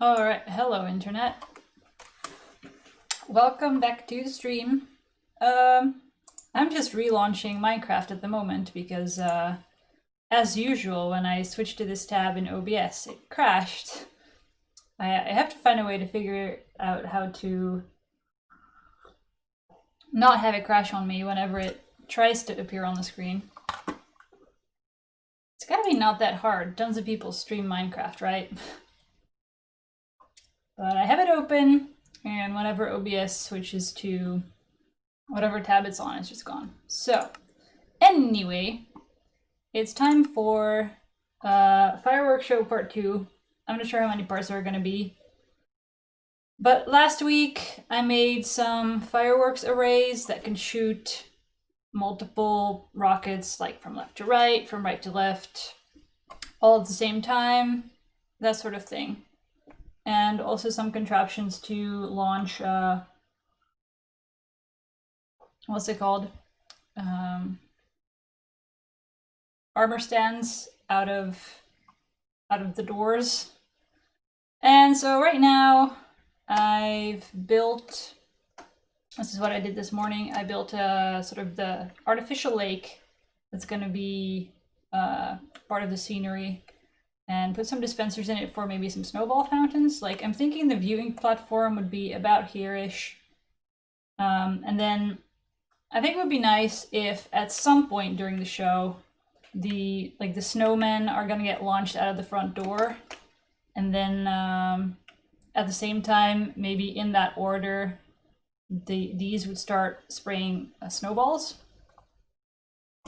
Alright, hello internet. Welcome back to the stream. I'm just relaunching Minecraft at the moment because, as usual, when I switched to this tab in OBS, it crashed. I have to find a way to figure out how to not have it crash on me whenever it tries to appear on the screen. It's gotta be not that hard. Tons of people stream Minecraft, right? But I have it open, and whenever OBS switches to whatever tab it's on, it's just gone. So, anyway, it's time for Fireworks Show Part 2. I'm not sure how many parts there are going to be. But last week, I made some fireworks arrays that can shoot multiple rockets, like from left to right, from right to left, all at the same time, that sort of thing. And also some contraptions to launch, what's it called? Armor stands out of the doors. And so right now I've built, this is what I did this morning, I built a sort of the artificial lake that's going to be part of the scenery, and put some dispensers in it for maybe some snowball fountains. Like, I'm thinking the viewing platform would be about here-ish. And then I think it would be nice if at some point during the show, the snowmen are gonna get launched out of the front door, and then at the same time, maybe in that order, these would start spraying snowballs.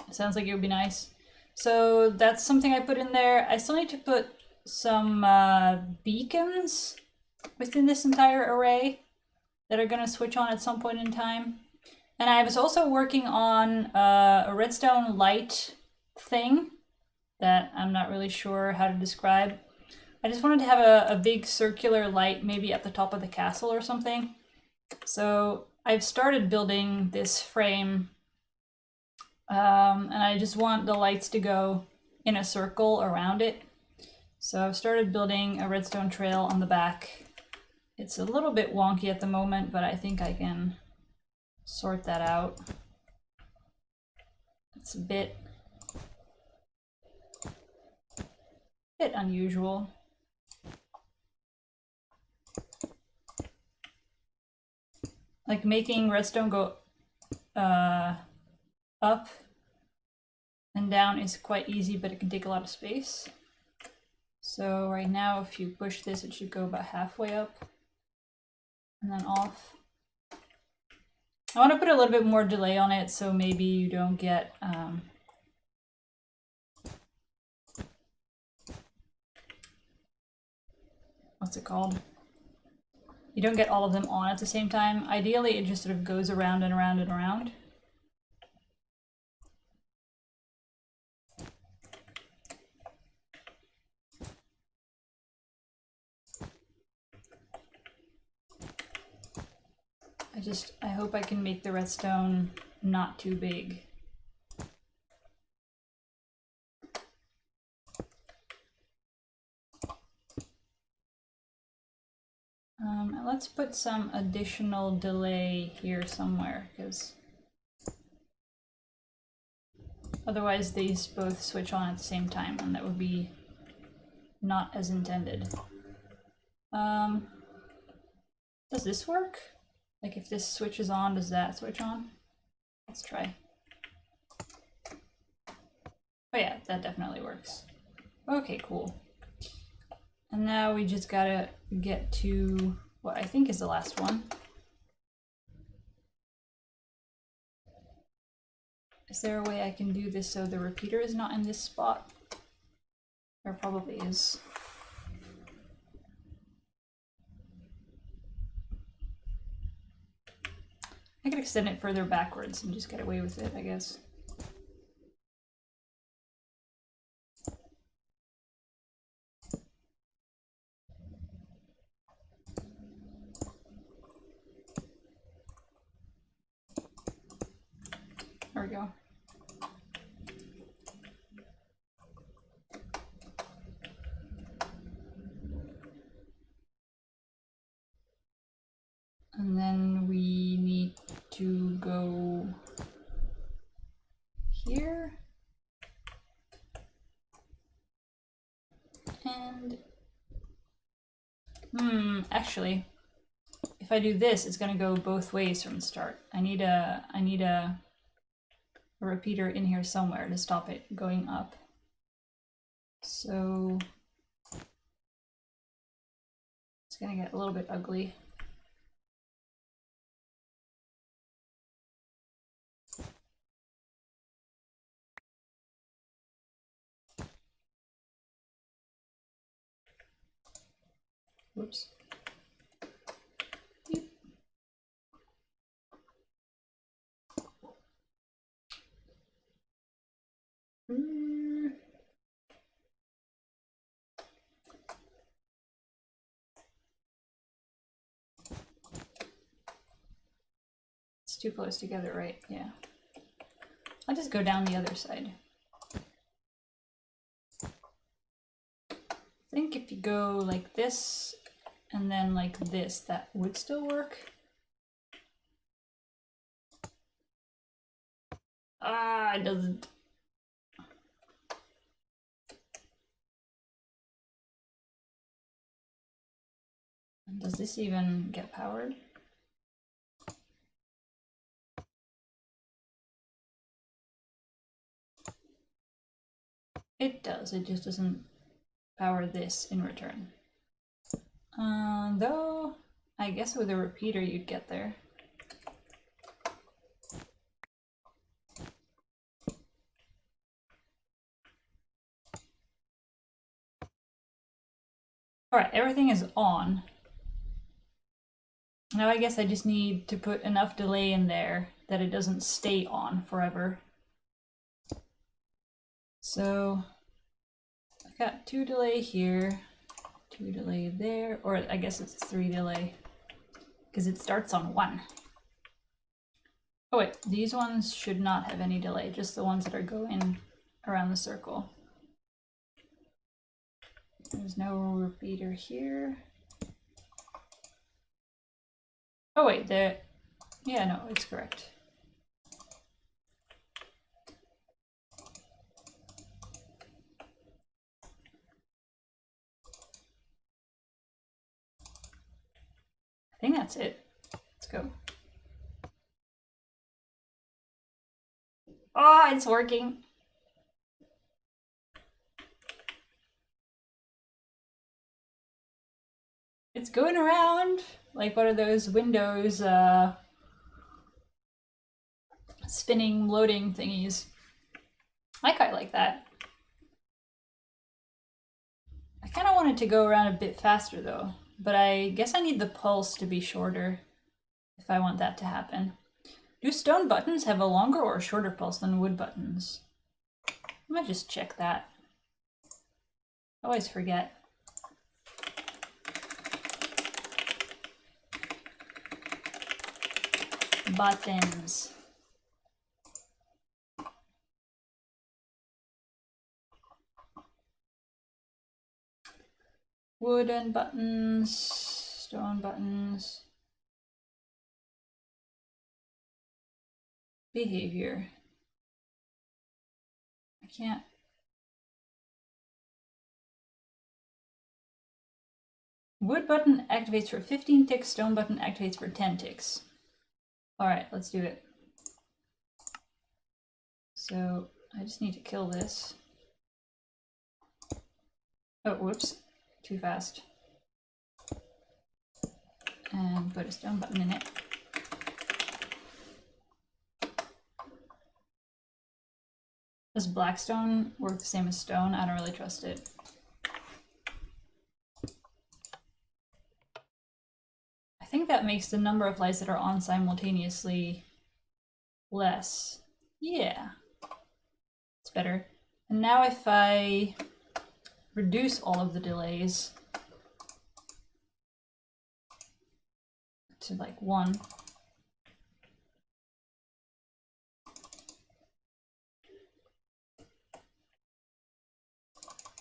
Sounds like it would be nice. So that's something I put in there. I still need to put some beacons within this entire array that are gonna switch on at some point in time. And I was also working on a redstone light thing that I'm not really sure how to describe. I just wanted to have a big circular light maybe at the top of the castle or something. So I've started building this frame, and I just want the lights to go in a circle around it. So I've started building a redstone trail on the back. It's a little bit wonky at the moment, but I think I can sort that out. It's a bit unusual. Like, making redstone go up and down is quite easy, but it can take a lot of space. So right now, if you push this, it should go about halfway up and then off. I want to put a little bit more delay on it, so maybe you don't get what's it called? You don't get all of them on at the same time. Ideally, it just sort of goes around and around and around. I hope I can make the redstone not too big. And let's put some additional delay here somewhere, because otherwise these both switch on at the same time, and that would be not as intended. Does this work? Like, if this switches on, does that switch on? Let's try. Oh yeah, that definitely works. Okay, cool. And now we just gotta get to what I think is the last one. Is there a way I can do this so the repeater is not in this spot? There probably is. I could extend it further backwards and just get away with it, I guess. There we go. here. And actually, if I do this, it's gonna go both ways from the start. I need a repeater in here somewhere to stop it going up. So it's gonna get a little bit ugly. Whoops. It's too close together, right? Yeah. I'll just go down the other side. I think if you go like this and then like this, that would still work. Ah, it doesn't. Does this even get powered? It does, it just doesn't power this in return. Though, I guess with a repeater you'd get there. Alright, everything is on. Now I guess I just need to put enough delay in there that it doesn't stay on forever. So I've got 2 delay here, 2 delay there, or I guess it's 3 delay because it starts on 1. Oh wait, these ones should not have any delay, just the ones that are going around the circle. There's no repeater here. Oh wait, yeah, no, it's correct. I think that's it. Let's go. Oh, it's working. It's going around like one of those Windows spinning loading thingies. I quite like that. I kind of want it to go around a bit faster though, but I guess I need the pulse to be shorter if I want that to happen. Do stone buttons have a longer or shorter pulse than wood buttons? I might just check that. I always forget. Buttons. Wooden buttons, stone buttons. Behavior. I can't. Wood button activates for 15 ticks, stone button activates for 10 ticks. Alright, let's do it. So I just need to kill this. Oh, whoops. Too fast. And put a stone button in it. Does blackstone work the same as stone? I don't really trust it. I think that makes the number of lights that are on simultaneously less. Yeah. It's better. And now if I reduce all of the delays to like 1.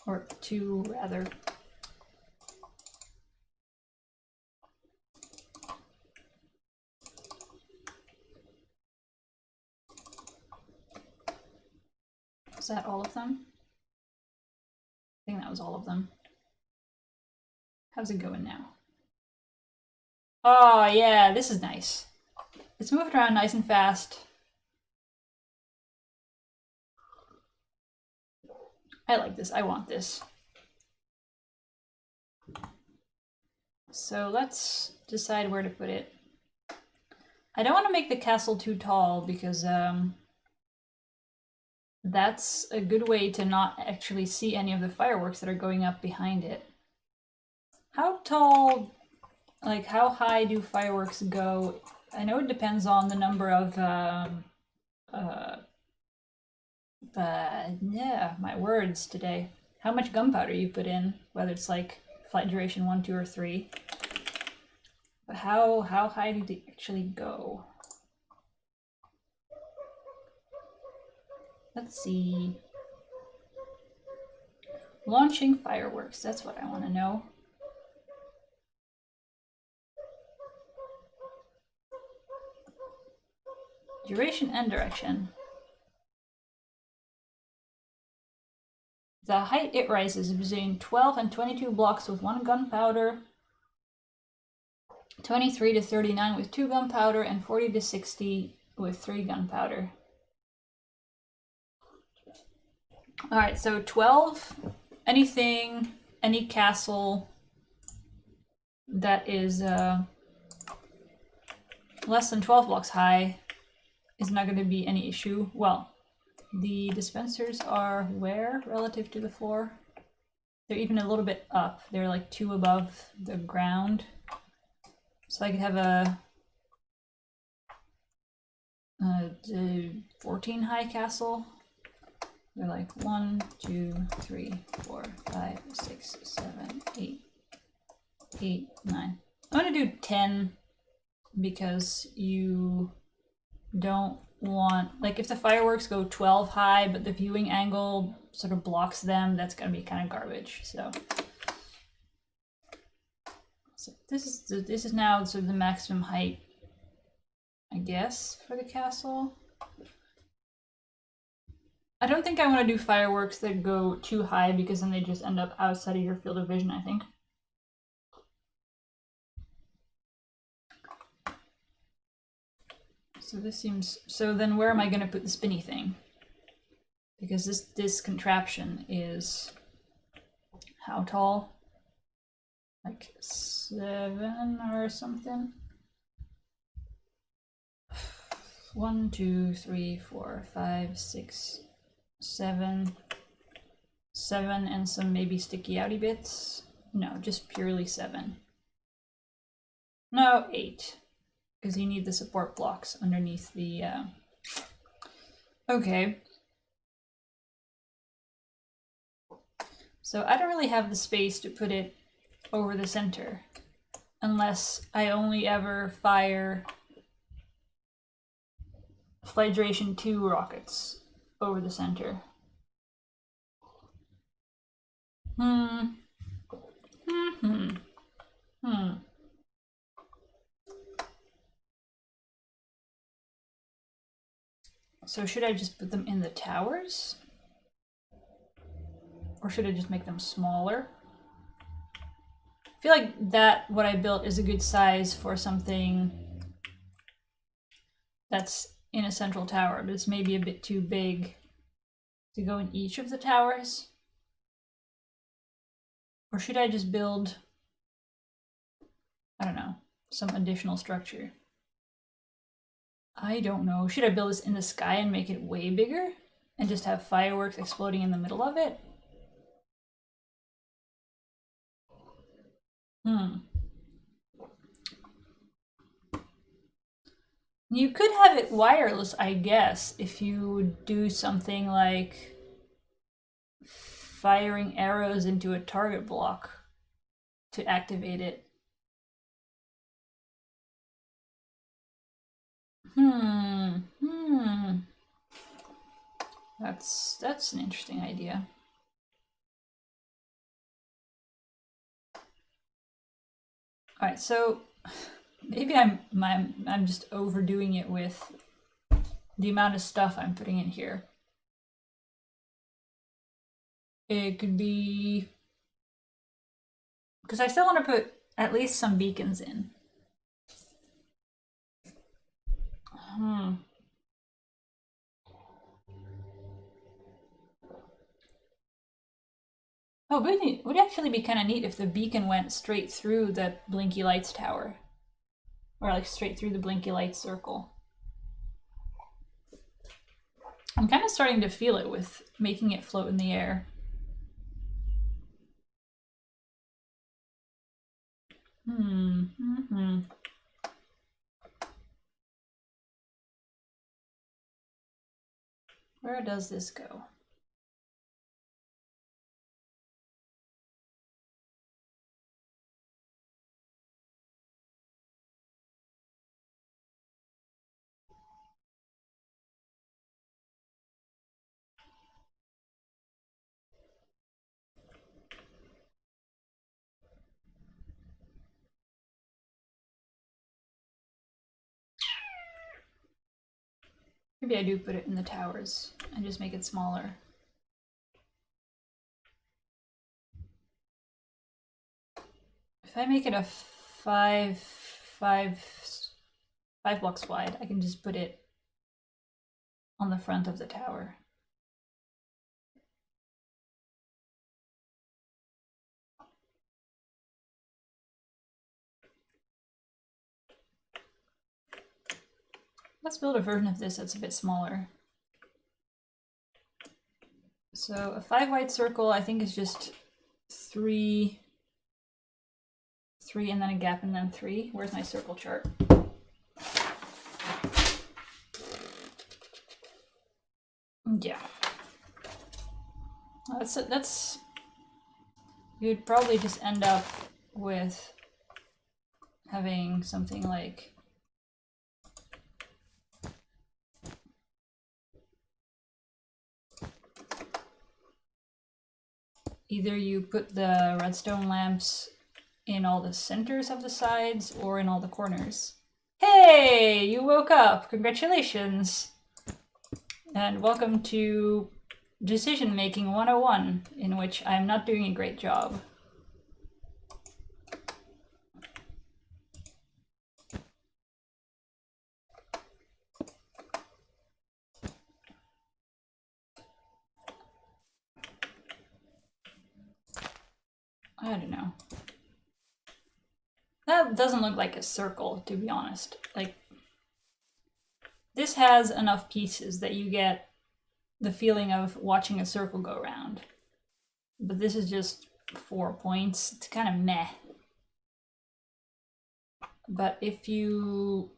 Or 2 rather. Was that all of them? I think that was all of them. How's it going now? Oh yeah, this is nice. It's moved around nice and fast. I like this. I want this. So let's decide where to put it. I don't want to make the castle too tall because that's a good way to not actually see any of the fireworks that are going up behind it. How tall, like how high do fireworks go? I know it depends on the number of yeah, my words today. How much gunpowder you put in, whether it's like flight duration 1, 2, or 3. But how high do they actually go? Let's see. Launching fireworks, that's what I want to know. Duration and direction. The height it rises is between 12 and 22 blocks with 1 gunpowder, 23 to 39 with 2 gunpowder, and 40 to 60 with 3 gunpowder. Alright, so 12, anything, any castle that is less than 12 blocks high is not going to be any issue. Well, the dispensers are where relative to the floor? They're even a little bit up. They're like 2 above the ground. So I could have a 14 high castle. They're like 1, 2, 3, 4, 5, 6, 7, 8, 8, 9. I'm gonna do 10 because you don't want, like if the fireworks go 12 high but the viewing angle sort of blocks them, that's gonna be kind of garbage. So this is now sort of the maximum height, I guess, for the castle. I don't think I want to do fireworks that go too high because then they just end up outside of your field of vision, I think. So this seems... So then where am I going to put the spinny thing? Because this contraption is... How tall? Like 7 or something? 1, 2, 3, 4, 5, 6, 7. 7 and some maybe sticky outy bits. No, just purely 7. No, 8. Because you need the support blocks underneath the... Okay. So I don't really have the space to put it over the center. Unless I only ever fire flight duration 2 rockets over the center. So should I just put them in the towers? Or should I just make them smaller? I feel like that, what I built, is a good size for something that's in a central tower, but it's maybe a bit too big to go in each of the towers. Or should I just build, I don't know, some additional structure? I don't know. Should I build this in the sky and make it way bigger? And just have fireworks exploding in the middle of it? You could have it wireless, I guess, if you do something like firing arrows into a target block to activate it. That's an interesting idea. All right, so maybe I'm just overdoing it with the amount of stuff I'm putting in here. It could be... Because I still want to put at least some beacons in. Oh, it would actually be kind of neat if the beacon went straight through the Blinky Lights tower. Or like straight through the Blinky Lights circle. I'm kind of starting to feel it with making it float in the air. Where does this go? Maybe I do put it in the towers and just make it smaller. If I make it a five blocks wide, I can just put it on the front of the tower. Let's build a version of this that's a bit smaller. So a 5 wide circle, I think, is just 3, and then a gap, and then 3. Where's my circle chart? Yeah. That's you'd probably just end up with having something like either you put the redstone lamps in all the centers of the sides or in all the corners. Hey, you woke up. Congratulations. And welcome to Decision Making 101, in which I'm not doing a great job. I don't know. That doesn't look like a circle, to be honest. Like, this has enough pieces that you get the feeling of watching a circle go around. But this is just 4 points. It's kind of meh. But if you...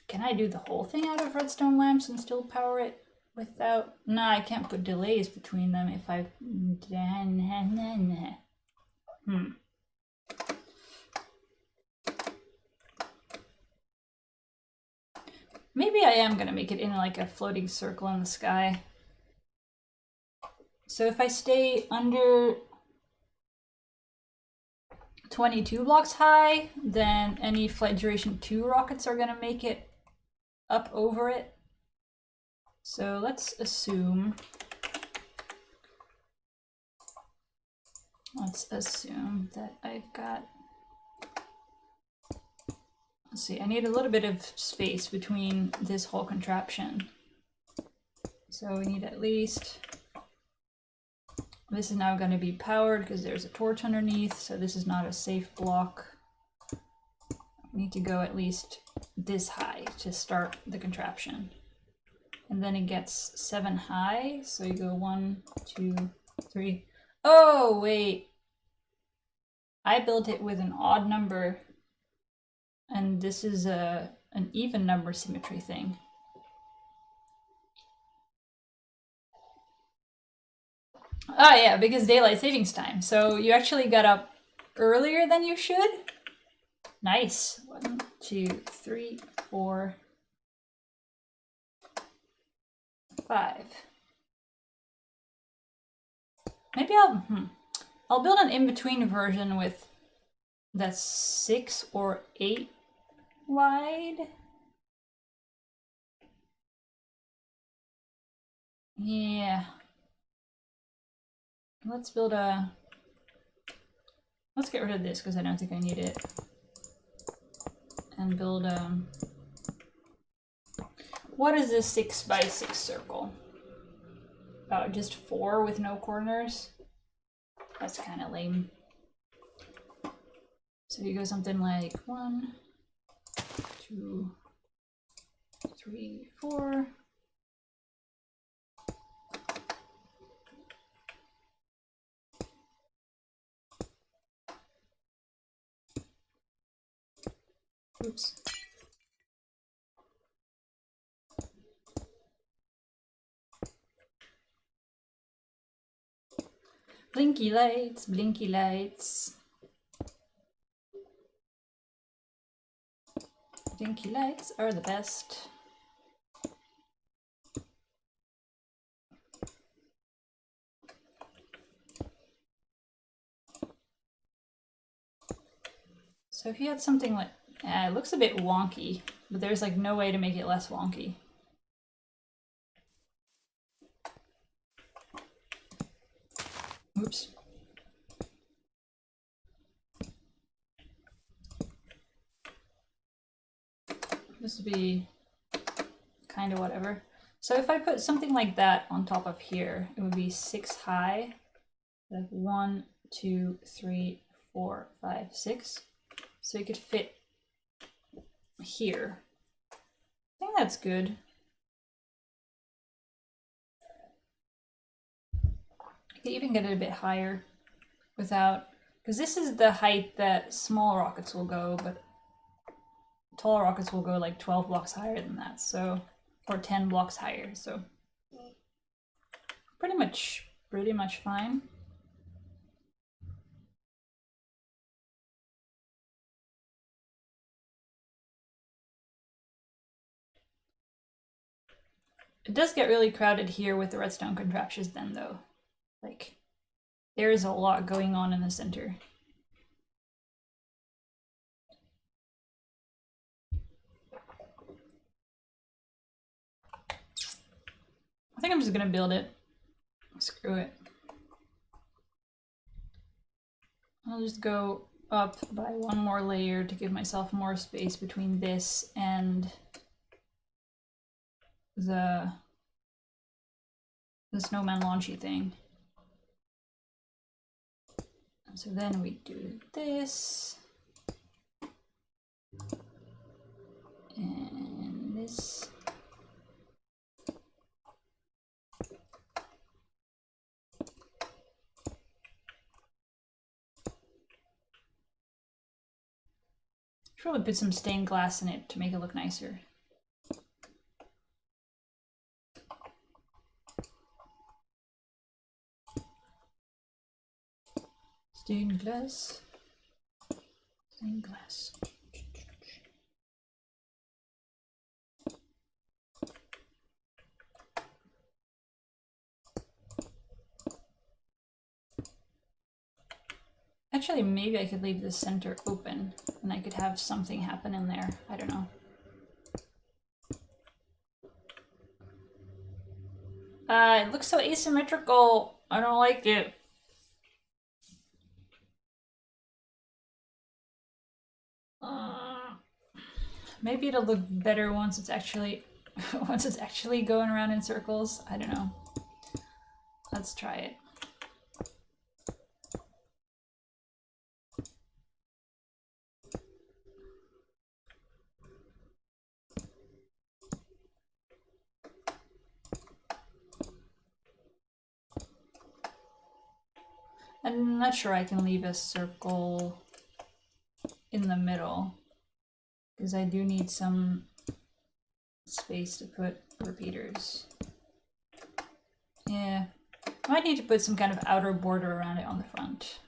Can I do the whole thing out of redstone lamps and still power it without... Nah, I can't put delays between them if I... Maybe I am gonna make it in like a floating circle in the sky. So if I stay under 22 blocks high, then any flight duration 2 rockets are gonna make it up over it. So let's assume that I've got, let's see, I need a little bit of space between this whole contraption. So we need at least, this is now going to be powered because there's a torch underneath, so this is not a safe block. We need to go at least this high to start the contraption. And then it gets 7 high, so you go 1, 2, 3. Oh, wait. I built it with an odd number, and this is an even number symmetry thing. Ah, yeah, because daylight savings time. So you actually got up earlier than you should? Nice. 1, 2, 3, 4, 5. Maybe I'll build an in-between version with that's 6 or 8 wide. Yeah. Let's build a... Let's get rid of this because I don't think I need it. And build what is this 6x6 circle? Oh, just 4 with no corners? That's kind of lame. So you go something like 1, 2, 3, 4. Oops. Blinky lights, blinky lights. Blinky lights are the best. So if you had something like... it looks a bit wonky, but there's like no way to make it less wonky. Oops. This would be kind of whatever. So if I put something like that on top of here, it would be 6 high. Like 1, 2, 3, 4, 5, 6. So you could fit here. I think that's good. You could even get it a bit higher without... Because this is the height that small rockets will go, but tall rockets will go like 12 blocks higher than that, so... Or 10 blocks higher, so... Pretty much fine. It does get really crowded here with the redstone contraptions then, though. Like, there is a lot going on in the center. I think I'm just gonna build it. Screw it. I'll just go up by 1 more layer to give myself more space between this and the snowman launchy thing. So then we do this. And this. Should probably put some stained glass in it to make it look nicer. Stained glass. Stained glass. Actually, maybe I could leave the center open and I could have something happen in there. I don't know. It looks so asymmetrical. I don't like it. Maybe it'll look better once it's actually going around in circles. I don't know. Let's try it. I'm not sure I can leave a circle in the middle because I do need some space to put repeaters. Yeah, I might need to put some kind of outer border around it on the front.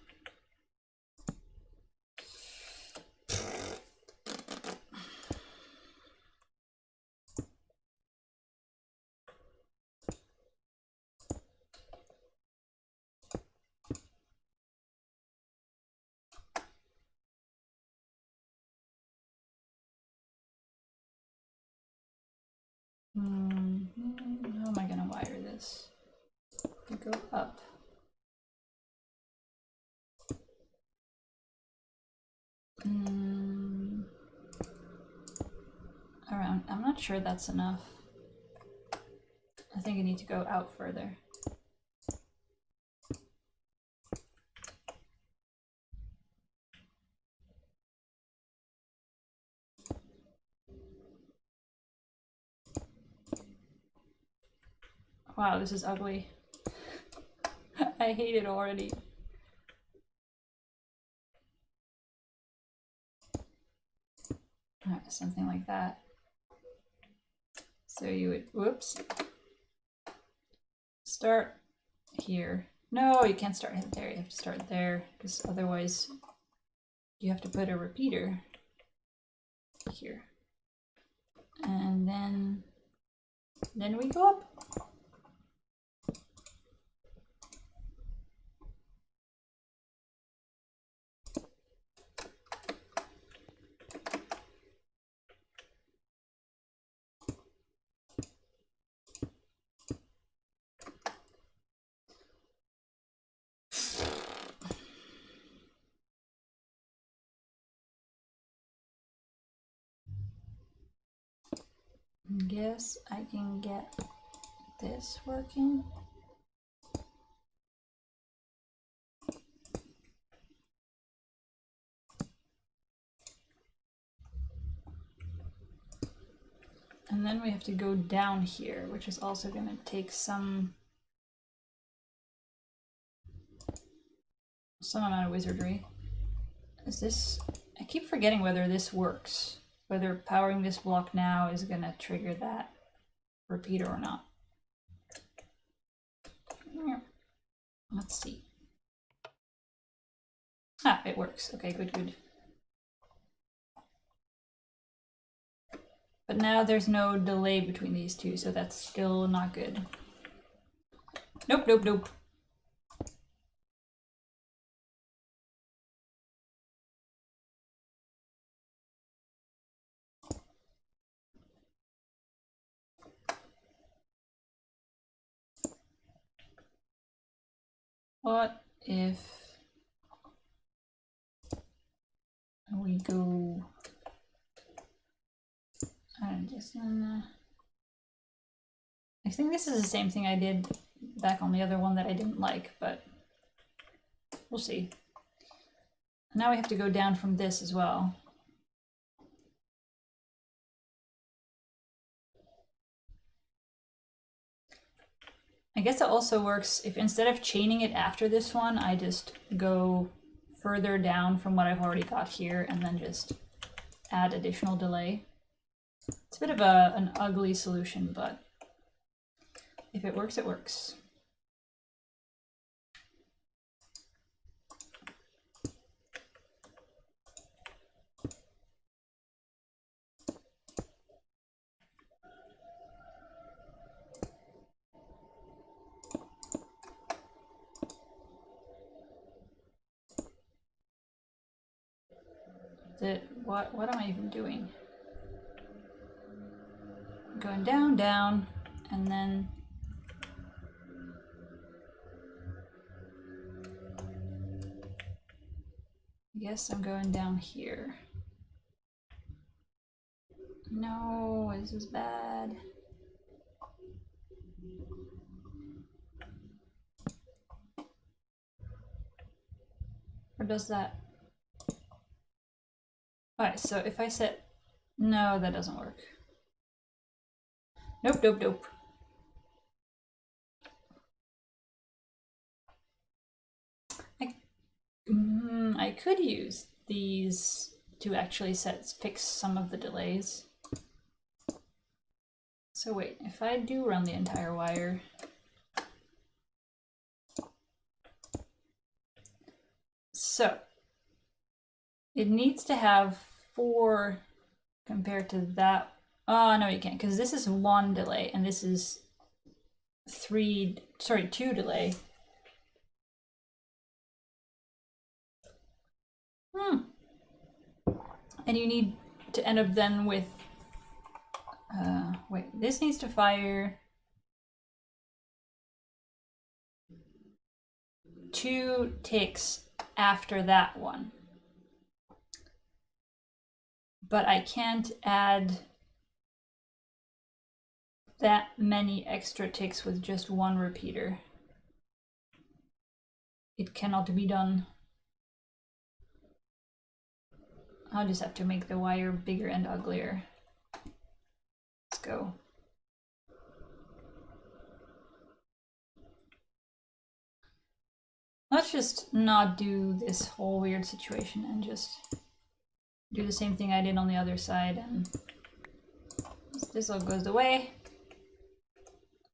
How am I gonna wire this? this. We go up. Around. I'm not sure that's enough. I think I need to go out further. Wow, this is ugly. I hate it already. Alright, something like that. So you would, whoops, start here. No, you can't start there, you have to start there, because otherwise you have to put a repeater here. And then we go up. Guess I can get this working. And then we have to go down here, which is also going to take some amount of wizardry. Is this... I keep forgetting whether this works. Whether powering this block now is going to trigger that repeater or not. Let's see. Ah, it works. Okay, good, good. But now there's no delay between these two, so that's still not good. Nope, nope, nope. What if we go... I think this is the same thing I did back on the other one that I didn't like, but we'll see. Now we have to go down from this as well. I guess it also works if instead of chaining it after this one, I just go further down from what I've already got here and then just add additional delay. It's a bit of an ugly solution, but if it works, it works. What am I even doing? Going down, down, and then I guess I'm going down here. No, this is bad. Or does that? Alright, so if I set... No, that doesn't work. Nope, nope, nope. I could use these to actually fix some of the delays. So wait, if I do run the entire wire... So, it needs to have 4 compared to that. Oh, no, you can't, because this is 1 delay, and this is 2 delay. And you need to end up then with... wait, this needs to fire 2 ticks after that one. But I can't add that many extra ticks with just one repeater. It cannot be done. I'll just have to make the wire bigger and uglier. Let's go. Let's just not do this whole weird situation and just do the same thing I did on the other side. And this all goes away.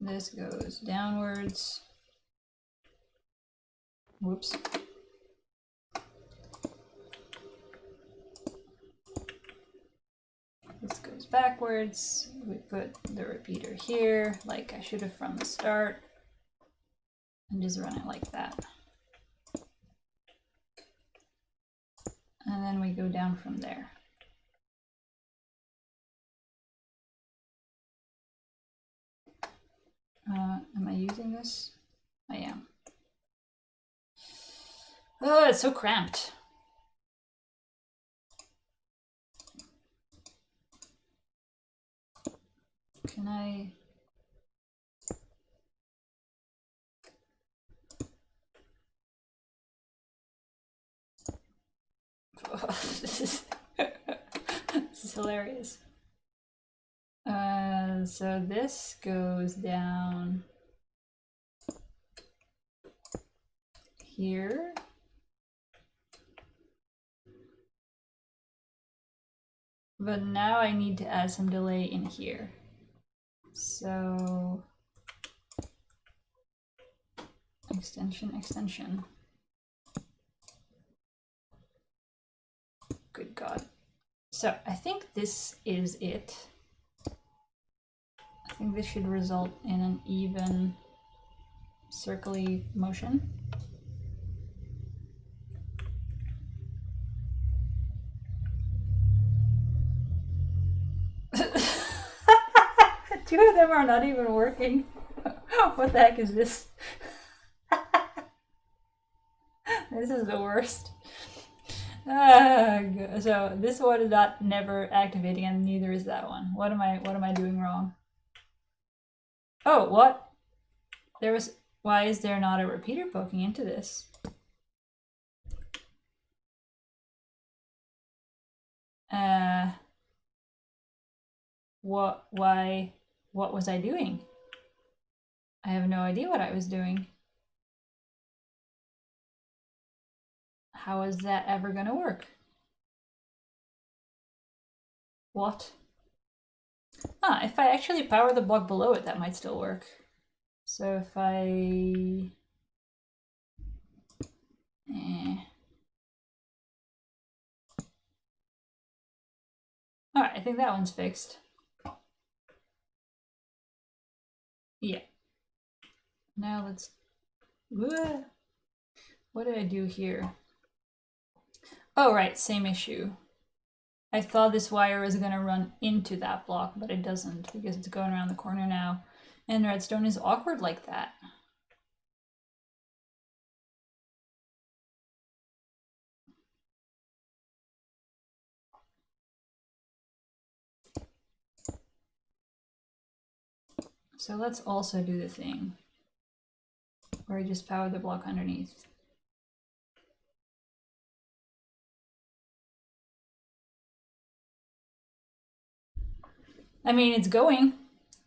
This goes downwards. Whoops. This goes backwards. We put the repeater here, like I should have from the start, and just run it like that. And then we go down from there. Am I using this? I am. Oh, it's so cramped. Can I... this is hilarious. So this goes down here. But now I need to add some delay in here. So extension. Good God. So I think this is it. I think this should result in an even circly motion. Two of them are not even working. What the heck is this? This is the worst. So this one is not never activating, and neither is that one. What am I doing wrong? Oh, what? Why is there not a repeater poking into this? What was I doing? I have no idea what I was doing. How is that ever gonna work? What? Ah, if I actually power the block below it, that might still work. So if I... Alright, I think that one's fixed. Yeah. Now let's... What did I do here? Oh, right, same issue. I thought this wire was going to run into that block, but it doesn't because it's going around the corner now. And redstone is awkward like that. So let's also do the thing where I just power the block underneath. I mean, it's going.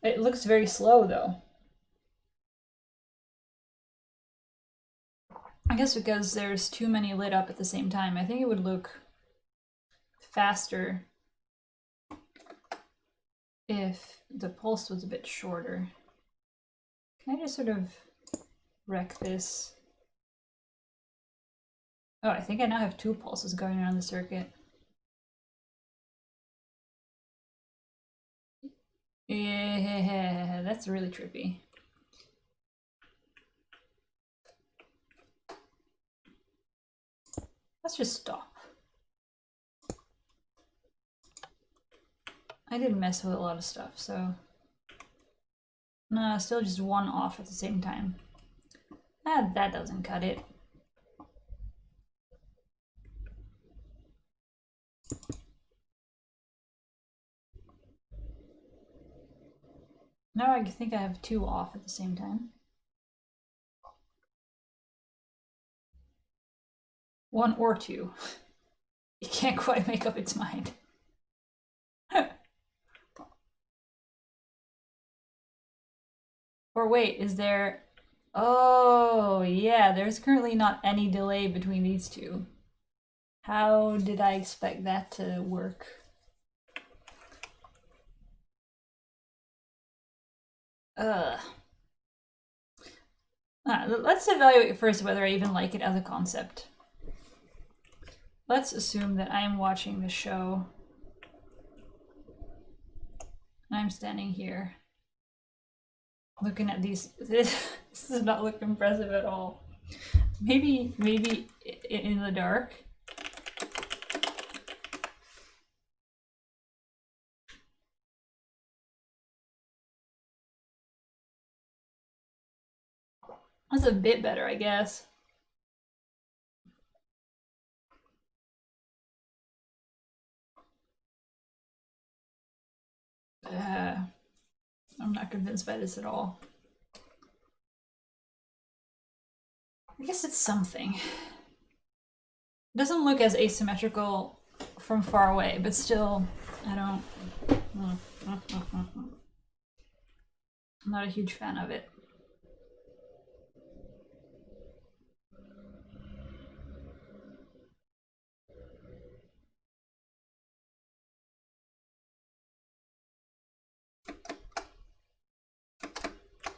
It looks very slow though. I guess because there's too many lit up at the same time. I think it would look faster if the pulse was a bit shorter. Can I just sort of wreck this? Oh, I think I now have 2 pulses going around the circuit. Yeah, that's really trippy. Let's just stop. I didn't mess with a lot of stuff, so... No, still just 1 off at the same time. That doesn't cut it. Now I think I have 2 off at the same time. 1 or 2. It can't quite make up its mind. Or wait, is there... Oh, yeah, there's currently not any delay between these two. How did I expect that to work? Ugh. Let's evaluate first whether I even like it as a concept. Let's assume that I'm watching the show. I'm standing here looking at these. This does not look impressive at all. Maybe in the dark. That's a bit better, I guess. I'm not convinced by this at all. I guess it's something. It doesn't look as asymmetrical from far away, but still, I don't... I'm not a huge fan of it.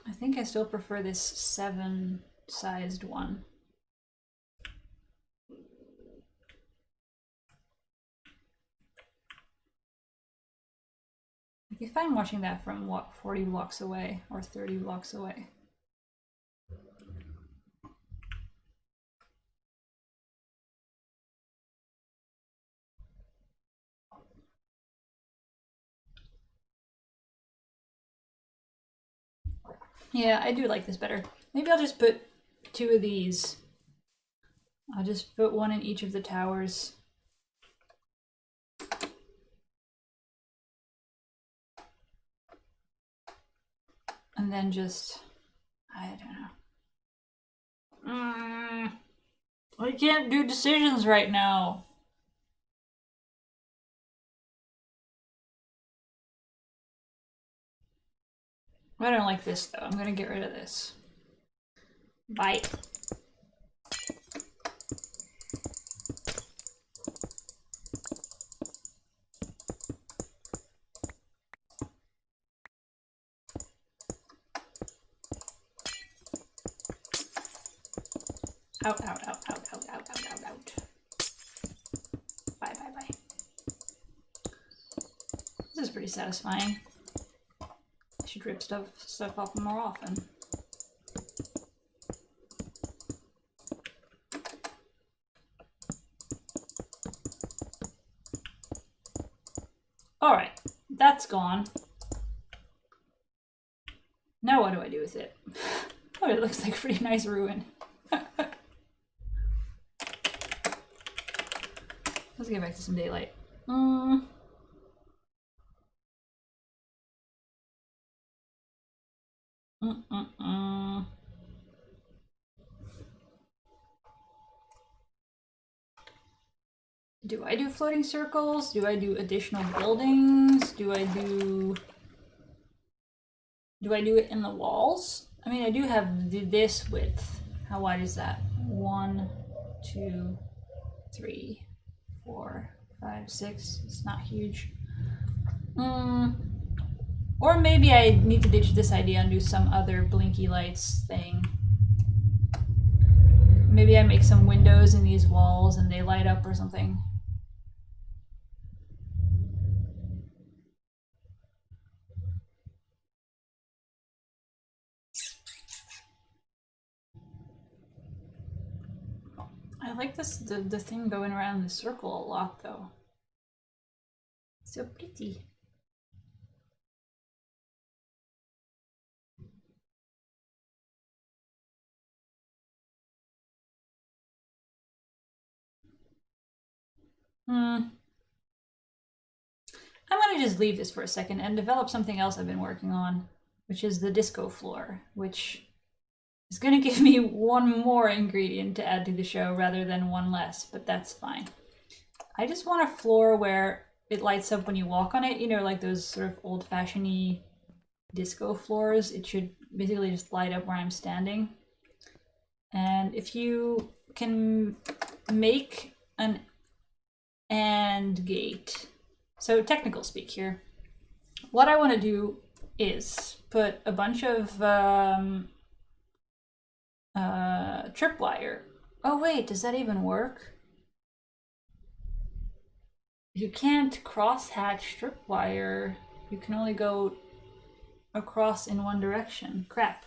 I think I still prefer this 7-sized one. Like if I'm watching that from, what, 40 blocks away or 30 blocks away. Yeah, I do like this better. Maybe I'll just put 2 of these. I'll just put 1 in each of the towers. And then just, I don't know. I can't do decisions right now. I don't like this though. I'm gonna get rid of this. Bye. Out, out, out, out, out, out, out, out, out. Bye, bye, bye. This is pretty satisfying. I should rip stuff off more often. Alright, that's gone. Now what do I do with it? Oh, it looks like a pretty nice ruin. Let's get back to some daylight. Do I do floating circles? Do I do additional buildings? Do I do it in the walls? I mean, I do have this width. How wide is that? 1, 2, 3, 4, 5, 6. It's not huge. Or maybe I need to ditch this idea and do some other blinky lights thing. Maybe I make some windows in these walls and they light up or something. I like this the thing going around the circle a lot though. So pretty. I'm gonna just leave this for a second and develop something else I've been working on. which is the disco floor, which is going to give me one more ingredient to add to the show rather than one less, but that's fine. I just want a floor where it lights up when you walk on it, you know, like those sort of old-fashioned-y disco floors. It should basically just light up where I'm standing. And if you can make an AND gate, so technical speak here, what I want to do is put a bunch of tripwire. Oh wait, does that even work? You can't cross-hatch tripwire. You can only go across in one direction. Crap.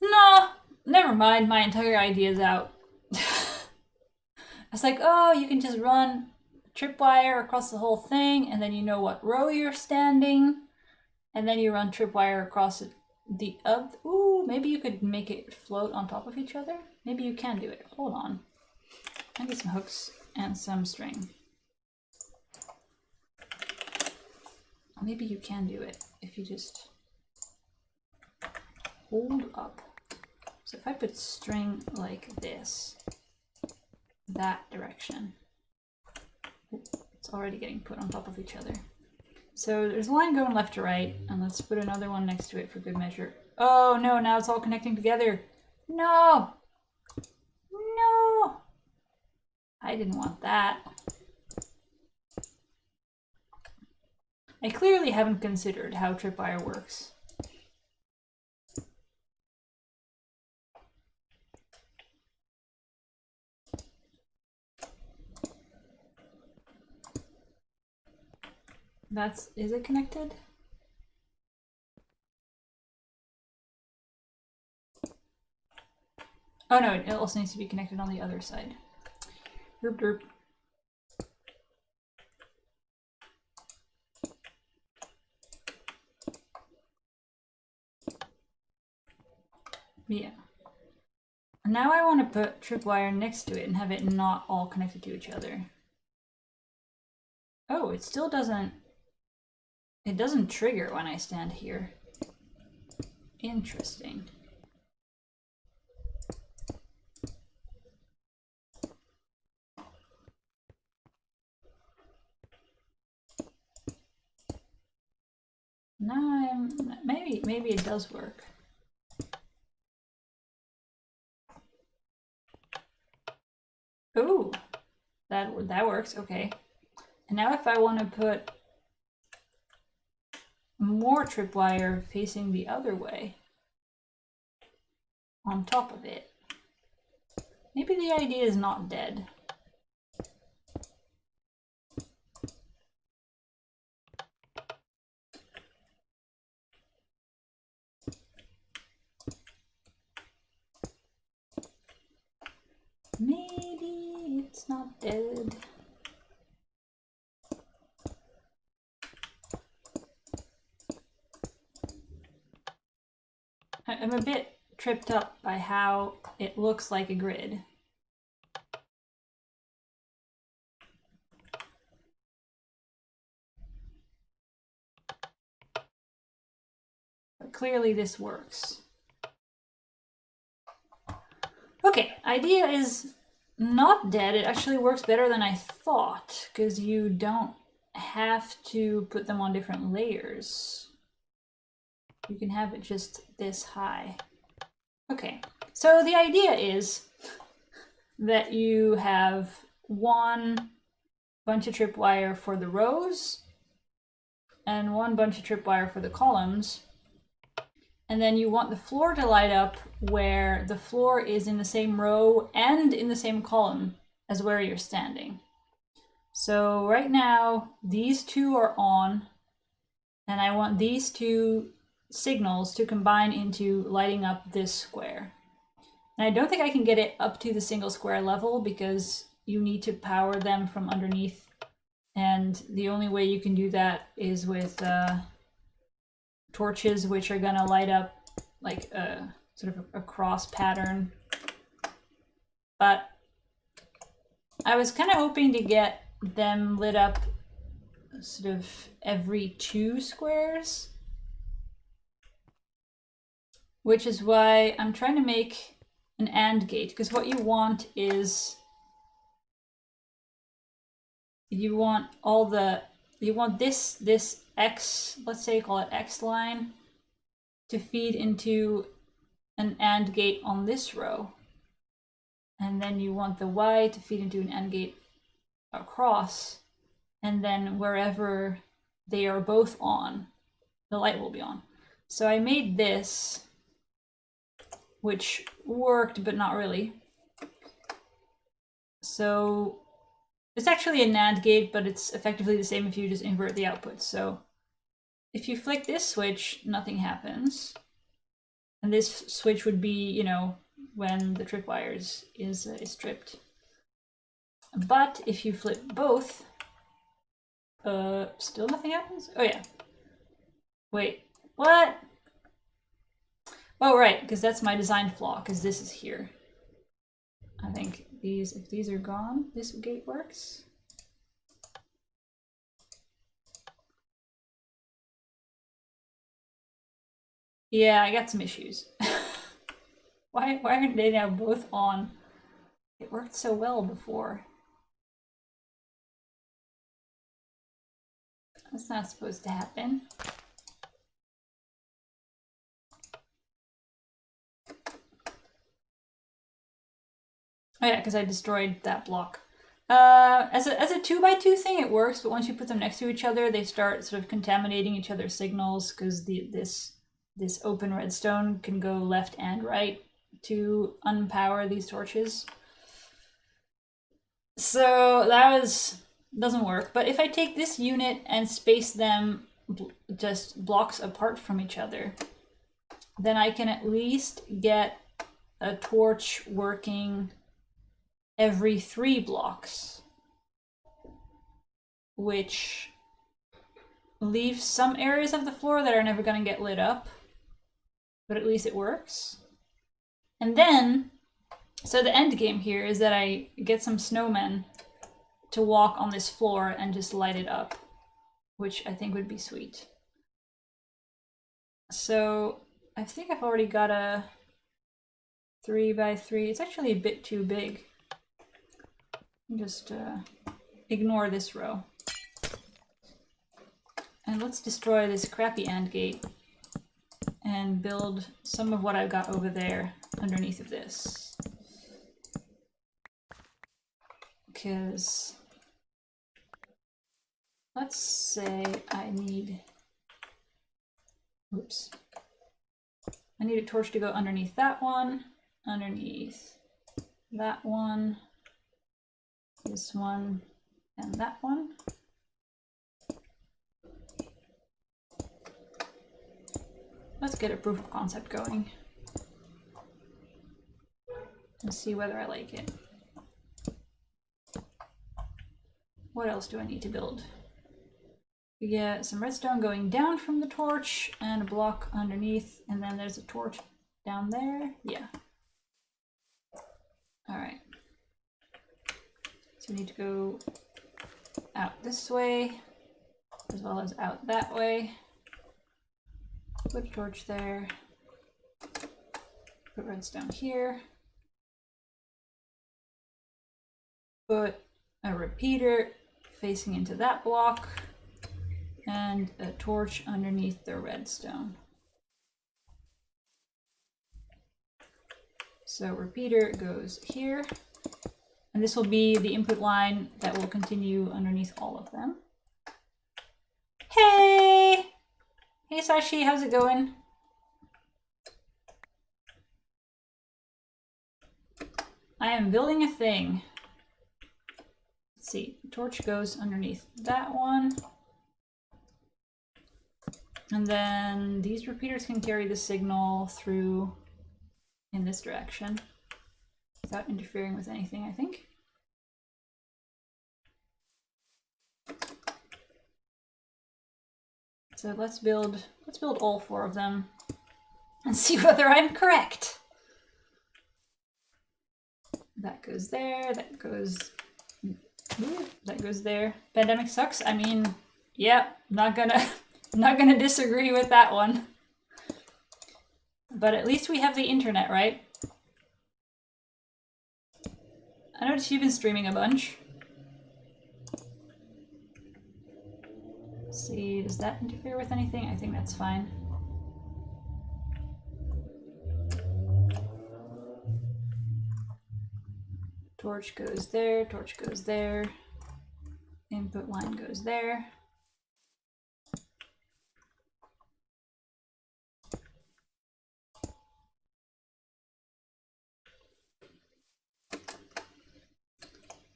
No, never mind. My entire idea's out. I was like, oh, you can just run tripwire across the whole thing, and then you know what row you're standing, and then you run tripwire across the other. Ooh, maybe you could make it float on top of each other. Maybe you can do it. Hold on. I need some hooks and some string. Maybe you can do it if you just hold up. So if I put string like this, that direction, it's already getting put on top of each other. So there's a line going left to right, and let's put another one next to it for good measure. Oh no, now it's all connecting together. No! No! I didn't want that. I clearly haven't considered how tripwire works. Is it connected? Oh no, it also needs to be connected on the other side. Derp derp. Yeah. Now I want to put tripwire next to it and have it not all connected to each other. Oh, it still doesn't... It doesn't trigger when I stand here. Interesting. Now maybe it does work. Ooh, that works. Okay. And now if I want to put more tripwire facing the other way on top of it, maybe the idea is not dead. Maybe it's not dead. I'm a bit tripped up by how it looks like a grid. But clearly this works. Okay, idea is not dead. It actually works better than I thought, because you don't have to put them on different layers. You can have it just this high. Okay, so the idea is that you have one bunch of tripwire for the rows and one bunch of tripwire for the columns. And then you want the floor to light up where the floor is in the same row and in the same column as where you're standing. So right now, these two are on, and I want these two signals to combine into lighting up this square. And I don't think I can get it up to the single square level because you need to power them from underneath. And the only way you can do that is with torches, which are gonna light up like a sort of a cross pattern. But I was kind of hoping to get them lit up sort of every 2 squares. which is why I'm trying to make an AND gate, because what you want is you want this X, let's say call it X line, to feed into an AND gate on this row. And then you want the Y to feed into an AND gate across. And then wherever they are both on, the light will be on. So I made this, which worked, but not really. So it's actually a NAND gate, but it's effectively the same if you just invert the output. So if you flick this switch, nothing happens. And this switch would be, you know, when the tripwires is stripped. But if you flip both, still nothing happens? Oh yeah. Wait, what? Oh right, because that's my design flaw, because this is here. I think if these are gone, this gate works. Yeah, I got some issues. Why aren't they now both on? It worked so well before. That's not supposed to happen. Oh yeah, because I destroyed that block. As a 2x2 thing, it works, but once you put them next to each other, they start sort of contaminating each other's signals, because this open redstone can go left and right to unpower these torches. So that doesn't work. But if I take this unit and space them just blocks apart from each other, then I can at least get a torch working every 3 blocks, which leaves some areas of the floor that are never going to get lit up, but at least it works. And then, so the end game here is that I get some snowmen to walk on this floor and just light it up, which I think would be sweet. So I think I've already got a 3x3. It's actually a bit too big. Just ignore this row. And let's destroy this crappy AND gate and build some of what I've got over there underneath of this. Because let's say I need a torch to go underneath that one, underneath that one, this one, and that one. Let's get a proof of concept going and see whether I like it. What else do I need to build? We get some redstone going down from the torch and a block underneath, and then there's a torch down there. Yeah. All right. So we need to go out this way as well as out that way. Put a torch there. Put redstone here. Put a repeater facing into that block and a torch underneath the redstone. So repeater goes here, and this will be the input line that will continue underneath all of them. Hey! Hey Sashi, how's it going? I am building a thing. Let's see, the torch goes underneath that one. And then these repeaters can carry the signal through in this direction without interfering with anything, I think. So let's build all 4 of them and see whether I'm correct. That goes there, that goes there. Pandemic sucks. I mean, yeah, not gonna disagree with that one. But at least we have the internet, right? I noticed you've been streaming a bunch. Let's see, does that interfere with anything? I think that's fine. Torch goes there, torch goes there. Input line goes there.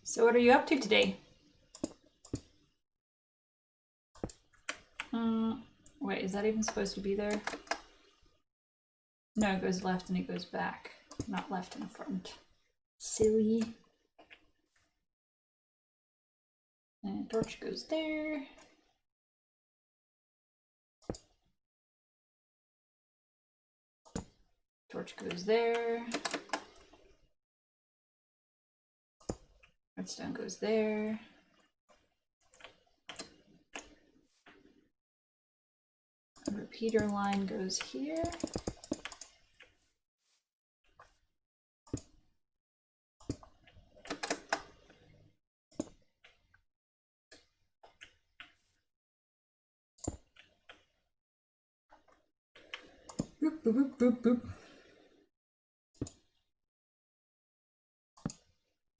So what are you up to today? Wait, is that even supposed to be there? No, it goes left and it goes back, not left and front. Silly. And torch goes there. Torch goes there. Redstone goes there. A repeater line goes here. Boop, boop, boop, boop, boop.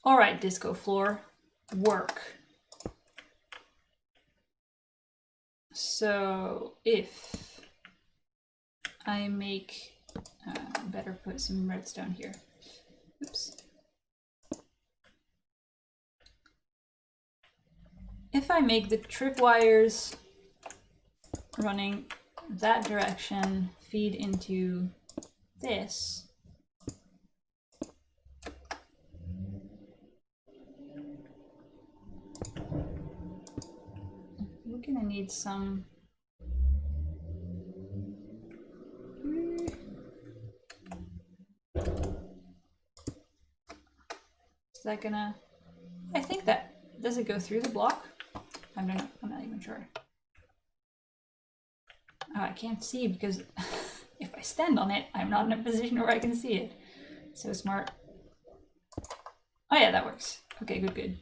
All right, disco floor, work. So if I make, better put some redstone here. Oops. If I make the tripwires running that direction feed into this, we're gonna need some. Is that gonna? I think that does it go through the block? I don't know. I'm not even sure. Oh, I can't see because if I stand on it, I'm not in a position where I can see it. So smart. Oh yeah, that works. Okay, good, good.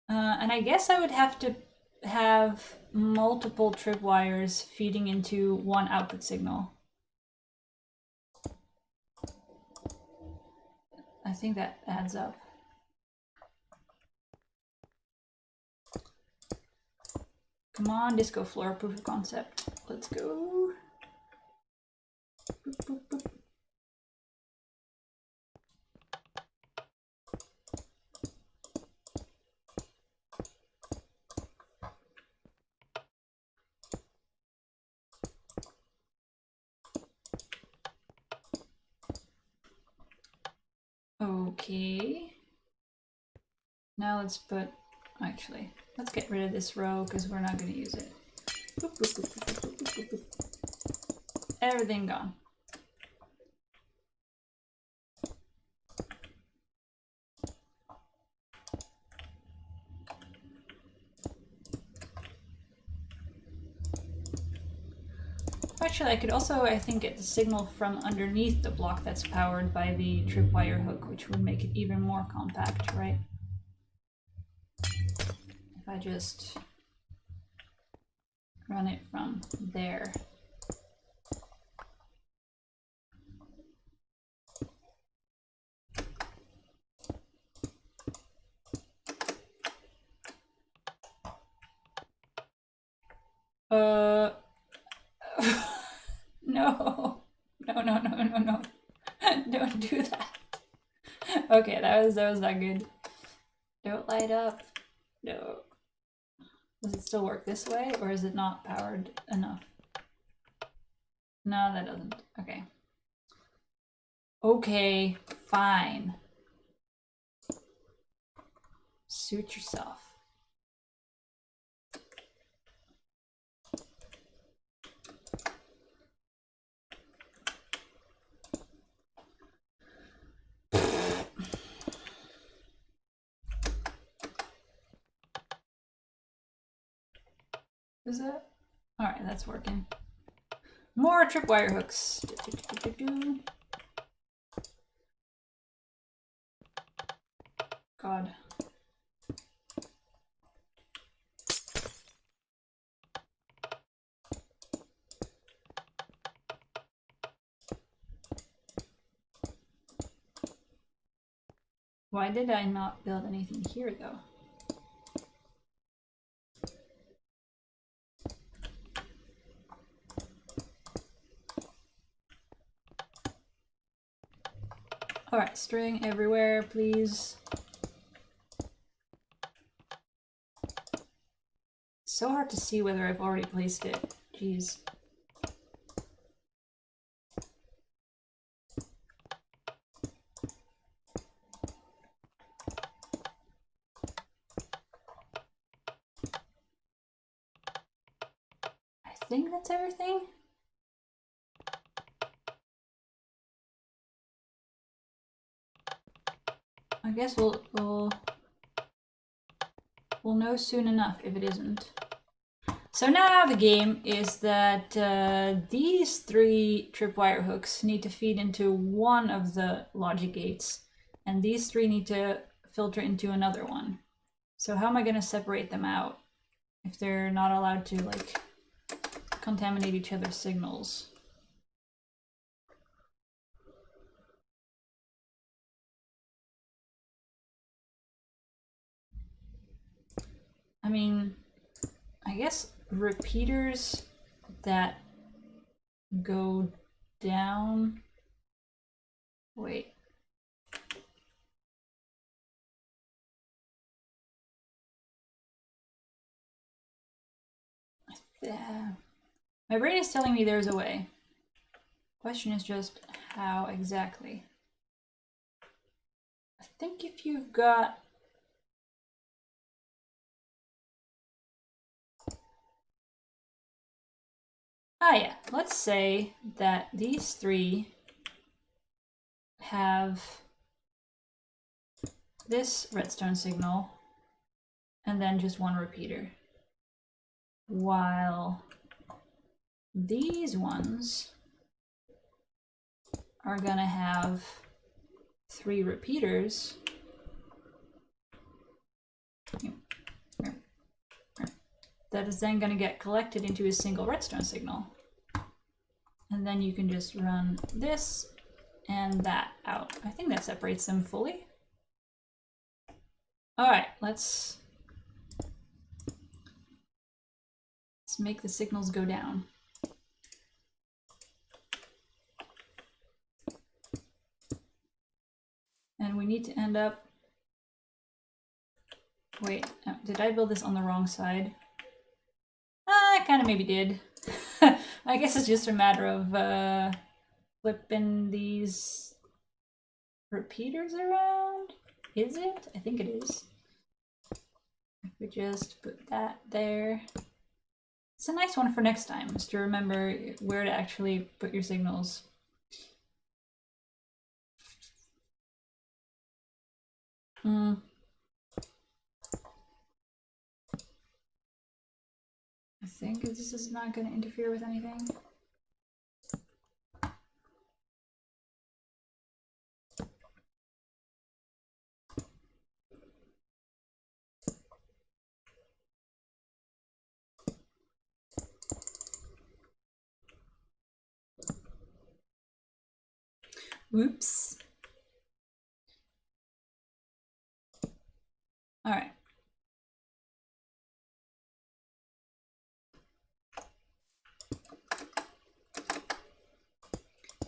And I guess I would have to have multiple tripwires feeding into one output signal. I think that adds up. Come on, disco floor, proof of concept. Let's go. Boop, boop, boop. Okay. Now let's put, actually, let's get rid of this row because we're not going to use it. Boop, boop, boop, boop, boop, boop, boop, boop. Everything gone. Actually, I could also, I think, get the signal from underneath the block that's powered by the tripwire hook, which would make it even more compact, right? If I just run it from there. No. No, no, no, no, no. Don't do that. Okay, that was not good. Don't light up. No. Does it still work this way, or is it not powered enough? No, that doesn't. Okay. Okay, fine. Suit yourself. Is it? All right, that's working. More tripwire hooks. God. Why did I not build anything here, though? Alright, string everywhere, please. So hard to see whether I've already placed it. Jeez. I think that's everything. I guess we'll know soon enough if it isn't. So now the game is that these 3 tripwire hooks need to feed into one of the logic gates, and these 3 need to filter into another one. So how am I going to separate them out if they're not allowed to, like, contaminate each other's signals? I mean, I guess repeaters that go down. Wait. My brain is telling me there's a way. Question is just how exactly. I think if you've got yeah, let's say that these 3 have this redstone signal and then just one repeater, while these ones are gonna have 3 repeaters that is then gonna get collected into a single redstone signal. And then you can just run this and that out. I think that separates them fully. Alright, let's make the signals go down. And we need to end up... Wait, did I build this on the wrong side? I kind of maybe did. I guess it's just a matter of flipping these repeaters around. Is it? I think it is. If we just put that there. It's a nice one for next time, is to remember where to actually put your signals. I think this is not going to interfere with anything. Whoops. All right.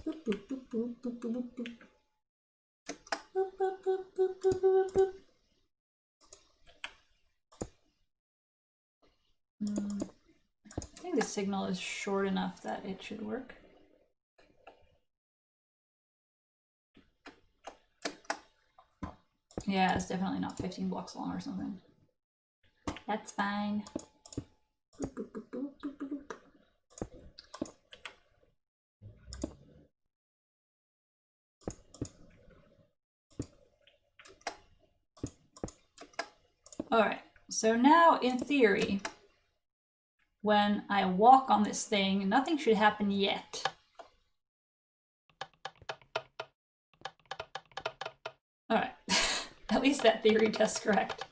Boop, boop, boop, boop, boop, boop, boop. Boop, boop, boop, boop, boop, boop, boop. I think the signal is short enough that it should work. Yeah, it's definitely not 15 blocks long or something. That's fine. Boop, boop, boop, boop, boop, boop, boop. All right, so now in theory, when I walk on this thing, nothing should happen yet. Alright, at least that theory tests correct.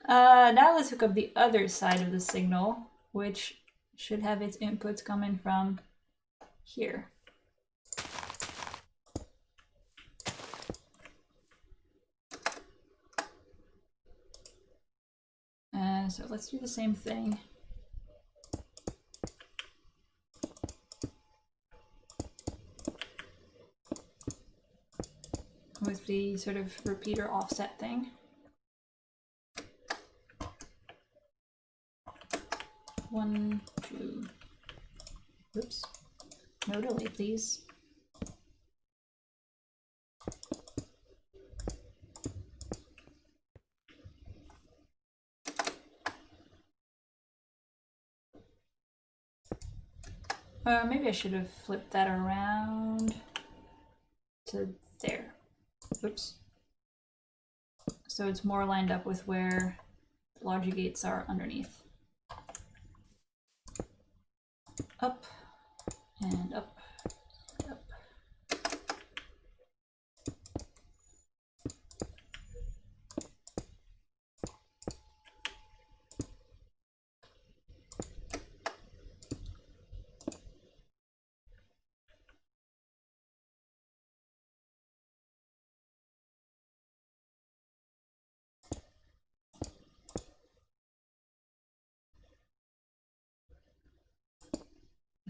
Now let's hook up the other side of the signal, which should have its inputs coming from here. So let's do the same thing. With the sort of repeater offset thing. One, two. Oops. No delay, please. Maybe I should have flipped that around to there. Oops. So it's more lined up with where the logic gates are underneath. Up and up, up.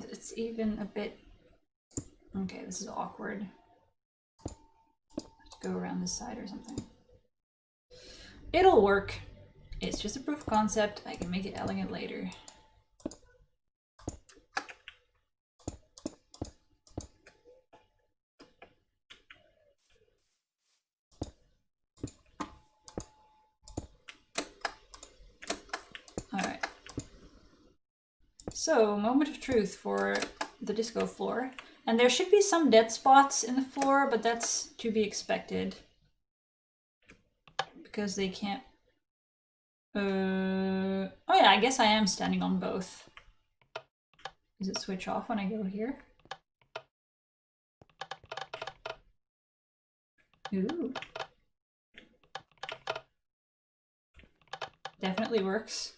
It's even a bit... Okay, this is awkward. Let's go around this side or something. It'll work. It's just a proof of concept. I can make it elegant later. Alright. So, moment of truth for the disco floor. And there should be some dead spots in the floor, but that's to be expected. Because they can't... Oh yeah, I guess I am standing on both. Does it switch off when I go here? Ooh. Definitely works.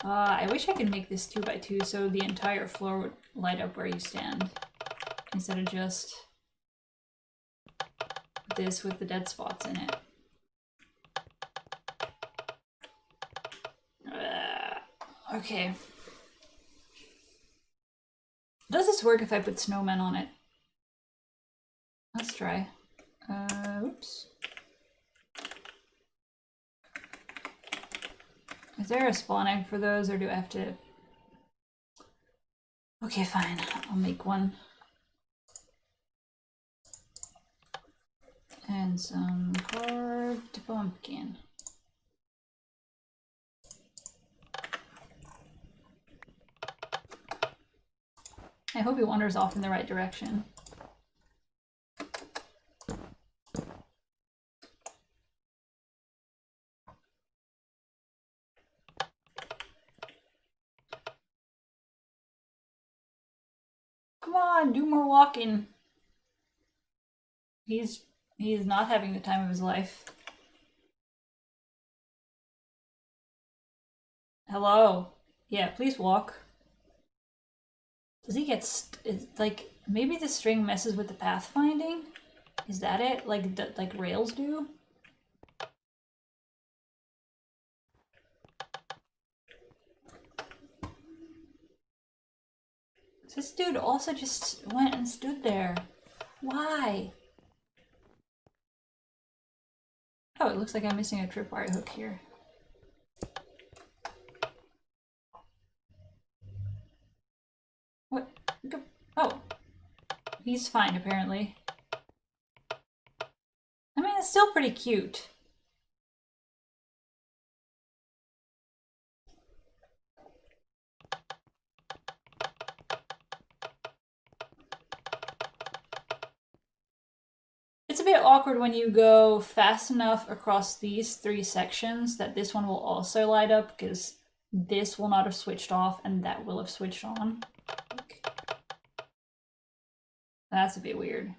I wish I could make this 2x2 so the entire floor would light up where you stand. Instead of just this with the dead spots in it. Okay. Does this work if I put snowmen on it? Let's try. Oops. Is there a spawn egg for those, or do I have to... Okay, fine. I'll make one. And some carved pumpkin. I hope he wanders off in the right direction. Come on, do more walking. He's not having the time of his life. Hello. Yeah, please walk. Does he get like maybe the string messes with the pathfinding? Is that it? Like rails do? This dude also just went and stood there. Why? Oh, it looks like I'm missing a tripwire hook here. What? Oh. He's fine, apparently. I mean, it's still pretty cute. It's awkward when you go fast enough across these 3 sections that this one will also light up, because this will not have switched off and that will have switched on. That's a bit weird.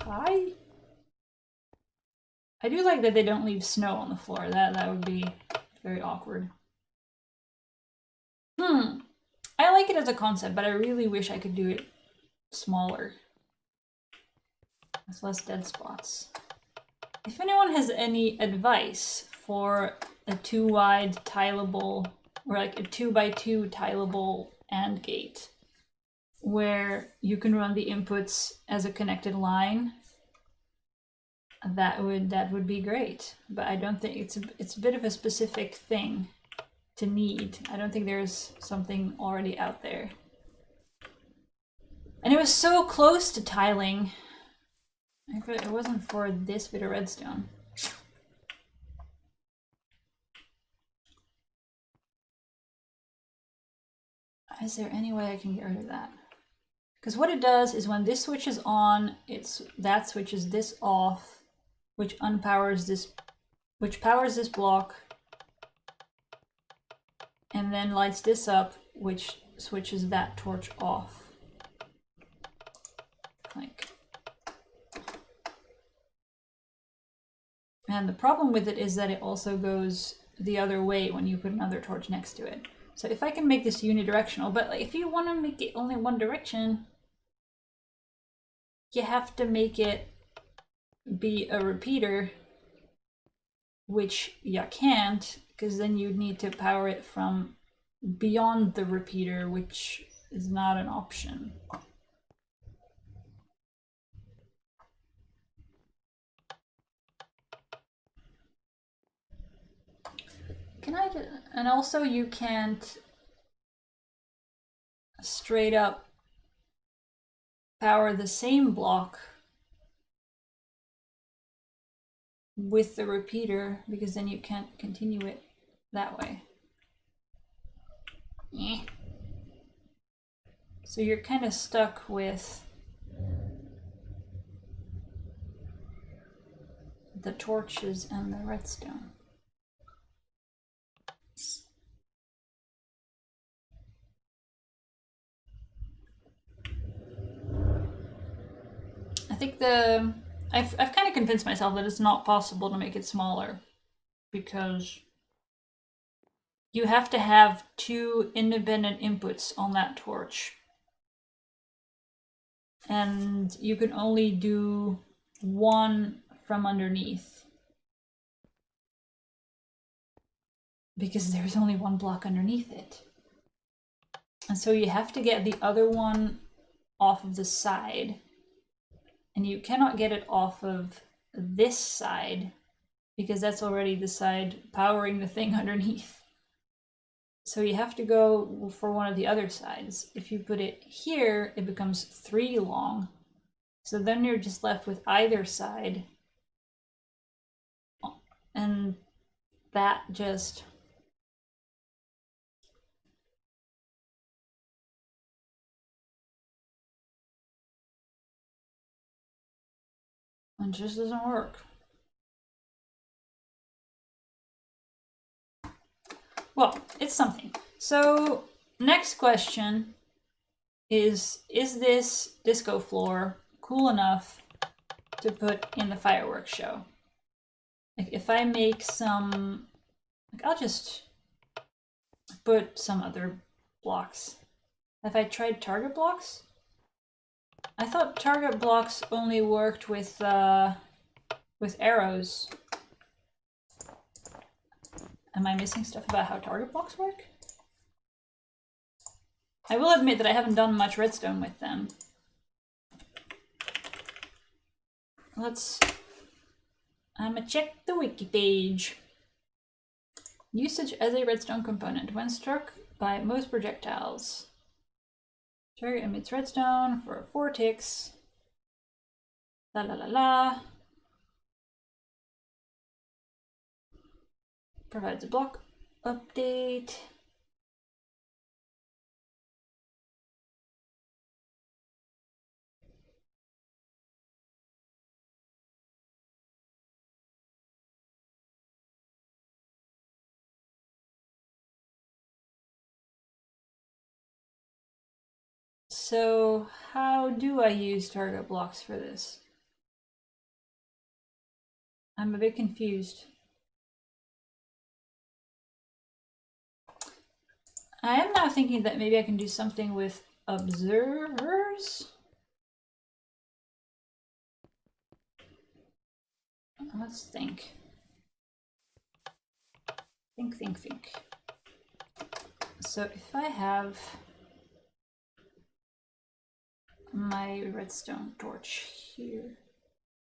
Hi. I do like that they don't leave snow on the floor. That would be very awkward. I like it as a concept, but I really wish I could do it smaller. There's less dead spots. If anyone has any advice for a 2 wide tileable, or like a 2x2 tileable AND gate, where you can run the inputs as a connected line, that would be great. But I don't think it's a bit of a specific thing to need. I don't think there's something already out there. And it was so close to tiling. It wasn't for this bit of redstone. Is there any way I can get rid of that? Because what it does is when this switch is on, that switches this off, which powers this block, and then lights this up, which switches that torch off. Like. And the problem with it is that it also goes the other way when you put another torch next to it. So if I can make this unidirectional, but like, if you want to make it only one direction, you have to make it be a repeater, which you can't, because then you'd need to power it from beyond the repeater, which is not an option. Can I just, and also you can't straight up power the same block with the repeater, because then you can't continue it that way. So you're kind of stuck with the torches and the redstone. I think I've kind of convinced myself that it's not possible to make it smaller, because you have to have 2 independent inputs on that torch. And you can only do 1 from underneath, because there's only 1 block underneath it. And so you have to get the other one off of the side. And you cannot get it off of this side, because that's already the side powering the thing underneath. So you have to go for one of the other sides. If you put it here, it becomes 3 long. So then you're just left with either side. And that just... it just doesn't work. Well, it's something. So, next question is this disco floor cool enough to put in the fireworks show? Like, if I make some... like, I'll just put some other blocks. Have I tried target blocks? I thought target blocks only worked with arrows. Am I missing stuff about how target blocks work? I will admit that I haven't done much redstone with them. I'ma check the wiki page. Usage as a redstone component. When struck by most projectiles. Target emits redstone for 4 ticks. La la la la. provides a block update. So how do I use target blocks for this? I'm a bit confused. I am now thinking that maybe I can do something with observers. Let's think. Think. So if I have my redstone torch here,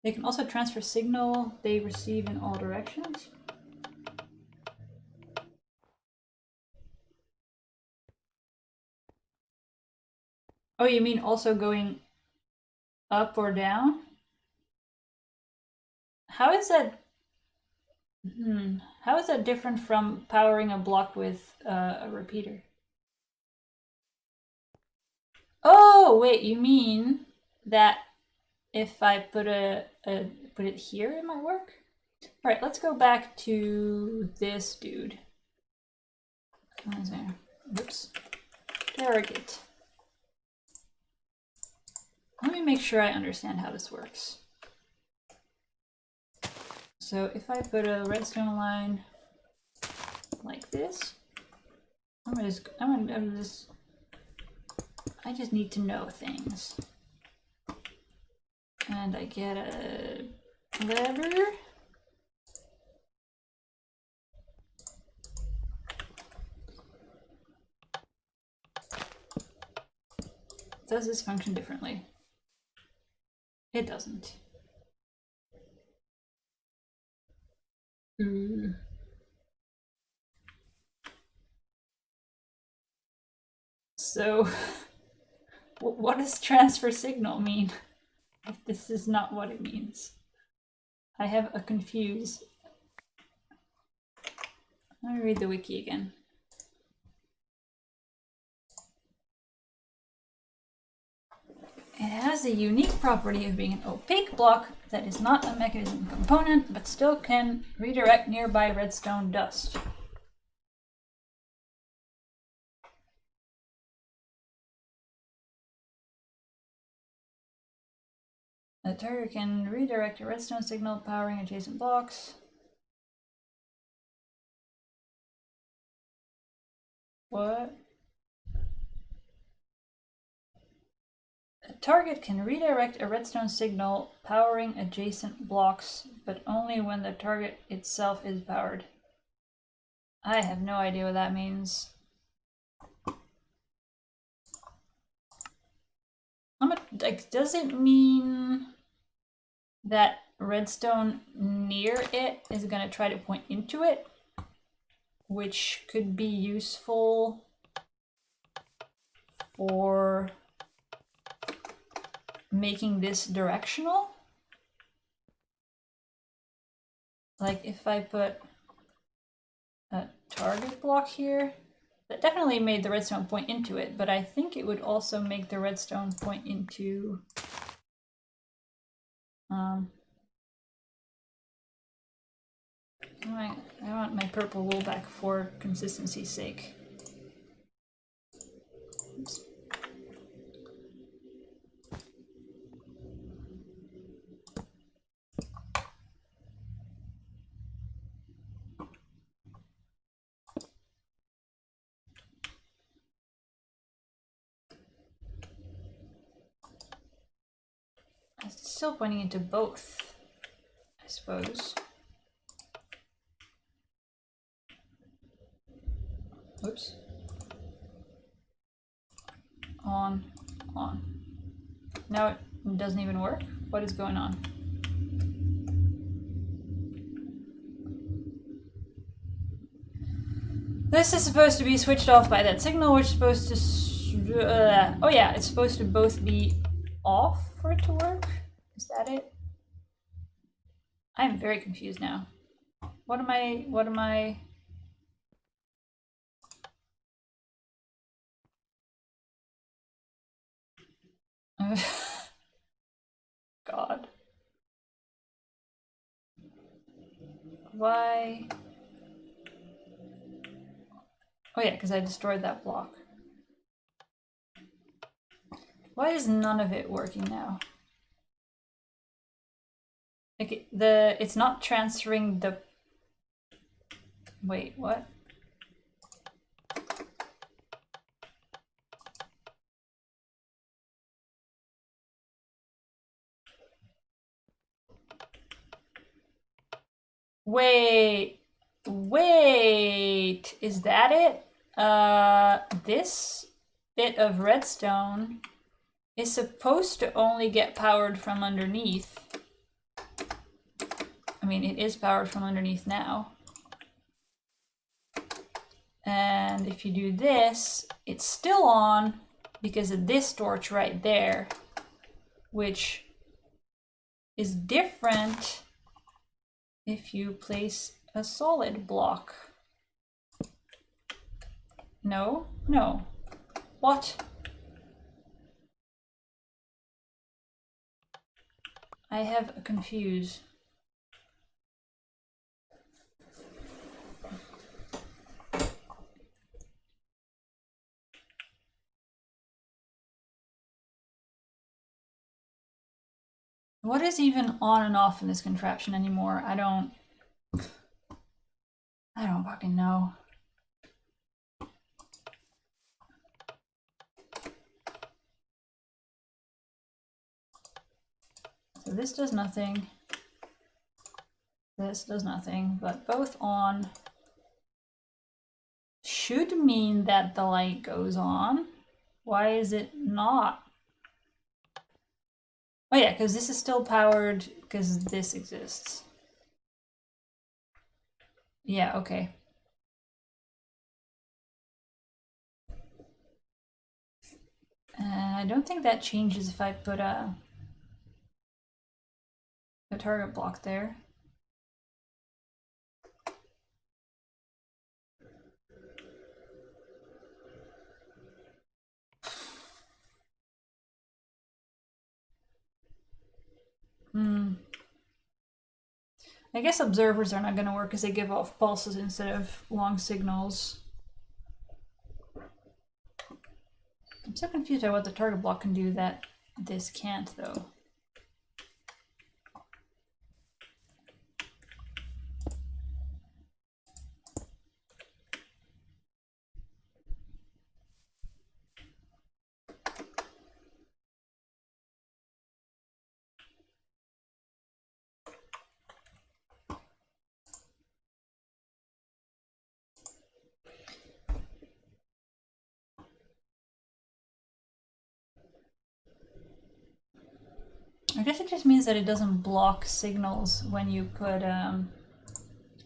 they can also transfer signal they receive in all directions. Oh, you mean also going up or down? How is that? How is that different from powering a block with a repeater? Oh, wait, you mean that if I put put it here, it might work? All right, let's go back to this dude. What is there? Oops. Target. Let me make sure I understand how this works. So if I put a redstone line like this, I just need to know things. And I get a lever. Does this function differently? It doesn't. So, what does transfer signal mean? If this is not what it means. I have a confuse. Let me read the wiki again. It has the unique property of being an opaque block that is not a mechanism component, but still can redirect nearby redstone dust. The target can redirect a redstone signal powering adjacent blocks. What? A target can redirect a redstone signal powering adjacent blocks, but only when the target itself is powered. I have no idea what that means. Does it mean that redstone near it is going to try to point into it, which could be useful for making this directional? Like if I put a target block here, that definitely made the redstone point into it, but I think it would also make the redstone point into I want my purple wool back for consistency's sake. Oops. It's still pointing into both, I suppose. Oops. On. Now it doesn't even work? What is going on? This is supposed to be switched off by that signal, which is supposed to... oh yeah, it's supposed to both be off for it to work? Is that it? I'm very confused now. What am I... God. Why? Oh yeah, because I destroyed that block. Why is none of it working now? Like it's not transferring the. Wait, what? Wait, is that it? This bit of redstone is supposed to only get powered from underneath. I mean, it is powered from underneath now. And if you do this, it's still on because of this torch right there, which is different if you place a solid block. No, no. What? I have confused. What is even on and off in this contraption anymore? I don't fucking know. So this does nothing. This does nothing, but both on should mean that the light goes on. Why is it not? Oh yeah, because this is still powered because this exists. Yeah, okay. I don't think that changes if I put a target block there. I guess observers are not going to work because they give off pulses instead of long signals. I'm so confused by what the target block can do that this can't, though. I guess it just means that it doesn't block signals when you put, let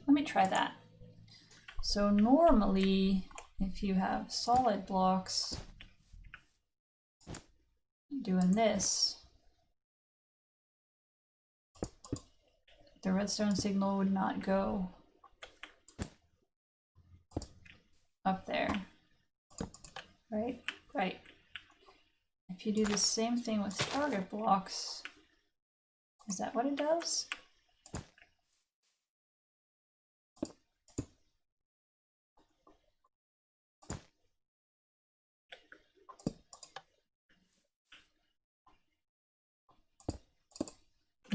me try that. So normally, if you have solid blocks, doing this, the redstone signal would not go up there, right? Right. If you do the same thing with target blocks, is that what it does?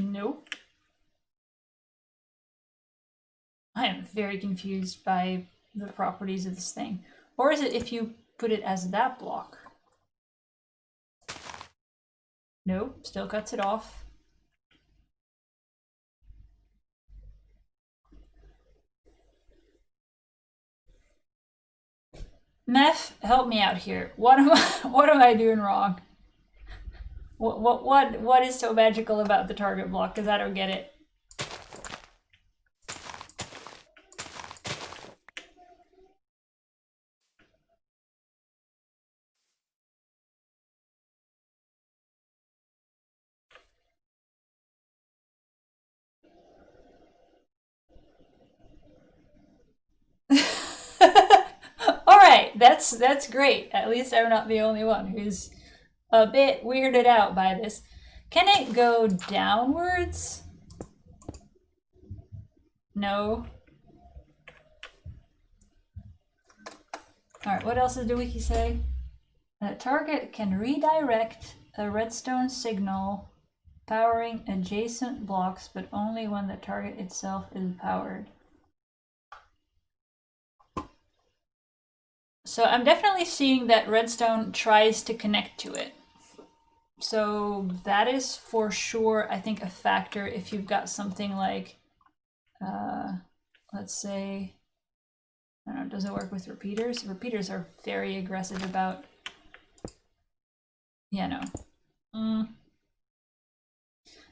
Nope. I am very confused by the properties of this thing. Or is it if you put it as that block? Nope, still cuts it off. Meth, help me out here. What am I doing wrong? What is so magical about the target block? Because I don't get it. All right, that's great. At least I'm not the only one who's a bit weirded out by this. Can it go downwards? No. Alright, what else did the wiki say? The target can redirect a redstone signal powering adjacent blocks, but only when the target itself is powered. So I'm definitely seeing that redstone tries to connect to it. So that is for sure, I think, a factor if you've got something like, let's say, I don't know, does it work with repeaters? Repeaters are very aggressive about, yeah, no.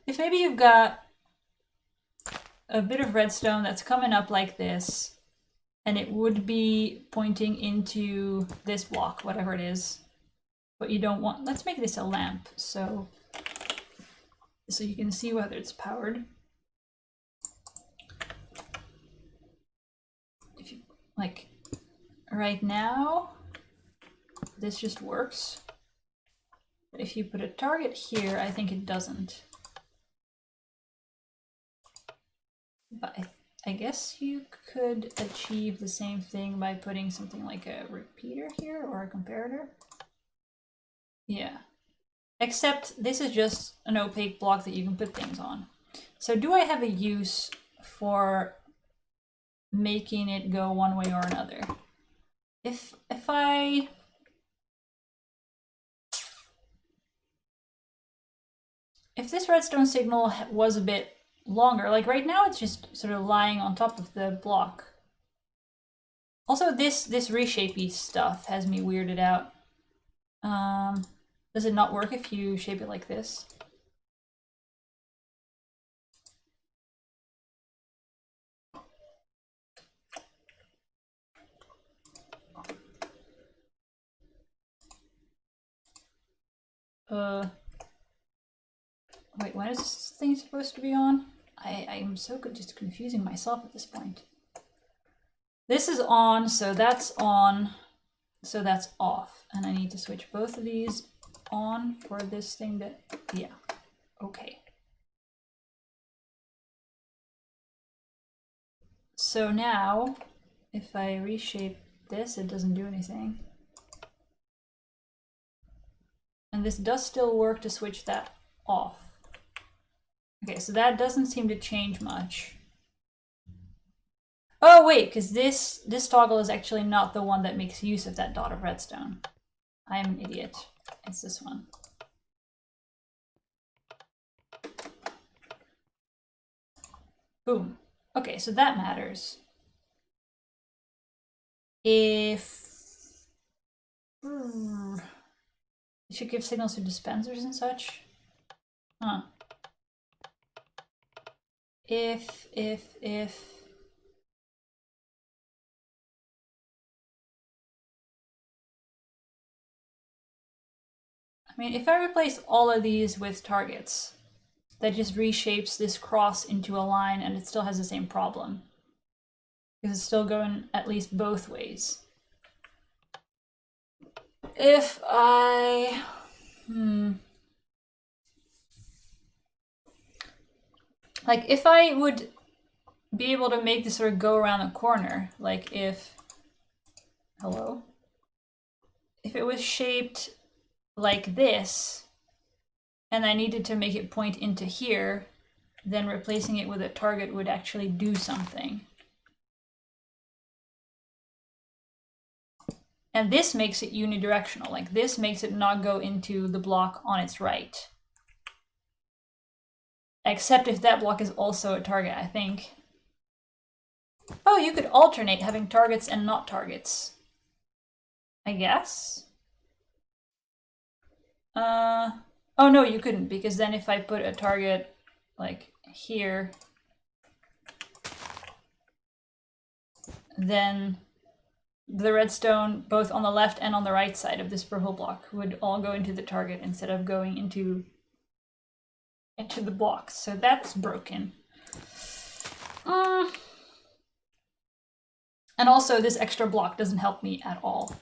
If maybe you've got a bit of redstone that's coming up like this, and it would be pointing into this block, whatever it is, but you don't want, let's make this a lamp, so you can see whether it's powered. If you, like, right now, this just works. But if you put a target here, I think it doesn't. But I guess you could achieve the same thing by putting something like a repeater here or a comparator. Yeah. Except this is just an opaque block that you can put things on. So do I have a use for making it go one way or another? If this redstone signal was a bit longer, like right now it's just sort of lying on top of the block. Also, this reshapey stuff has me weirded out. Does it not work if you shape it like this? Wait, when is this thing supposed to be on? I am so good just confusing myself at this point. This is on, so that's on, so that's off. And I need to switch both of these on for this thing that, yeah, okay. So now, if I reshape this, it doesn't do anything. And this does still work to switch that off. Okay, so that doesn't seem to change much. Oh wait, because this toggle is actually not the one that makes use of that dot of redstone. I am an idiot. It's this one. Boom. Okay, so that matters. If it should give signals to dispensers and such. Huh. If I mean, if I replace all of these with targets, that just reshapes this cross into a line and it still has the same problem. Because it's still going at least both ways. If I... Like, if I would be able to make this sort of go around the corner, like if... Hello? If it was shaped like this, and I needed to make it point into here, then replacing it with a target would actually do something. And this makes it unidirectional, like this makes it not go into the block on its right. Except if that block is also a target, I think. Oh, you could alternate having targets and not targets. I guess? Oh no, you couldn't, because then if I put a target like here, then the redstone, both on the left and on the right side of this purple block, would all go into the target instead of going into the blocks. So that's broken. And also, this extra block doesn't help me at all.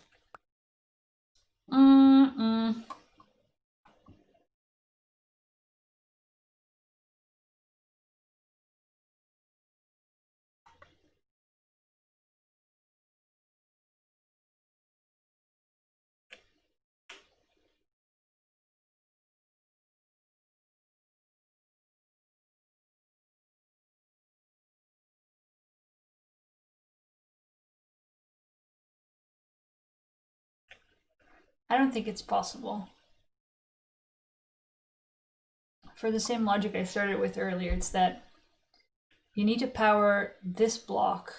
I don't think it's possible. For the same logic I started with earlier, it's that you need to power this block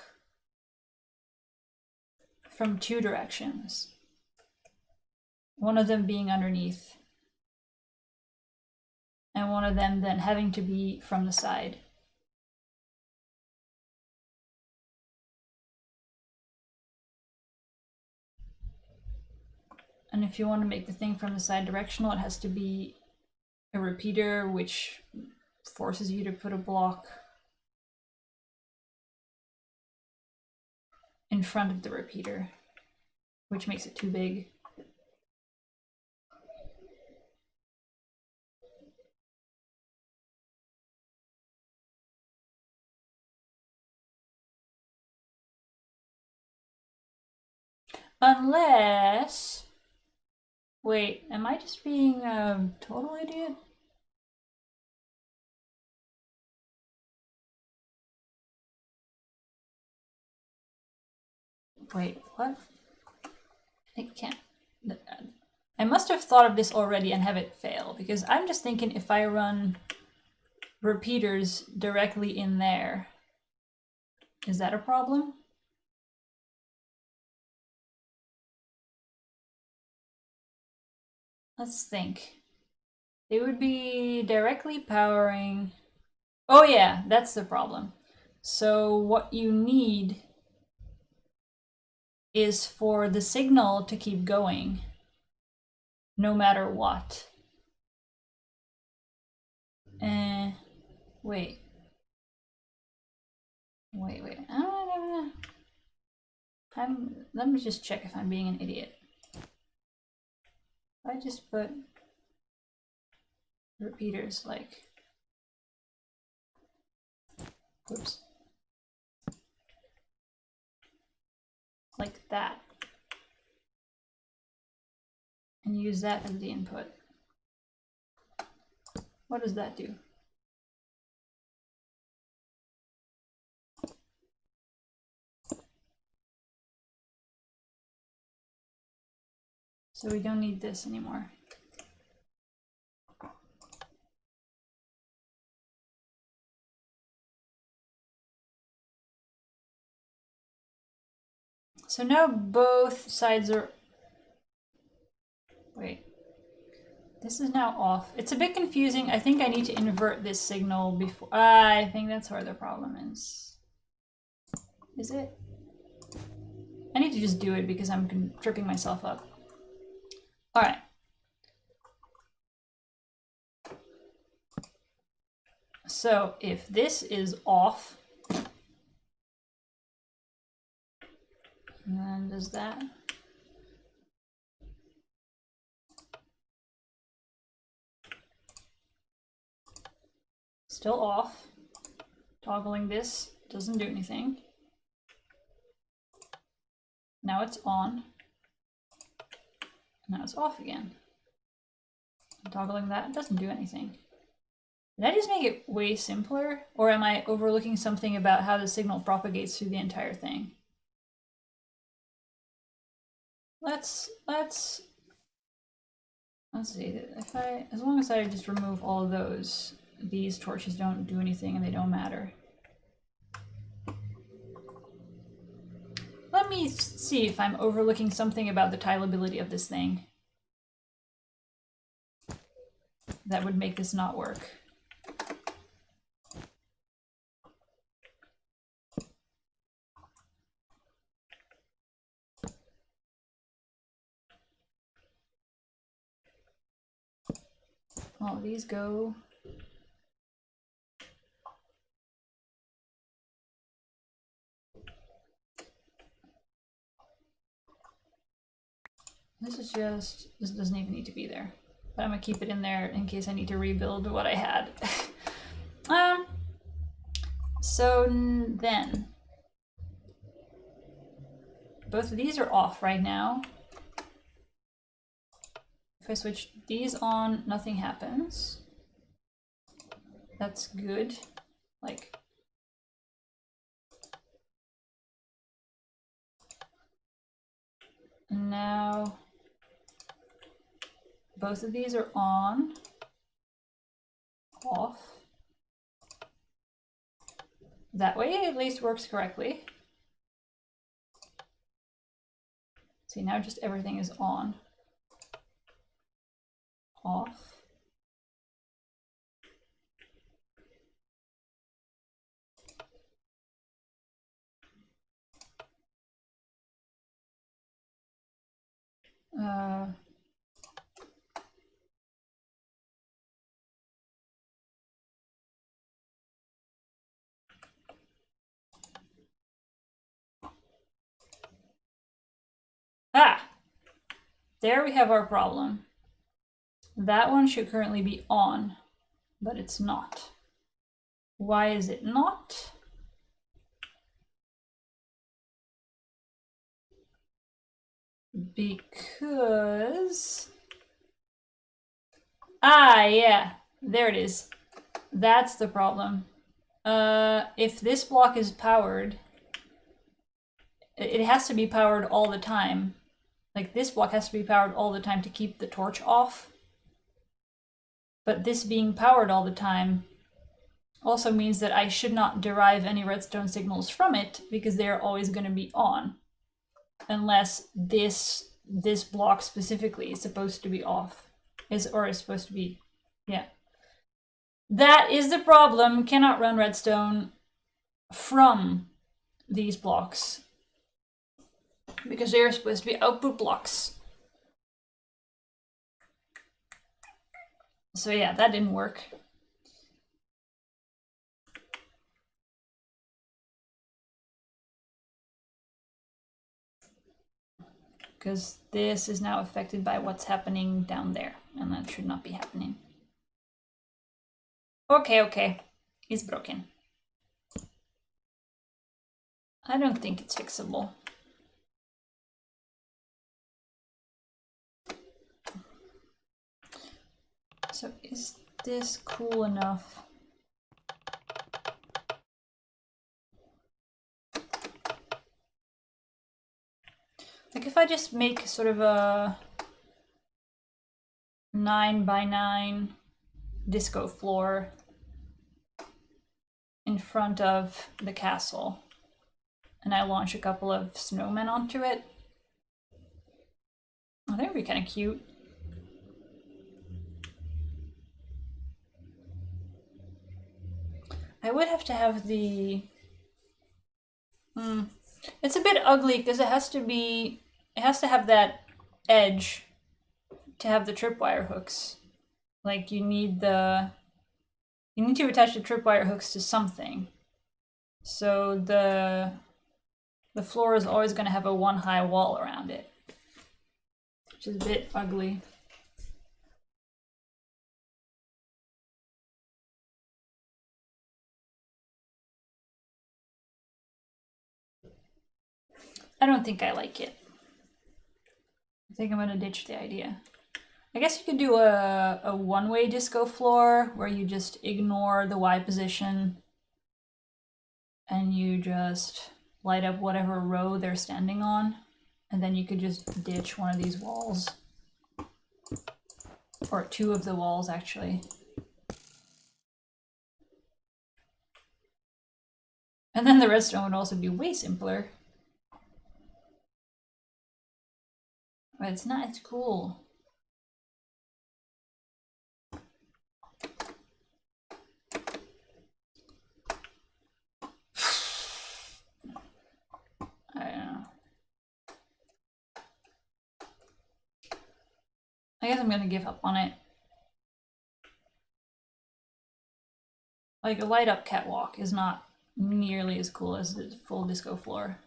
from two directions. One of them being underneath, and one of them then having to be from the side. And if you want to make the thing from the side directional, it has to be a repeater, which forces you to put a block in front of the repeater, which makes it too big. Unless... Wait, am I just being a total idiot? Wait, what? It can't... I must have thought of this already and have it fail, because I'm just thinking if I run repeaters directly in there, is that a problem? Let's think. They would be directly powering... Oh yeah, that's the problem. So what you need is for the signal to keep going, no matter what. Wait. Let me just check if I'm being an idiot. If I just put repeaters like... Whoops. Like that. And use that as the input. What does that do? So we don't need this anymore. So now both sides are... Wait. This is now off. It's a bit confusing. I think I need to invert this signal before... I think that's where the problem is. Is it? I need to just do it because I'm tripping myself up. All right. So if this is off, and then does that? Still off. Toggling this doesn't do anything. Now it's on. Now it's off again. Toggling that doesn't do anything. Did I just make it way simpler? Or am I overlooking something about how the signal propagates through the entire thing? Let's see. As long as I just remove all of those, these torches don't do anything and they don't matter. Let me see if I'm overlooking something about the tileability of this thing that would make this not work. All of these go. This doesn't even need to be there. But I'm gonna keep it in there in case I need to rebuild what I had. So then, both of these are off right now. If I switch these on, nothing happens. That's good. Like, now both of these are on, off. That way it at least works correctly. See, now just everything is on, off. There we have our problem. That one should currently be on, but it's not. Why is it not? Because... yeah, there it is. That's the problem. If this block is powered, it has to be powered all the time. Like, this block has to be powered all the time to keep the torch off. But this being powered all the time also means that I should not derive any redstone signals from it, because they're always going to be on. Unless this block specifically is supposed to be off. Is supposed to be, yeah. That is the problem. Cannot run redstone from these blocks, because they are supposed to be output blocks. So yeah, that didn't work. Because this is now affected by what's happening down there, and that should not be happening. Okay. It's broken. I don't think it's fixable. So is this cool enough? Like, if I just make sort of a 9x9 disco floor in front of the castle, and I launch a couple of snowmen onto it, oh, that would be kind of cute. I would have to have the... It's a bit ugly because it has to have that edge to have the tripwire hooks. Like, you need to attach the tripwire hooks to something. So the floor is always going to have a one high wall around it, which is a bit ugly. I don't think I like it. I think I'm going to ditch the idea. I guess you could do a one-way disco floor where you just ignore the Y position and you just light up whatever row they're standing on, and then you could just ditch one of these walls. Or two of the walls, actually. And then the redstone would also be way simpler. But it's not, it's cool. I don't know. I guess I'm gonna give up on it. Like, a light up catwalk is not nearly as cool as the full disco floor.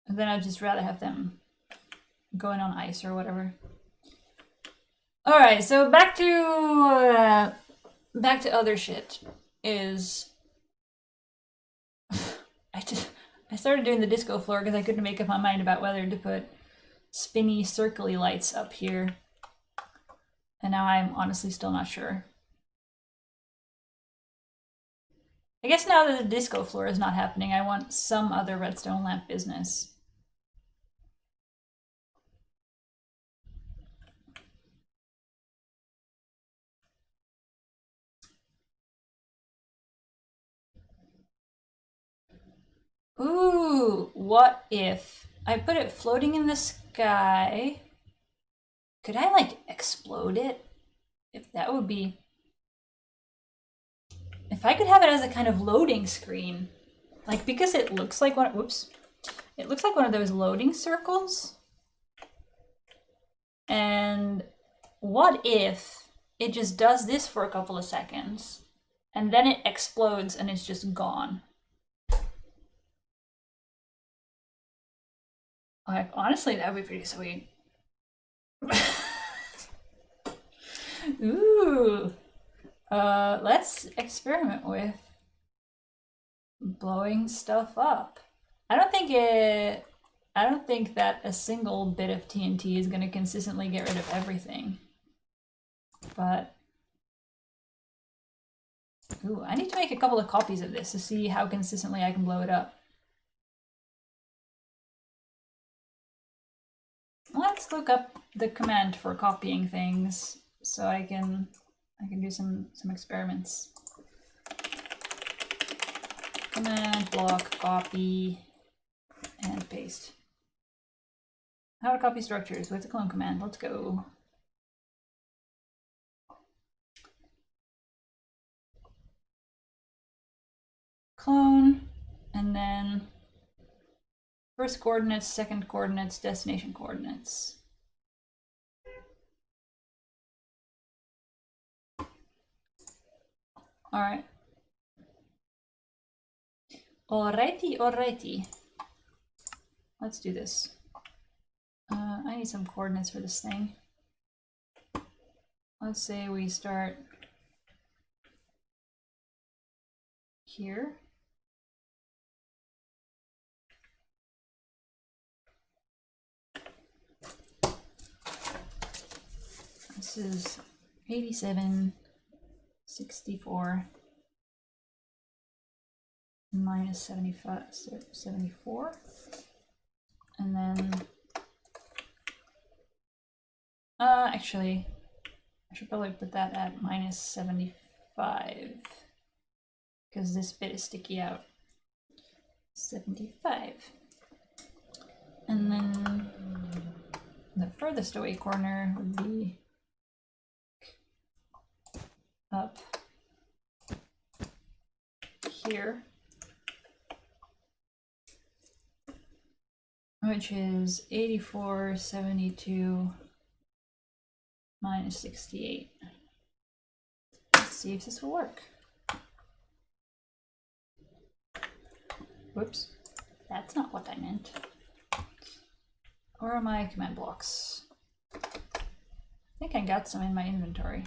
And then I'd just rather have them going on ice or whatever. Alright, so back to other shit. Is I started doing the disco floor because I couldn't make up my mind about whether to put spinny, circly lights up here. And now I'm honestly still not sure. I guess now that the disco floor is not happening, I want some other redstone lamp business. Ooh, what if I put it floating in the sky? Could I like explode it? If that would be... If I could have it as a kind of loading screen. Like, because it looks like one... Whoops. It looks like one of those loading circles. And what if it just does this for a couple of seconds and then it explodes and it's just gone? Like, honestly, that would be pretty sweet. Ooh. Let's experiment with blowing stuff up. I don't think that a single bit of TNT is going to consistently get rid of everything. But ooh, I need to make a couple of copies of this to see how consistently I can blow it up. Let's look up the command for copying things so I can do some experiments. Command block copy and paste. How to copy structures with the clone command. Let's go. Clone, and then first coordinates, second coordinates, destination coordinates. All right. Alrighty. Let's do this. I need some coordinates for this thing. Let's say we start here. This is 87, 64, minus 75, 74. And then, actually, I should probably put that at minus 75, because this bit is sticky out. 75. And then the furthest away corner would be up here, which is 84, 72, minus 68. Let's see if this will work. Whoops, that's not what I meant. Where are my command blocks? I think I got some in my inventory.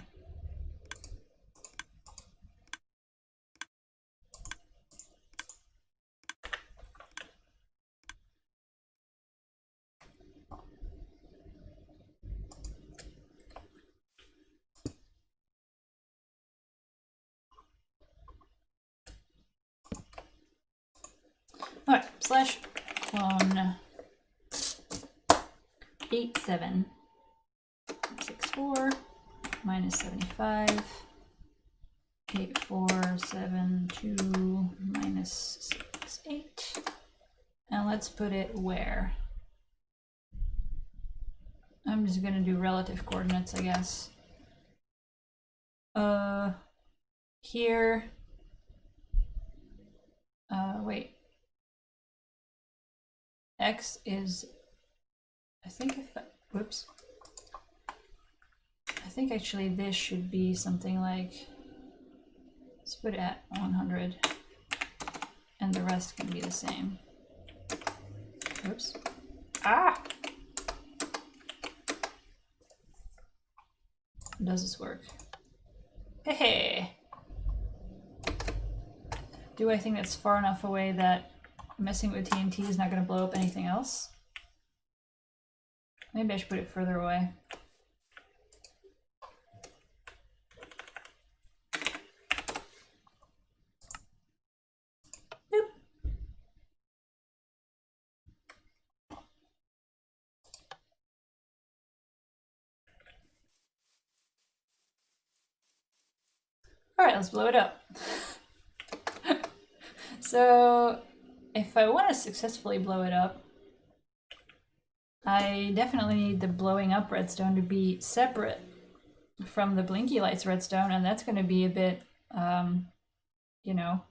Alright, slash clone 8764 minus 75 8472 minus 68, and let's put it where? I'm just gonna do relative coordinates, I guess. Here. Wait. X is, I think if, whoops. I think actually this should be something like, let's put it at 100, and the rest can be the same. Oops. Ah! Does this work? Hey! Do I think that's far enough away that messing with TNT is not going to blow up anything else? Maybe I should put it further away. Nope. Alright, let's blow it up. So if I want to successfully blow it up, I definitely need the blowing up redstone to be separate from the blinky lights redstone, and that's going to be a bit, you know.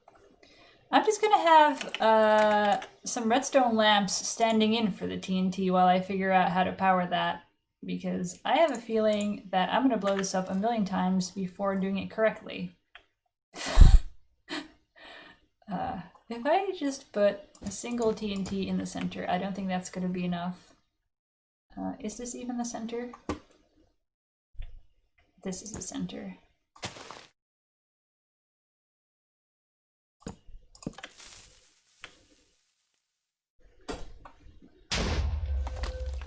I'm just going to have some redstone lamps standing in for the TNT while I figure out how to power that, because I have a feeling that I'm going to blow this up a million times before doing it correctly. If I just put a single TNT in the center, I don't think that's going to be enough. Is this even the center? This is the center.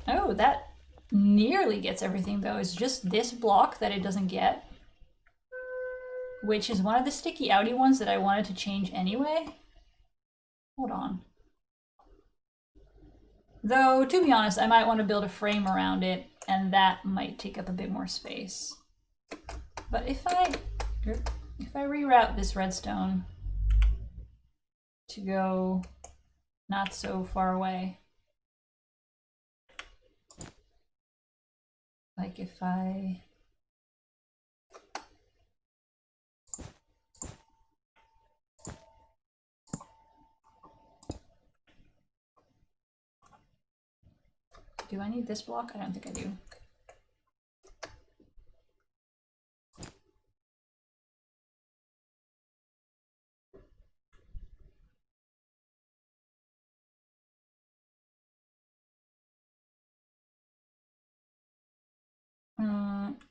Oh, that nearly gets everything though. It's just this block that it doesn't get, which is one of the sticky outy ones that I wanted to change anyway. Hold on. Though, to be honest, I might want to build a frame around it, and that might take up a bit more space. But if I reroute this redstone to go not so far away, like if I do I need this block? I don't think I do.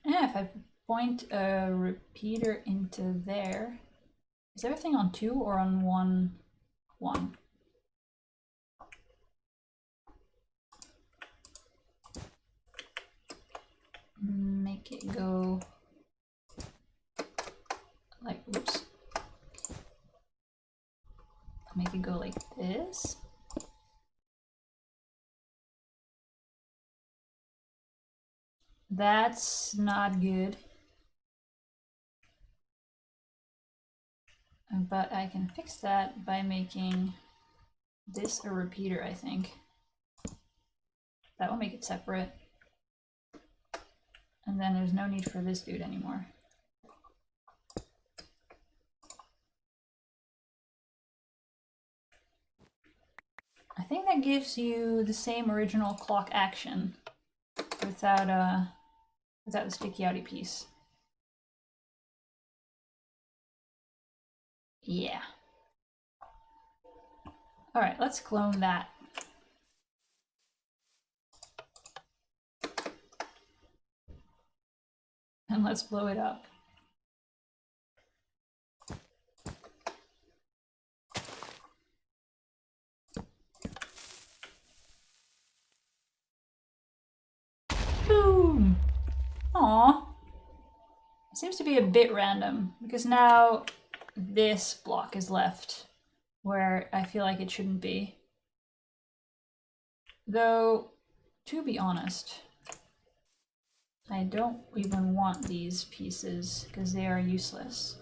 Yeah, if I point a repeater into there, is everything on 2 or on 1? 1. Make it go like, oops. Make it go like this. That's not good. But I can fix that by making this a repeater, I think. That will make it separate. And then there's no need for this dude anymore. I think that gives you the same original clock action without the sticky outy piece. Yeah. All right, let's clone that. And let's blow it up. Boom! Aww. Seems to be a bit random, because now this block is left where I feel like it shouldn't be. Though, to be honest, I don't even want these pieces because they are useless.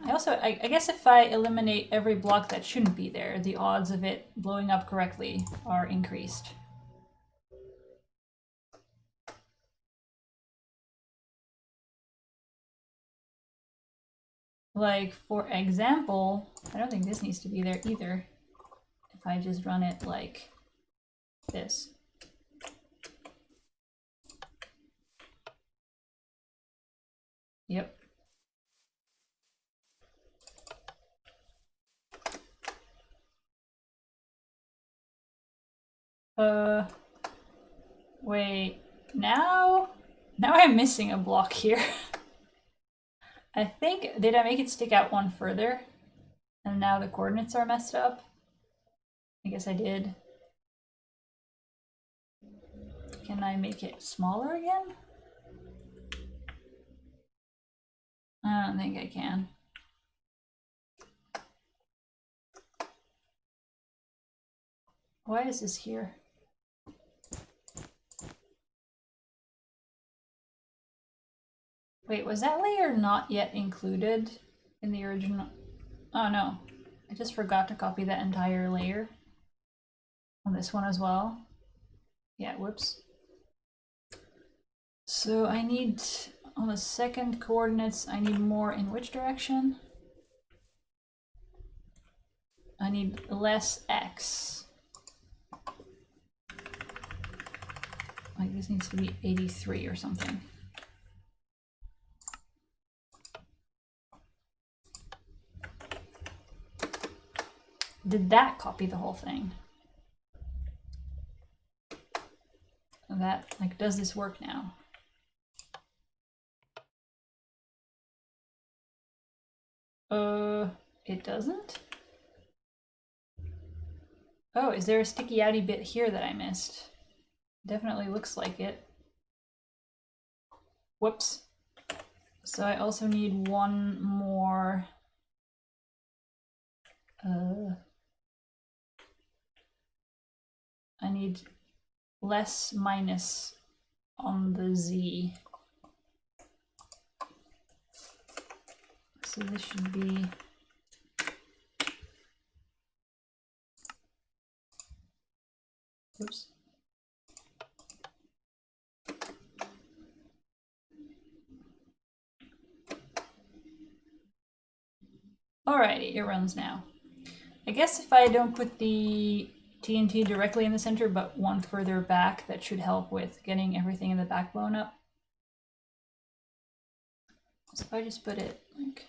I guess if I eliminate every block that shouldn't be there, the odds of it blowing up correctly are increased. Like, for example, I don't think this needs to be there either. If I just run it like this. Yep. Wait, now I'm missing a block here. I think, did I make it stick out one further? And now the coordinates are messed up? I guess I did. Can I make it smaller again? I don't think I can. Why is this here? Wait, was that layer not yet included in the original? Oh no. I just forgot to copy that entire layer on this one as well. Yeah, whoops. So I need, on the second coordinates, I need more in which direction? I need less x. Like this needs to be 83 or something. Did that copy the whole thing? That, like, does this work now? It doesn't? Oh, is there a sticky outy bit here that I missed? Definitely looks like it. Whoops. So I also need one more. I need less minus on the Z. So this should be. Oops. Alrighty, it runs now. I guess if I don't put the TNT directly in the center, but one further back, that should help with getting everything in the backbone up. So if I just put it like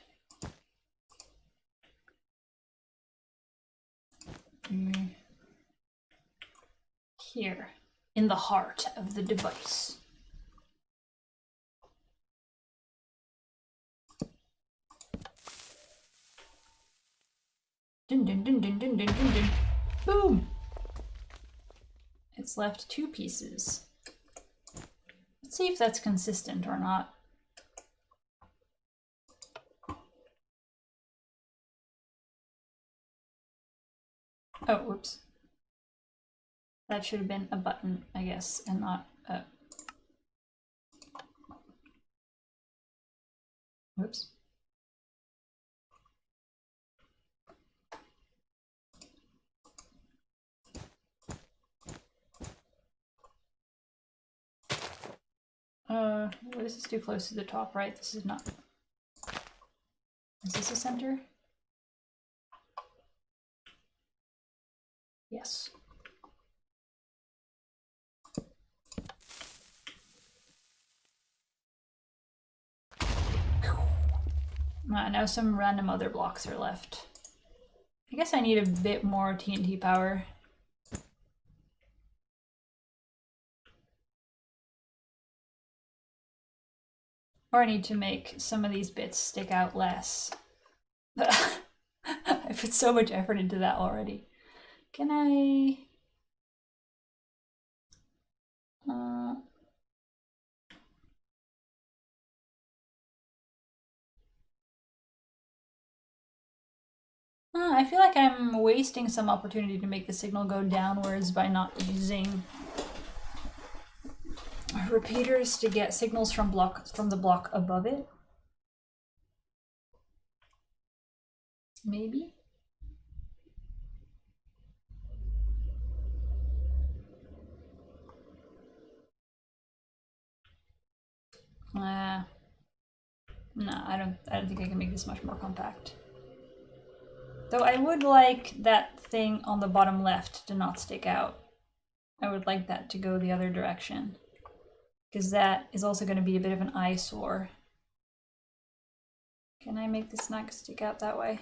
here, in the heart of the device. Dun dun dun dun dun dun dun dun. Boom! It's left 2 pieces. Let's see if that's consistent or not. Oh, whoops. That should have been a button, I guess, and not a... Whoops. This is too close to the top, right? This is not... Is this a center? Yes. Now some random other blocks are left. I guess I need a bit more TNT power. Or I need to make some of these bits stick out less. I put so much effort into that already. Can I... I feel like I'm wasting some opportunity to make the signal go downwards by not using repeaters to get signals from the block above it. Maybe? No, I don't think I can make this much more compact. Though I would like that thing on the bottom left to not stick out. I would like that to go the other direction, because that is also going to be a bit of an eyesore. Can I make this not stick out that way?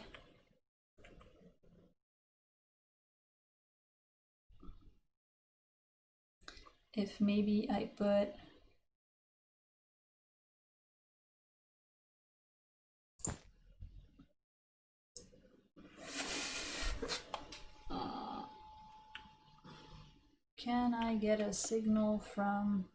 If maybe I put... Can I get a signal from...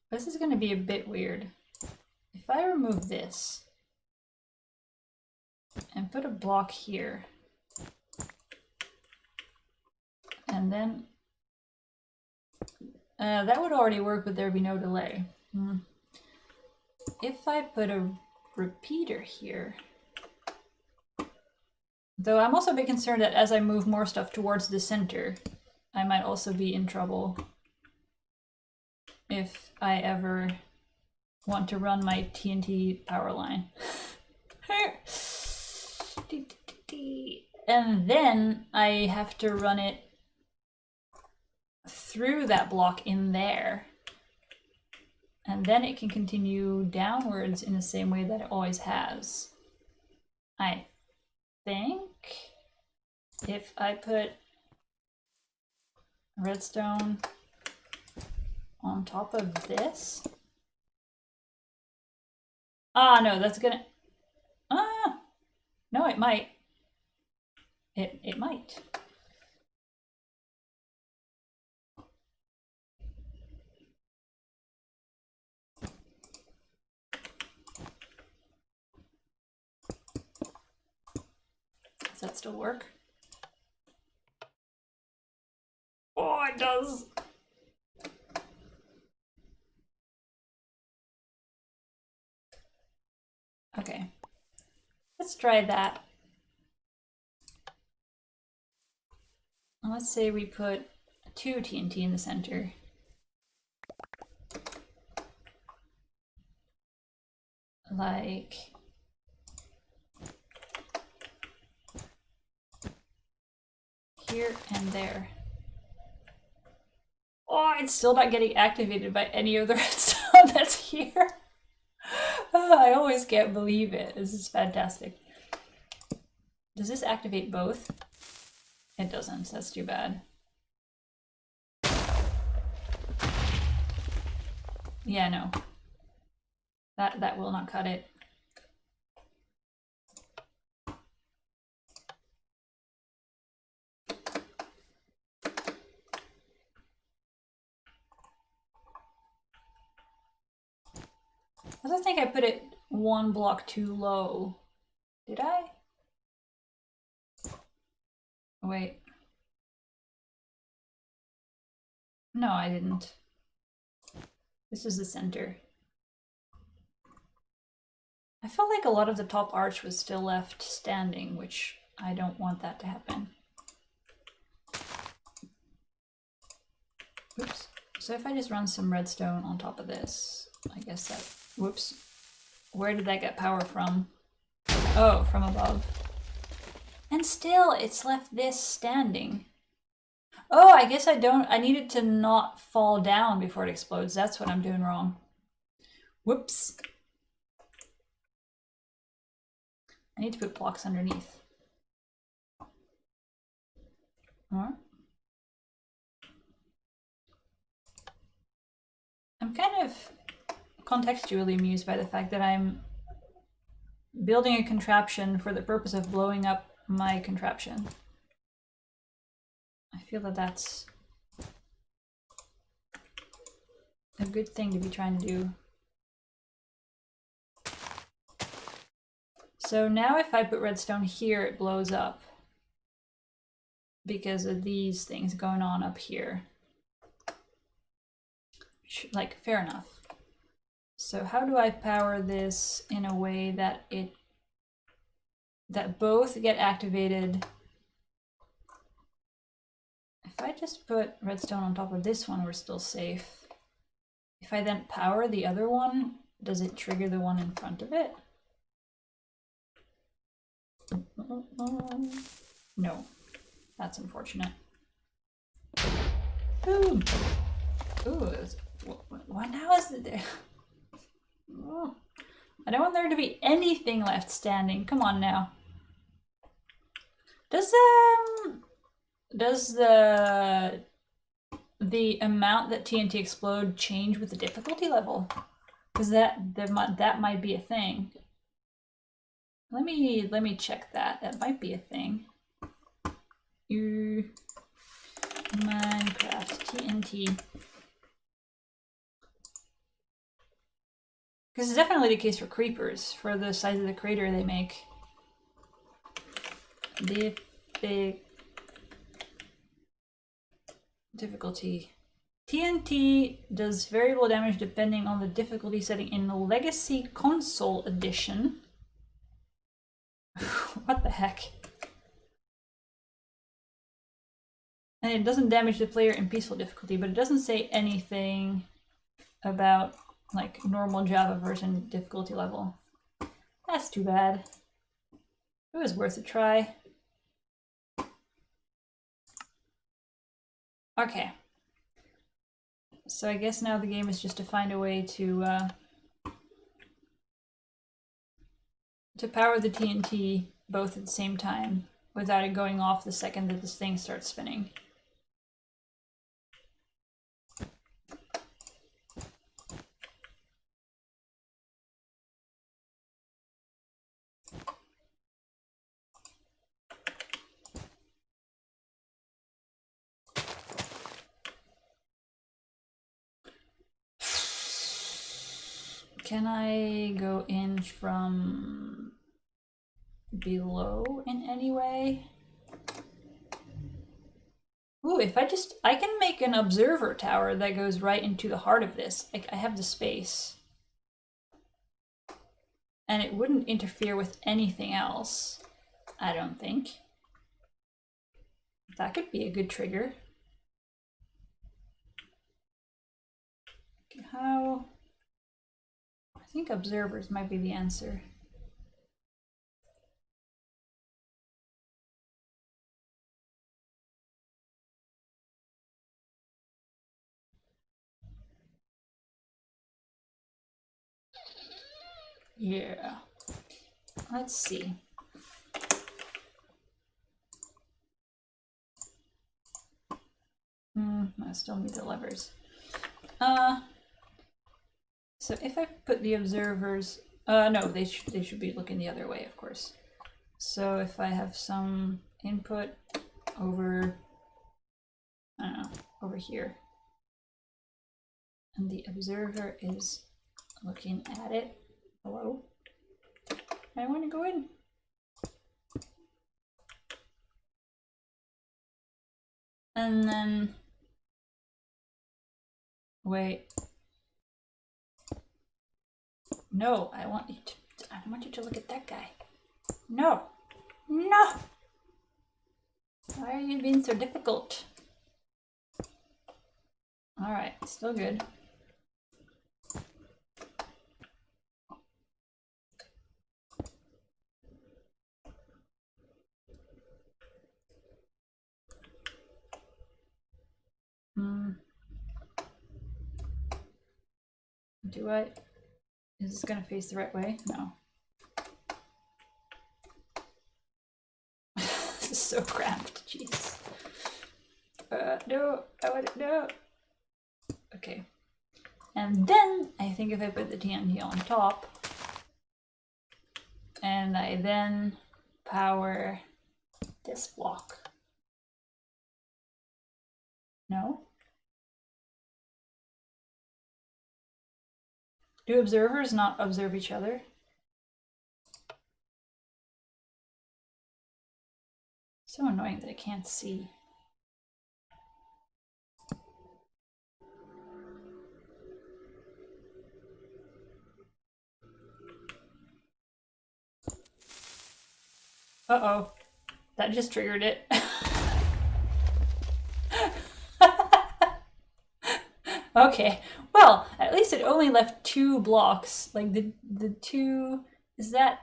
This is going to be a bit weird. If I remove this and put a block here, and then that would already work, but there'd be no delay. If I put a repeater here, though I'm also a bit concerned that as I move more stuff towards the center, I might also be in trouble if I ever want to run my TNT power line. And then I have to run it through that block in there. And then it can continue downwards in the same way that it always has. I think if I put redstone on top of this. Ah, no, that's gonna... Ah! No, it might. It might. Does that still work? Oh, it does! Okay. Let's try that. Let's say we put 2 TNT in the center. Like... here and there. Oh, it's still not getting activated by any of the redstone that's here. Oh, I always can't believe it. This is fantastic. Does this activate both? It doesn't. That's too bad. Yeah, no. That will not cut it. I also think I put it 1 block too low. Did I? Oh, wait. No, I didn't. This is the center. I felt like a lot of the top arch was still left standing, which I don't want that to happen. Oops. So if I just run some redstone on top of this, I guess that... Whoops. Where did that get power from? Oh, from above. And still, it's left this standing. Oh, I guess I need it to not fall down before it explodes. That's what I'm doing wrong. Whoops. I need to put blocks underneath. Alright. I'm kind of contextually amused by the fact that I'm building a contraption for the purpose of blowing up my contraption. I feel that that's a good thing to be trying to do. So now if I put redstone here, it blows up because of these things going on up here. Like, fair enough. So how do I power this in a way that that both get activated? If I just put redstone on top of this one, we're still safe. If I then power the other one, does it trigger the one in front of it? No. That's unfortunate. Boom! Ooh, what now is it there? Oh, I don't want there to be anything left standing. Come on now. Does the amount that TNT explode change with the difficulty level? Because that might be a thing. Let me check that. That might be a thing. Minecraft TNT. Because it's definitely the case for creepers, for the size of the crater they make. difficulty. TNT does variable damage depending on the difficulty setting in the Legacy Console Edition. What the heck? And it doesn't damage the player in peaceful difficulty, but it doesn't say anything about like normal Java version difficulty level. That's too bad. It was worth a try. Okay. So I guess now the game is just to find a way to power the TNT both at the same time without it going off the second that this thing starts spinning. Can I go in from below in any way? Ooh, if I can make an observer tower that goes right into the heart of this. I have the space. And it wouldn't interfere with anything else, I don't think. That could be a good trigger. Okay, how? I think observers might be the answer. Yeah. Let's see. I still need the levers. So if I put the observers, no, they should be looking the other way, of course. So if I have some input over, I don't know, over here, and the observer is looking at it. Hello? I want to go in. And then, wait. No, I want you to look at that guy. No. No. Why are you being so difficult? All right, still good. Do I? Is this gonna face the right way? No. This is so cramped, jeez. No, I want it, no. Okay. And then, I think if I put the TNT on top, and I then power this block. No? Do observers not observe each other? So annoying that I can't see. Uh-oh. That just triggered it. Okay. Well, at least it only left 2 blocks. Like the 2... Is that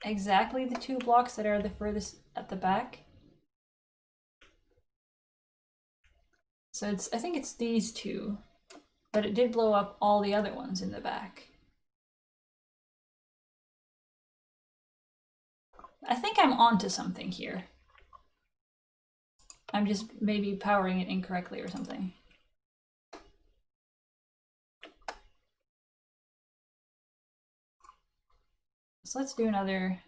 exactly the 2 blocks that are the furthest at the back? So it's, I think it's these 2. But it did blow up all the other ones in the back. I think I'm onto something here. I'm just maybe powering it incorrectly or something. So let's do another.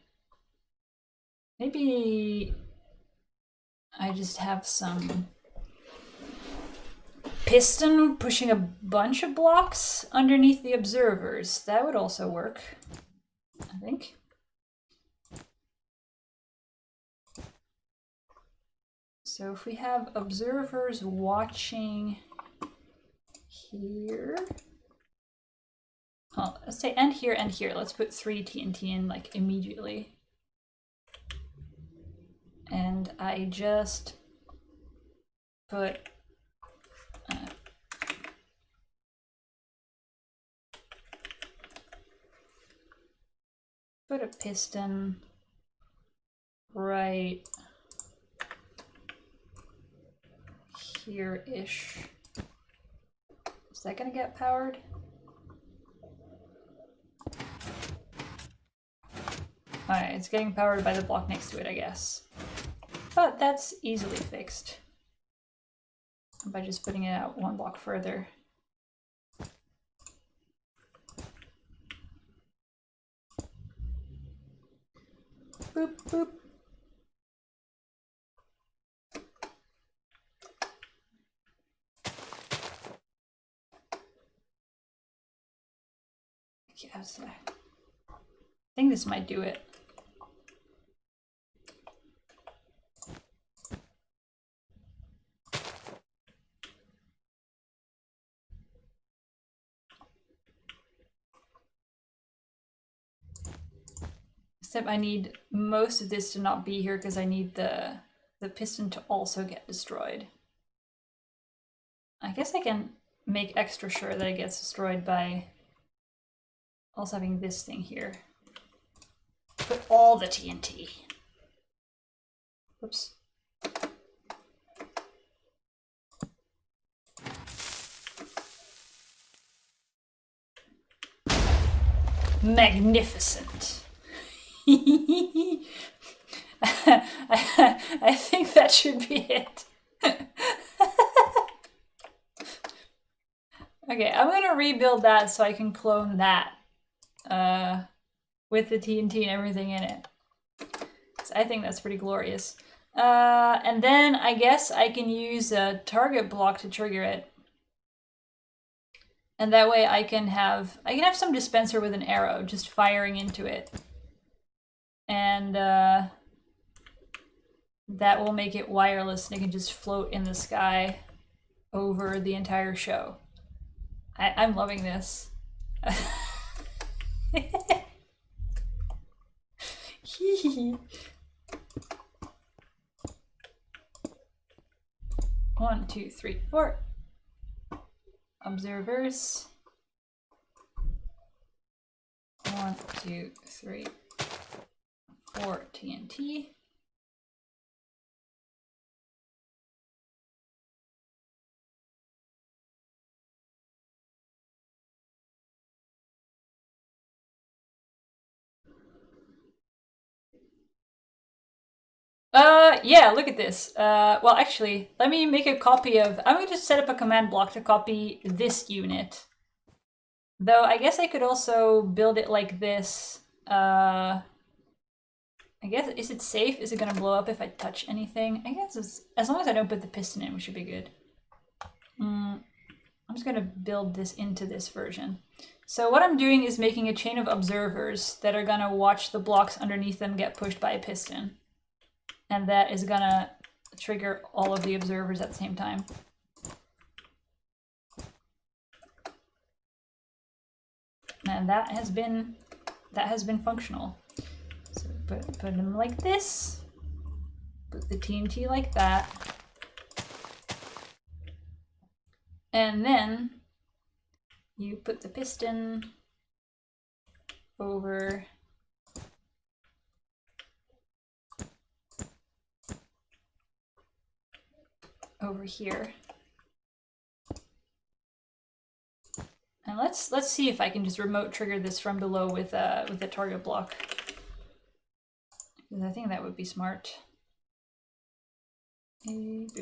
Maybe I just have some piston pushing a bunch of blocks underneath the observers. That would also work, I think. So if we have observers watching here, well, let's say and here and here. Let's put 3 TNT in like immediately. And I just put put a piston right here-ish. Is that gonna get powered? Alright, it's getting powered by the block next to it, I guess. But that's easily fixed by just putting it out 1 block further. Boop, boop. Yes, I think this might do it. Except I need most of this to not be here because I need the piston to also get destroyed. I guess I can make extra sure that it gets destroyed by also having this thing here. Put all the TNT. Whoops. Magnificent. I think that should be it. Okay, I'm gonna rebuild that so I can clone that with the TNT and everything in it. So I think that's pretty glorious. And then I guess I can use a target block to trigger it. And that way I can have some dispenser with an arrow just firing into it. And that will make it wireless and it can just float in the sky over the entire show. I'm loving this. One, two, three, 4. Observers. 1, 2, 3, 4 TNT. Yeah, look at this. Well, actually, let me make a copy of... I'm going to just set up a command block to copy this unit. Though, I guess I could also build it like this. I guess, is it safe? Is it going to blow up if I touch anything? I guess as long as I don't put the piston in, we should be good. I'm just going to build this into this version. So what I'm doing is making a chain of observers that are going to watch the blocks underneath them get pushed by a piston. And that is gonna trigger all of the observers at the same time. And that has been functional. So put them like this. Put the TNT like that. And then you put the piston over here. And let's see if I can just remote trigger this from below with a target block. Because I think that would be smart. Let's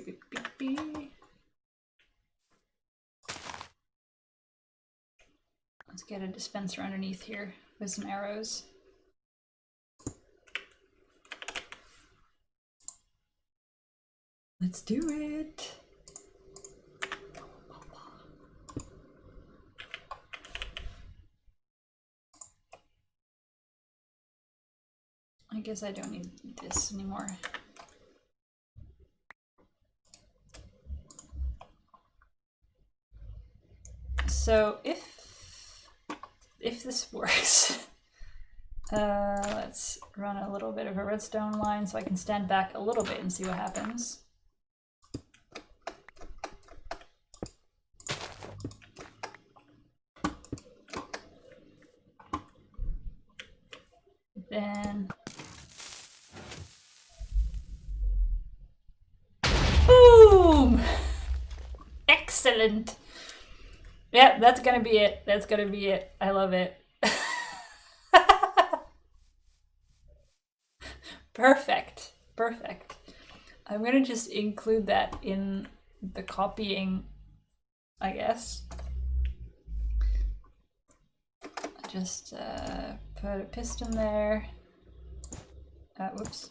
get a dispenser underneath here with some arrows. Let's do it. I guess I don't need this anymore. So if this works, let's run a little bit of a redstone line so I can stand back a little bit and see what happens. Then, boom! Excellent. Yeah, that's gonna be it. That's gonna be it. I love it. Perfect. Perfect. I'm gonna just include that in the copying, I guess. Just put a piston there. Whoops.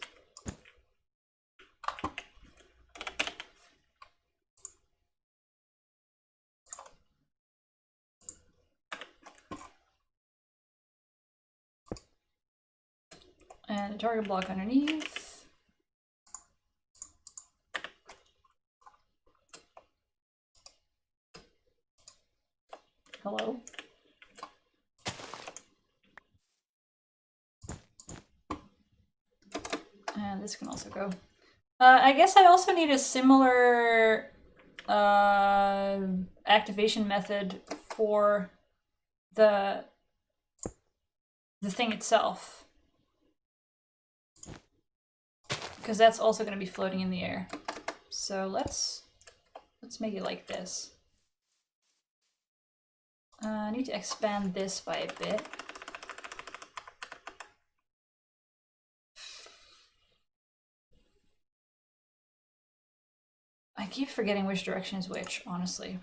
And a target block underneath. Hello. And this can also go. I guess I also need a similar activation method for the thing itself, because that's also going to be floating in the air. So let's make it like this. I need to expand this by a bit. I keep forgetting which direction is which, honestly.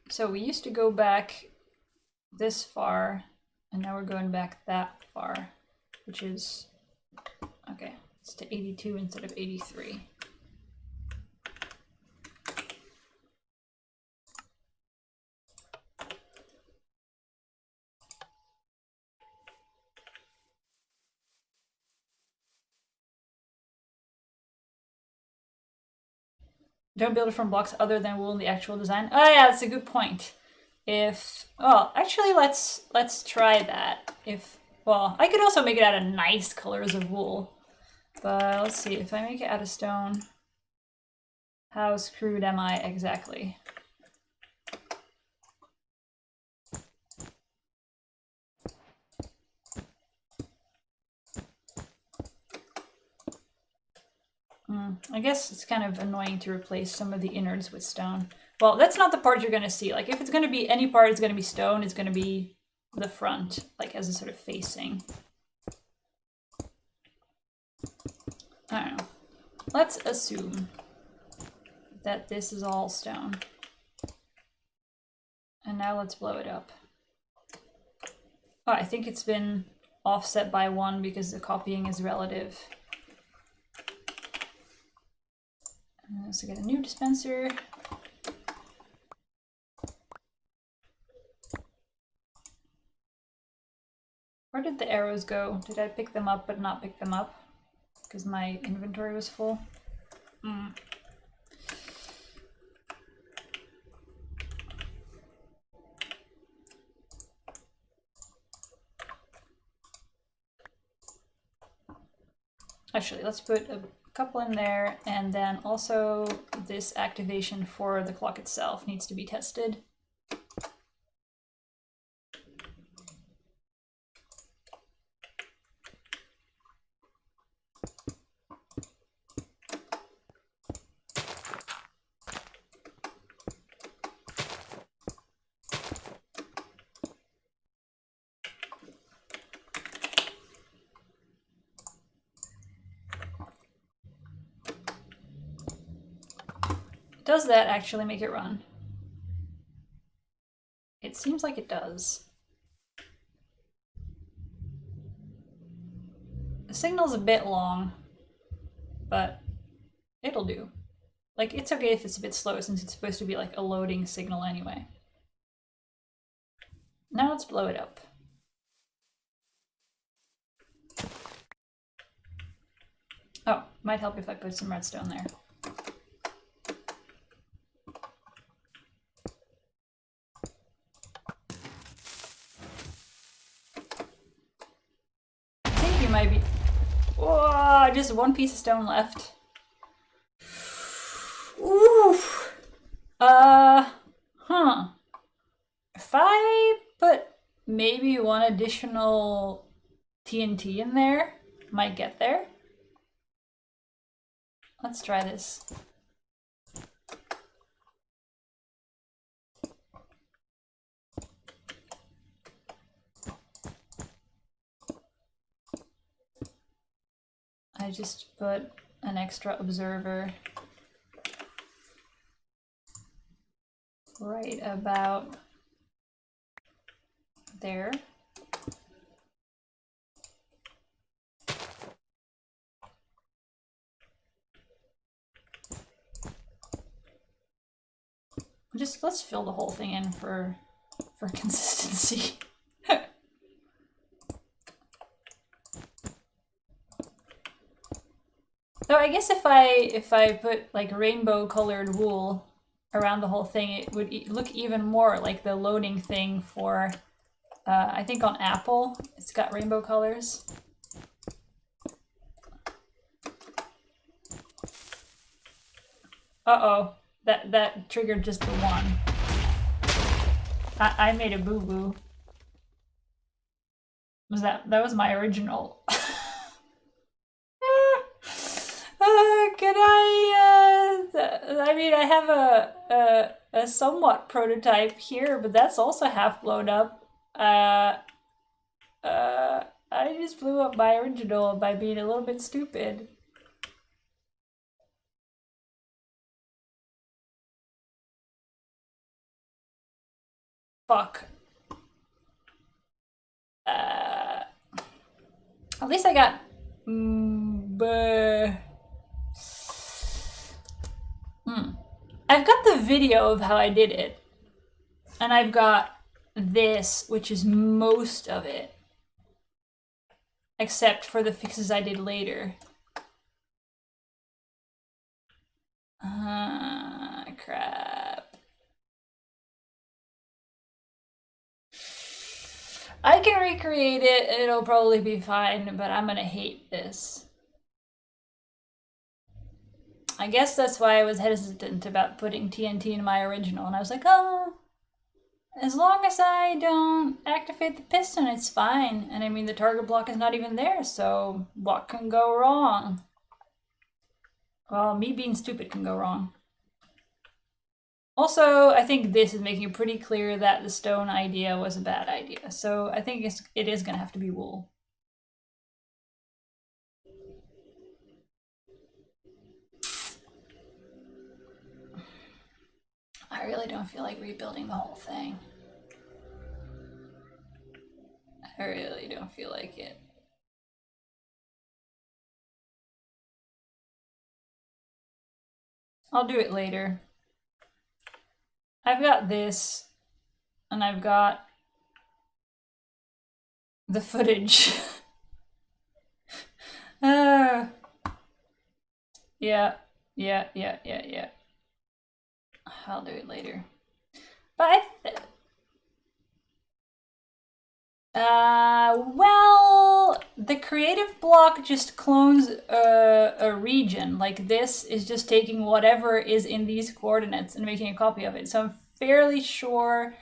So we used to go back this far, and now we're going back that far, which is, okay, it's to 82 instead of 83. Don't build it from blocks other than wool in the actual design. Oh yeah, that's a good point. Well, actually let's try that. Well, I could also make it out of nice colors of wool. But let's see, if I make it out of stone, how screwed am I exactly? I guess it's kind of annoying to replace some of the innards with stone. Well, that's not the part you're going to see. Like, if it's going to be any part, it's going to be stone, it's going to be the front, like as a sort of facing. I don't know. Let's assume that this is all stone. And now let's blow it up. Oh, I think it's been offset by 1 because the copying is relative. And let's get a new dispenser. Where did the arrows go? Did I pick them up but not pick them up? Because my inventory was full. Actually, let's put a couple in there, and then also this activation for the clock itself needs to be tested. Does that actually make it run? It seems like it does. The signal's a bit long, but it'll do. Like, it's okay if it's a bit slow since it's supposed to be like a loading signal anyway. Now let's blow it up. Oh, might help if I put some redstone there. have just one piece of stone left. Ooh. Huh. If I put maybe one additional TNT in there, might get there. Let's try this. I just put an extra observer right about there. Just let's fill the whole thing in for consistency. Though I guess if I put like rainbow colored wool around the whole thing, it would look even more like the loading thing for I think on Apple it's got rainbow colors. Uh-oh, that triggered just the one. I made a boo-boo. That was my original. Can I mean, I have a somewhat prototype here, but that's also half blown up. I just blew up my original by being a little bit stupid. Fuck. At least I got... I've got the video of how I did it. And I've got this, which is most of it. Except for the fixes I did later. Crap. I can recreate it and it'll probably be fine, but I'm gonna hate this. I guess that's why I was hesitant about putting TNT in my original, and I was like, oh, as long as I don't activate the piston, it's fine. And I mean, the target block is not even there, so what can go wrong? Well, me being stupid can go wrong. Also, I think this is making it pretty clear that the stone idea was a bad idea, so I think it is gonna have to be wool. I really don't feel like rebuilding the whole thing. I really don't feel like it. I'll do it later. I've got this, and I've got the footage. Yeah. I'll do it later. But well, the creative block just clones a region. Like this is just taking whatever is in these coordinates and making a copy of it. So I'm fairly sure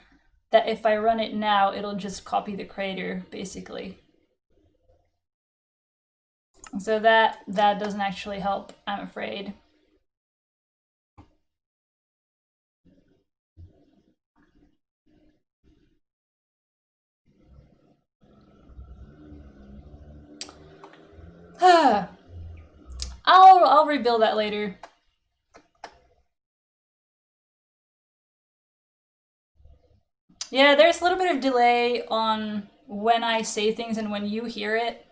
that if I run it now, it'll just copy the crater, basically. So that doesn't actually help, I'm afraid. I'll rebuild that later. Yeah, there's a little bit of delay on when I say things and when you hear it.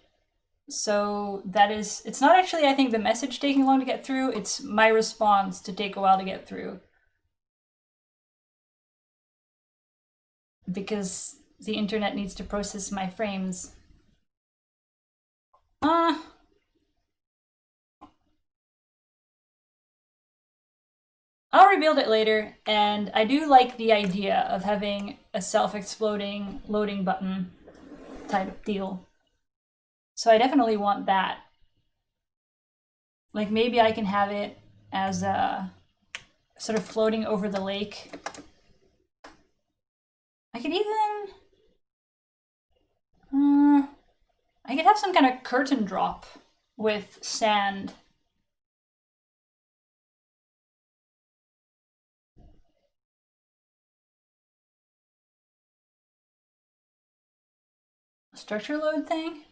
So it's not actually, I think, the message taking long to get through, it's my response to take a while to get through. Because the internet needs to process my frames. I'll rebuild it later, and I do like the idea of having a self-exploding loading button type of deal. So I definitely want that. Like maybe I can have it as a sort of floating over the lake. I could even I could have some kind of curtain drop with sand. Structure load thing?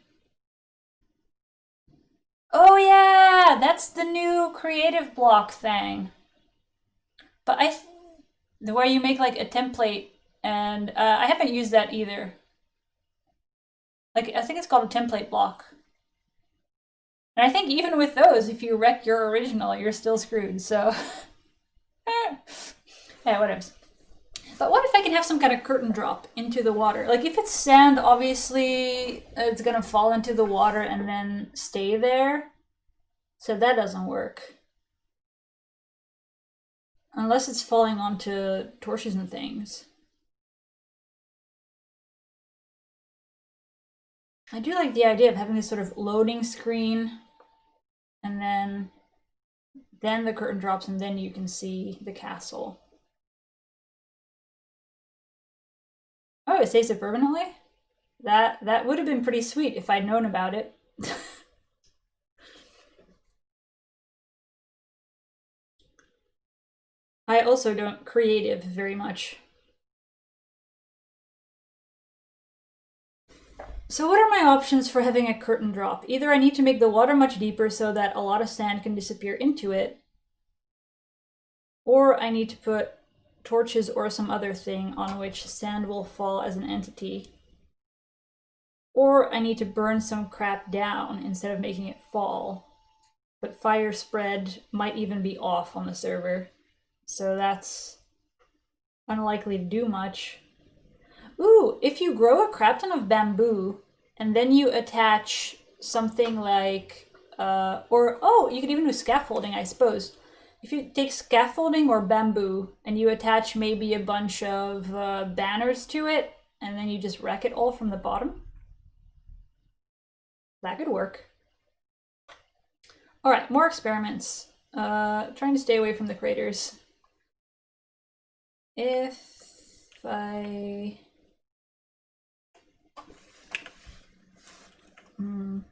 Oh yeah, that's the new creative block thing. But the way you make like a template, and I haven't used that either. Like I think it's called a template block. And I think even with those, if you wreck your original, you're still screwed. So yeah, whatever. But what if I can have some kind of curtain drop into the water? Like if it's sand, obviously it's gonna fall into the water and then stay there. So that doesn't work. Unless it's falling onto torches and things. I do like the idea of having this sort of loading screen and then the curtain drops and then you can see the castle. Oh, it stays there permanently? That would have been pretty sweet if I'd known about it. I also don't creative very much. So what are my options for having a curtain drop? Either I need to make the water much deeper so that a lot of sand can disappear into it, or I need to put torches or some other thing on which sand will fall as an entity. Or I need to burn some crap down instead of making it fall. But fire spread might even be off on the server. So that's unlikely to do much. Ooh, if you grow a crap ton of bamboo and then you attach something like, you can even do scaffolding, I suppose. If you take scaffolding or bamboo and you attach maybe a bunch of banners to it, and then you just wreck it all from the bottom, that could work. All right, more experiments. Trying to stay away from the craters. If I... And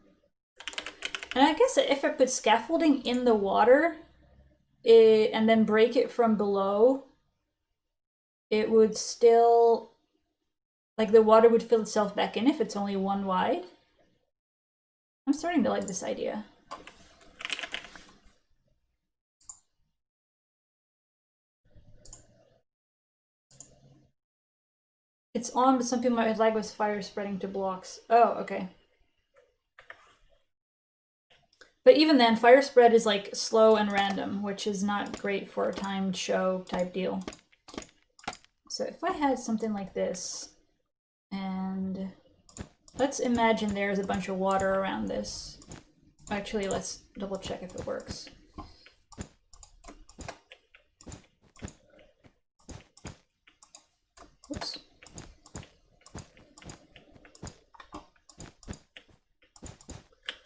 I guess if I put scaffolding in the water and then break it from below, it would still... Like the water would fill itself back in if it's only one wide. I'm starting to like this idea. It's on, but some people might lag with fire spreading to blocks. Oh, okay. But even then, fire spread is like slow and random, which is not great for a timed show type deal. So if I had something like this, and let's imagine there's a bunch of water around this. Actually, let's double check if it works. Whoops.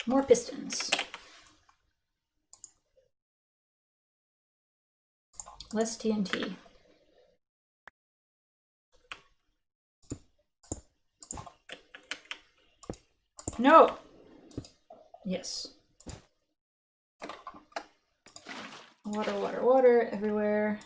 More pistons. Less TNT. No! Yes. Water, water, water everywhere.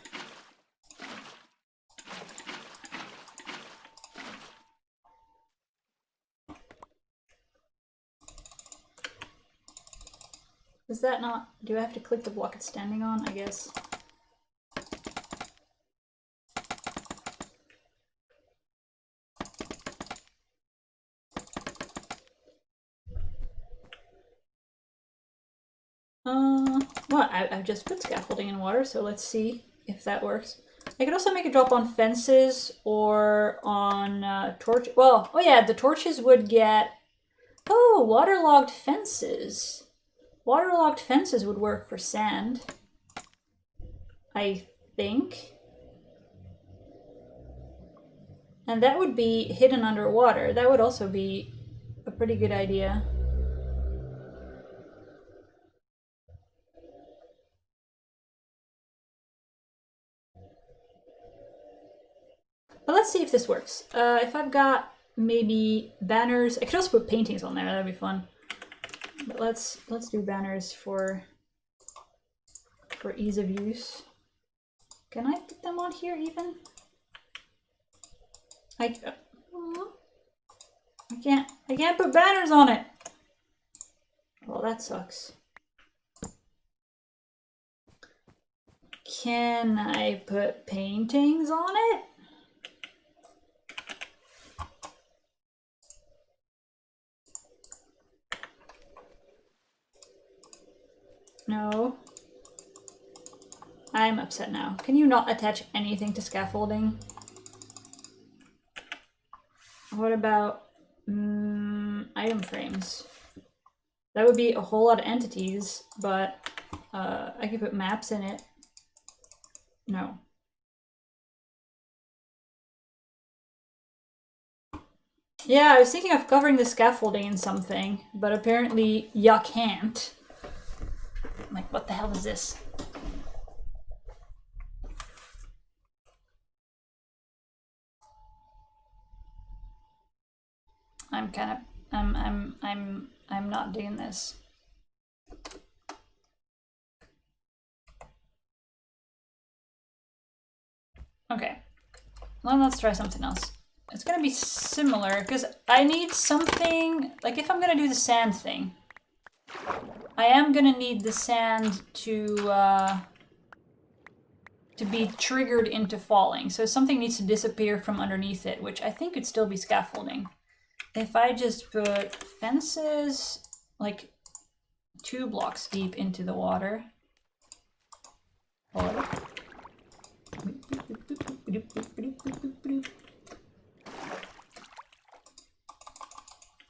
Is that not... Do I have to click the block it's standing on? I guess. Well, I've just put scaffolding in water, so let's see if that works. I could also make a drop on fences or on torch. Well, oh yeah, the torches would get... Oh, waterlogged fences. Waterlogged fences would work for sand, I think. And that would be hidden underwater. That would also be a pretty good idea. But let's see if this works. If I've got maybe banners, I could also put paintings on there. That'd be fun. But let's do banners for ease of use. Can I put them on here even? I can't put banners on it. Well, that sucks. Can I put paintings on it? No. I'm upset now. Can you not attach anything to scaffolding? What about item frames? That would be a whole lot of entities, but I could put maps in it. No. Yeah, I was thinking of covering the scaffolding in something, but apparently ya can't. I'm like, what the hell is this? I'm kind of I'm not doing this. Okay. Well, let's try something else. It's gonna be similar because I need something like if I'm gonna do the sand thing, I am gonna need the sand to be triggered into falling. So something needs to disappear from underneath it, which I think could still be scaffolding. If I just put fences like 2 blocks deep into the water.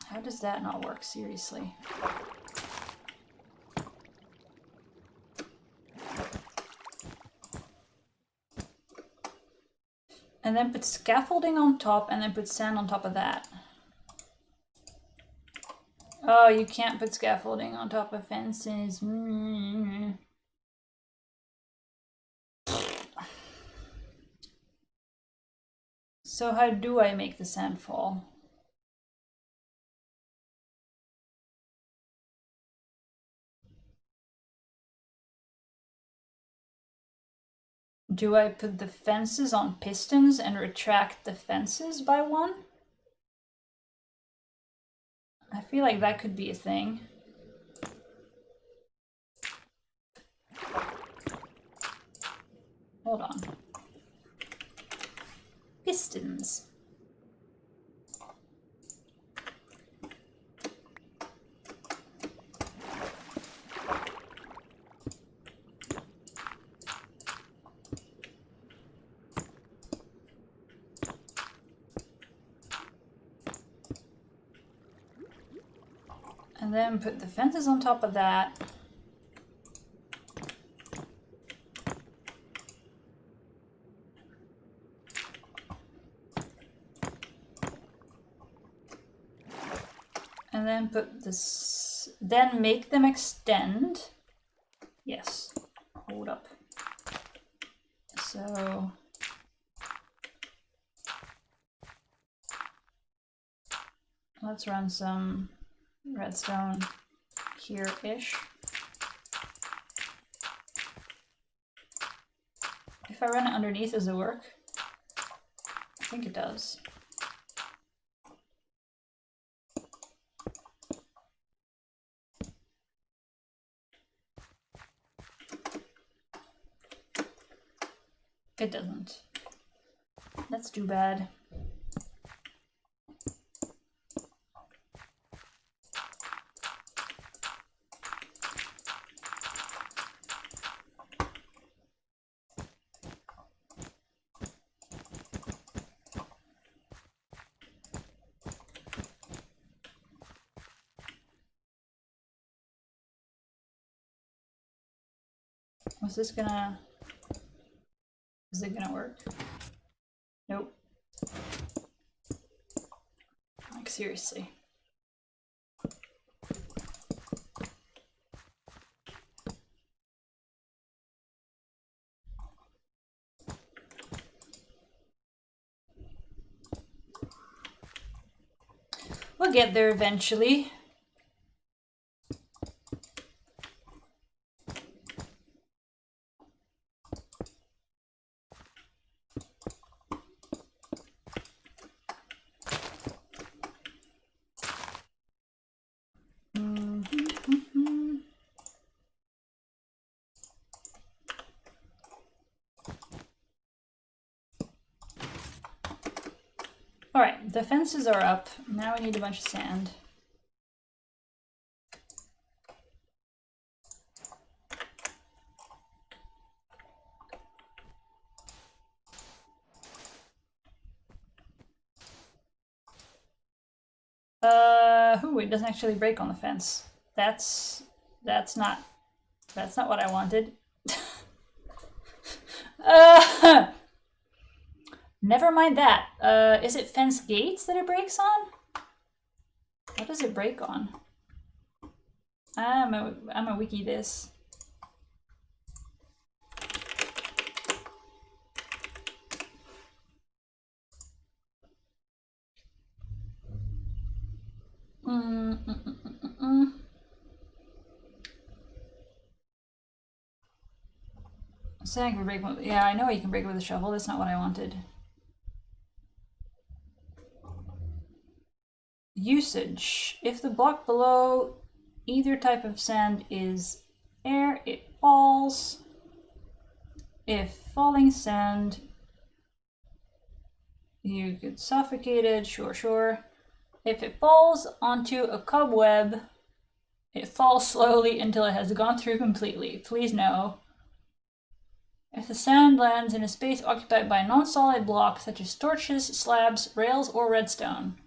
How does that not work? Seriously. And then put scaffolding on top and then put sand on top of that. Oh, you can't put scaffolding on top of fences. So how do I make the sand fall? Do I put the fences on pistons and retract the fences by 1? I feel like that could be a thing. Hold on. Pistons. And then put the fences on top of that. And then put this, then make them extend. Yes, hold up. So let's run some redstone here-ish. If I run it underneath, does it work? I think it does. It doesn't. That's too bad. Is it gonna work? Nope. Like seriously. We'll get there eventually. Alright, the fences are up. Now we need a bunch of sand. Ooh, it doesn't actually break on the fence. That's not what I wanted. Never mind that. Is it fence gates that it breaks on? What does it break on? I'm a wiki this. So I can break one. Yeah, I know you can break it with a shovel. That's not what I wanted. Usage. If the block below either type of sand is air, it falls. If falling sand, you get suffocated. Sure. If it falls onto a cobweb, it falls slowly until it has gone through completely. Please no. If the sand lands in a space occupied by a non-solid block, such as torches, slabs, rails, or redstone,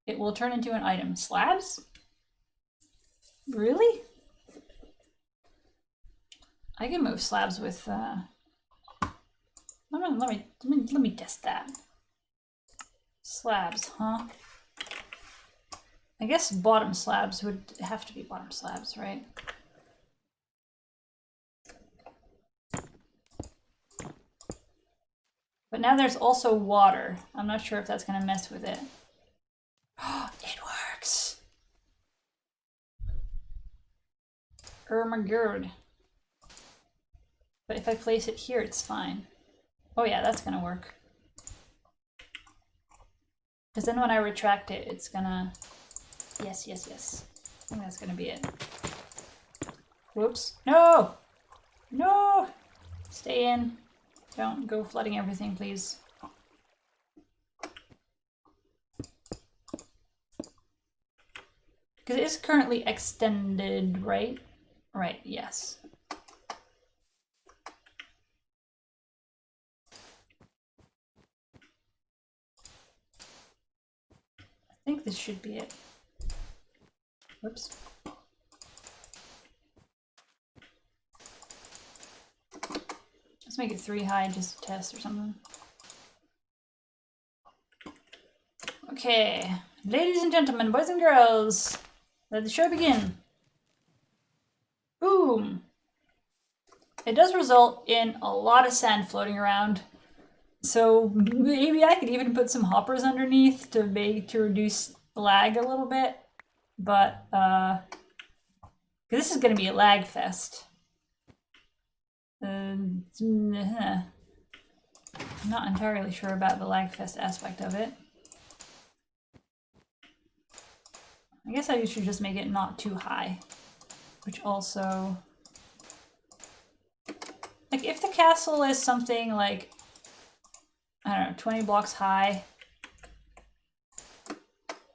it will turn into an item. Slabs? Really? I can move slabs with, let me test that. Slabs, huh? I guess bottom slabs would have to be bottom slabs, right? But now there's also water. I'm not sure if that's gonna mess with it. It works! Oh my god. But if I place it here, it's fine. Oh yeah, that's gonna work. Because then when I retract it, it's gonna... Yes. I think that's gonna be it. Whoops. No! No! Stay in. Don't go flooding everything, please. Because it is currently extended, right? Right, yes. I think this should be it. Whoops. Let's make it 3 high just to test or something. Okay, ladies and gentlemen, boys and girls, let the show begin. Boom! It does result in a lot of sand floating around. So maybe I could even put some hoppers underneath to reduce lag a little bit. But this is going to be a lag fest. I'm not entirely sure about the lag fest aspect of it. I guess I should just make it not too high, which also, like, if the castle is something like, I don't know, 20 blocks high,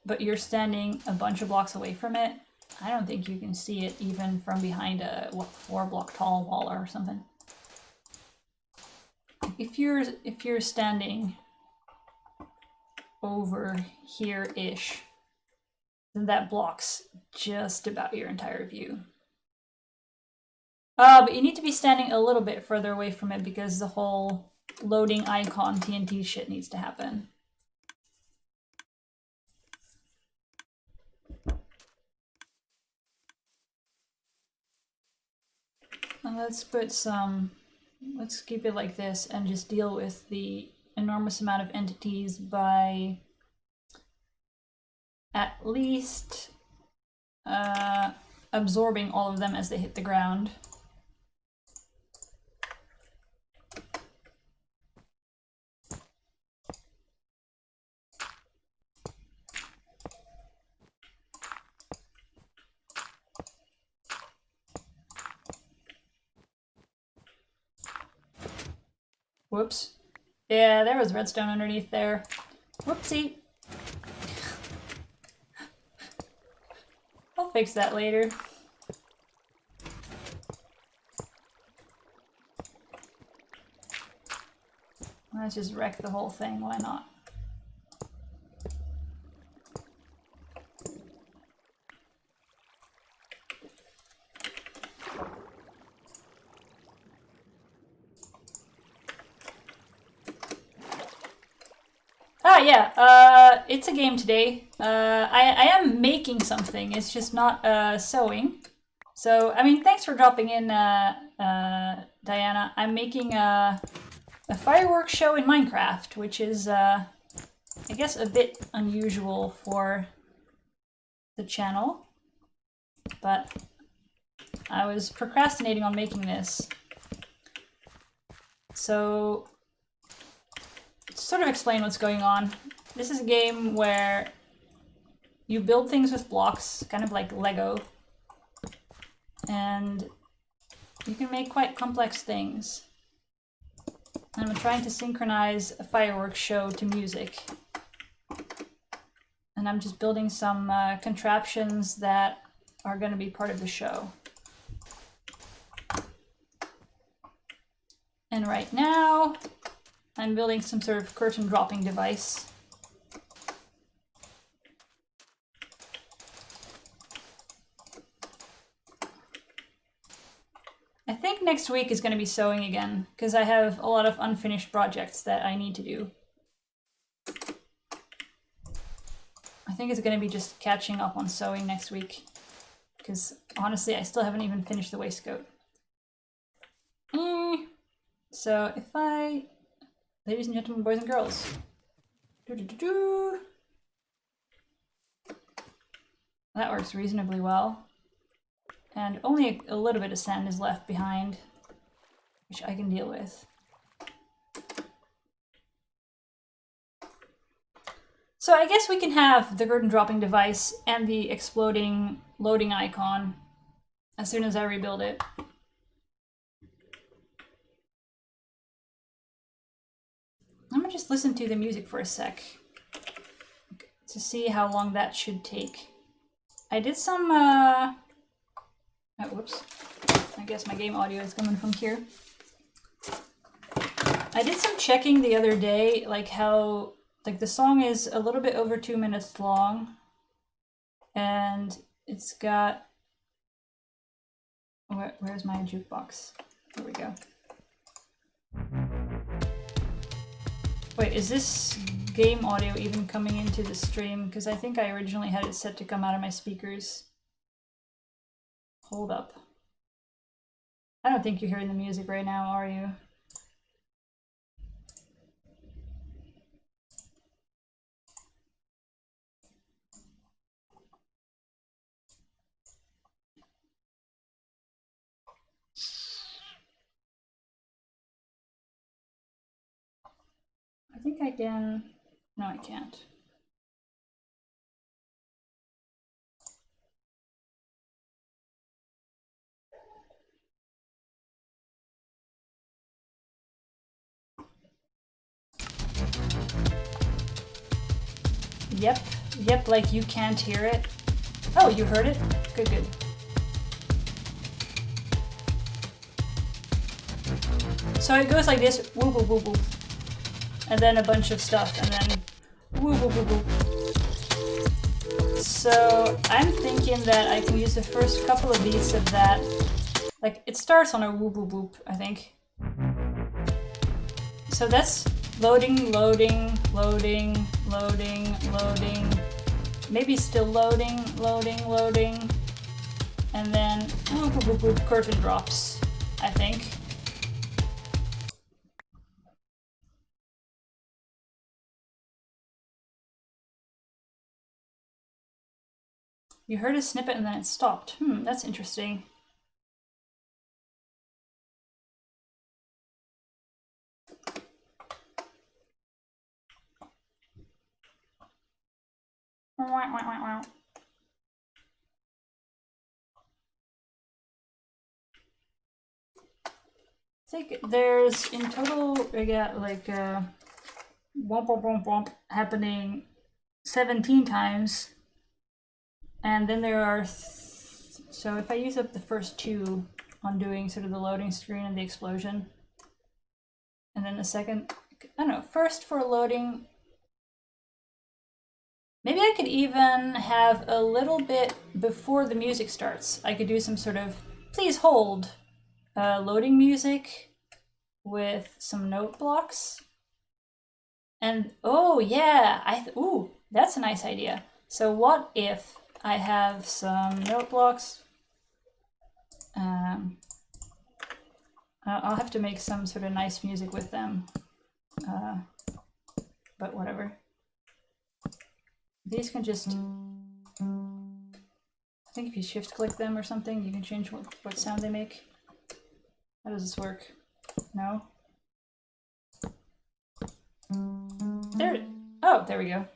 but you're standing a bunch of blocks away from it, I don't think you can see it even from behind a 4-block tall wall or something. If you're standing over here-ish, then that blocks just about your entire view. But you need to be standing a little bit further away from it because the whole loading icon TNT shit needs to happen. And let's keep it like this and just deal with the enormous amount of entities by at least absorbing all of them as they hit the ground. Whoops. Yeah, there was redstone underneath there. Whoopsie. I'll fix that later. Let's just wreck the whole thing, why not? Ah, yeah, it's a game today. I am making something, it's just not sewing. So, I mean, thanks for dropping in, Diana. I'm making a fireworks show in Minecraft, which is, I guess, a bit unusual for the channel. But I was procrastinating on making this. So, to sort of explain what's going on, this is a game where you build things with blocks, kind of like Lego, and you can make quite complex things. And I'm trying to synchronize a fireworks show to music. And I'm just building some contraptions that are going to be part of the show. And right now, I'm building some sort of curtain dropping device. I think next week is going to be sewing again, because I have a lot of unfinished projects that I need to do. I think it's going to be just catching up on sewing next week, because honestly, I still haven't even finished the waistcoat. So if I... Ladies and gentlemen, boys and girls. That works reasonably well. And only a little bit of sand is left behind, which I can deal with. So I guess we can have the curtain dropping device and the exploding loading icon as soon as I rebuild it. I'm gonna just listen to the music for a sec to see how long that should take. I did some, oh, whoops. I guess my game audio is coming from here. I did some checking the other day, like how, like the song is a little bit over 2 minutes long, and it's got, where's my jukebox? There we go. Wait, is this game audio even coming into the stream? Because I think I originally had it set to come out of my speakers. Hold up. I don't think you're hearing the music right now, are you? I think I can. No, I can't. Yep, like you can't hear it. Oh, you heard it? Good, good. So it goes like this, woo woo woo woo. And then a bunch of stuff, and then woo woo woo woo. So I'm thinking that I can use the first couple of beats of that. Like, it starts on a whoop whoop whoop, I think. So that's loading, loading, loading, loading, loading. Maybe still loading, loading, loading. And then whoop whoop whoop whoop, curtain drops, I think. You heard a snippet and then it stopped. That's interesting. I think there's in total we got like womp womp womp womp happening 17 times, and then there are so if I use up the first two on doing sort of the loading screen and the explosion, and then the second, I don't know, first for loading. Maybe I could even have a little bit before the music starts. I could do some sort of please hold loading music with some note blocks. And oh yeah, ooh, that's a nice idea. So what if I have some note blocks? I'll have to make some sort of nice music with them, but whatever. These can just, I think if you shift click them or something, you can change what sound they make. How does this work? No? There, oh, there we go.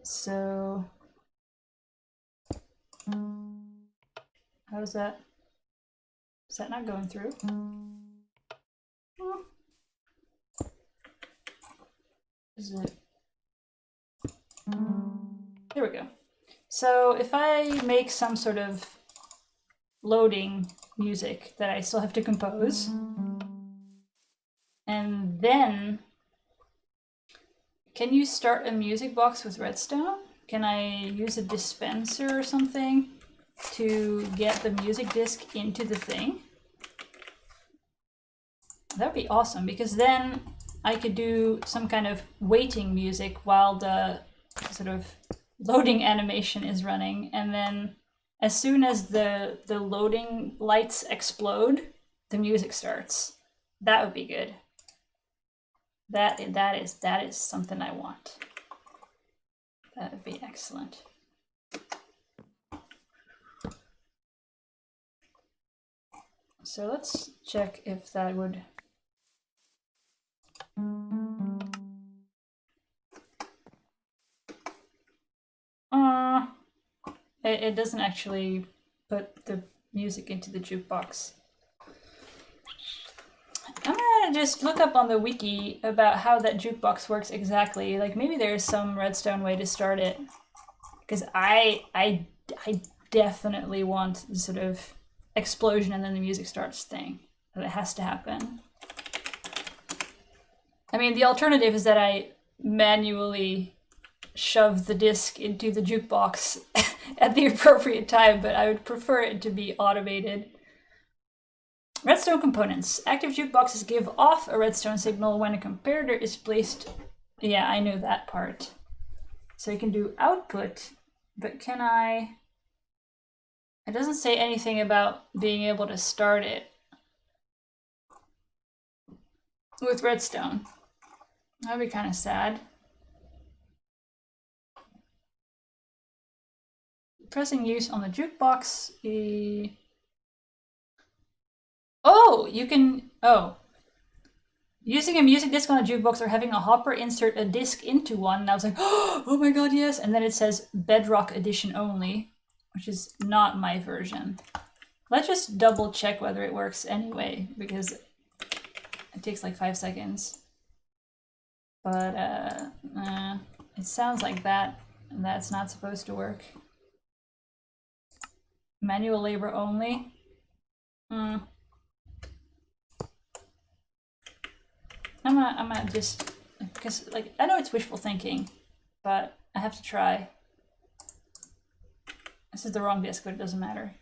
So, how is that? Is that not going through? Is it? There we go. So if I make some sort of loading music that I still have to compose, and then can you start a music box with Redstone? Can I use a dispenser or something to get the music disc into the thing? That would be awesome, because then I could do some kind of waiting music while the sort of loading animation is running, and then as soon as the loading lights explode, the music starts. That would be good. That is something I want. That would be excellent. So let's check if that would. It doesn't actually put the music into the jukebox. I'm gonna just look up on the wiki about how that jukebox works exactly. Like maybe there's some Redstone way to start it, because I definitely want the sort of explosion and then the music starts thing. That has to happen. I mean, the alternative is that I manually shove the disc into the jukebox at the appropriate time, but I would prefer it to be automated. Redstone components. Active jukeboxes give off a redstone signal when a comparator is placed. Yeah, I know that part. So you can do output, but can I? It doesn't say anything about being able to start it with redstone. That'd be kind of sad. Pressing use on the jukebox. Oh, you can. Oh. Using a music disc on a jukebox or having a hopper insert a disc into one. And I was like, oh my god, yes. And then it says Bedrock Edition only, which is not my version. Let's just double check whether it works anyway, because it takes like 5 seconds. But it sounds like that's not supposed to work. Manual labor only. I'm gonna just, because like I know it's wishful thinking, but I have to try. This is the wrong disc, but it doesn't matter.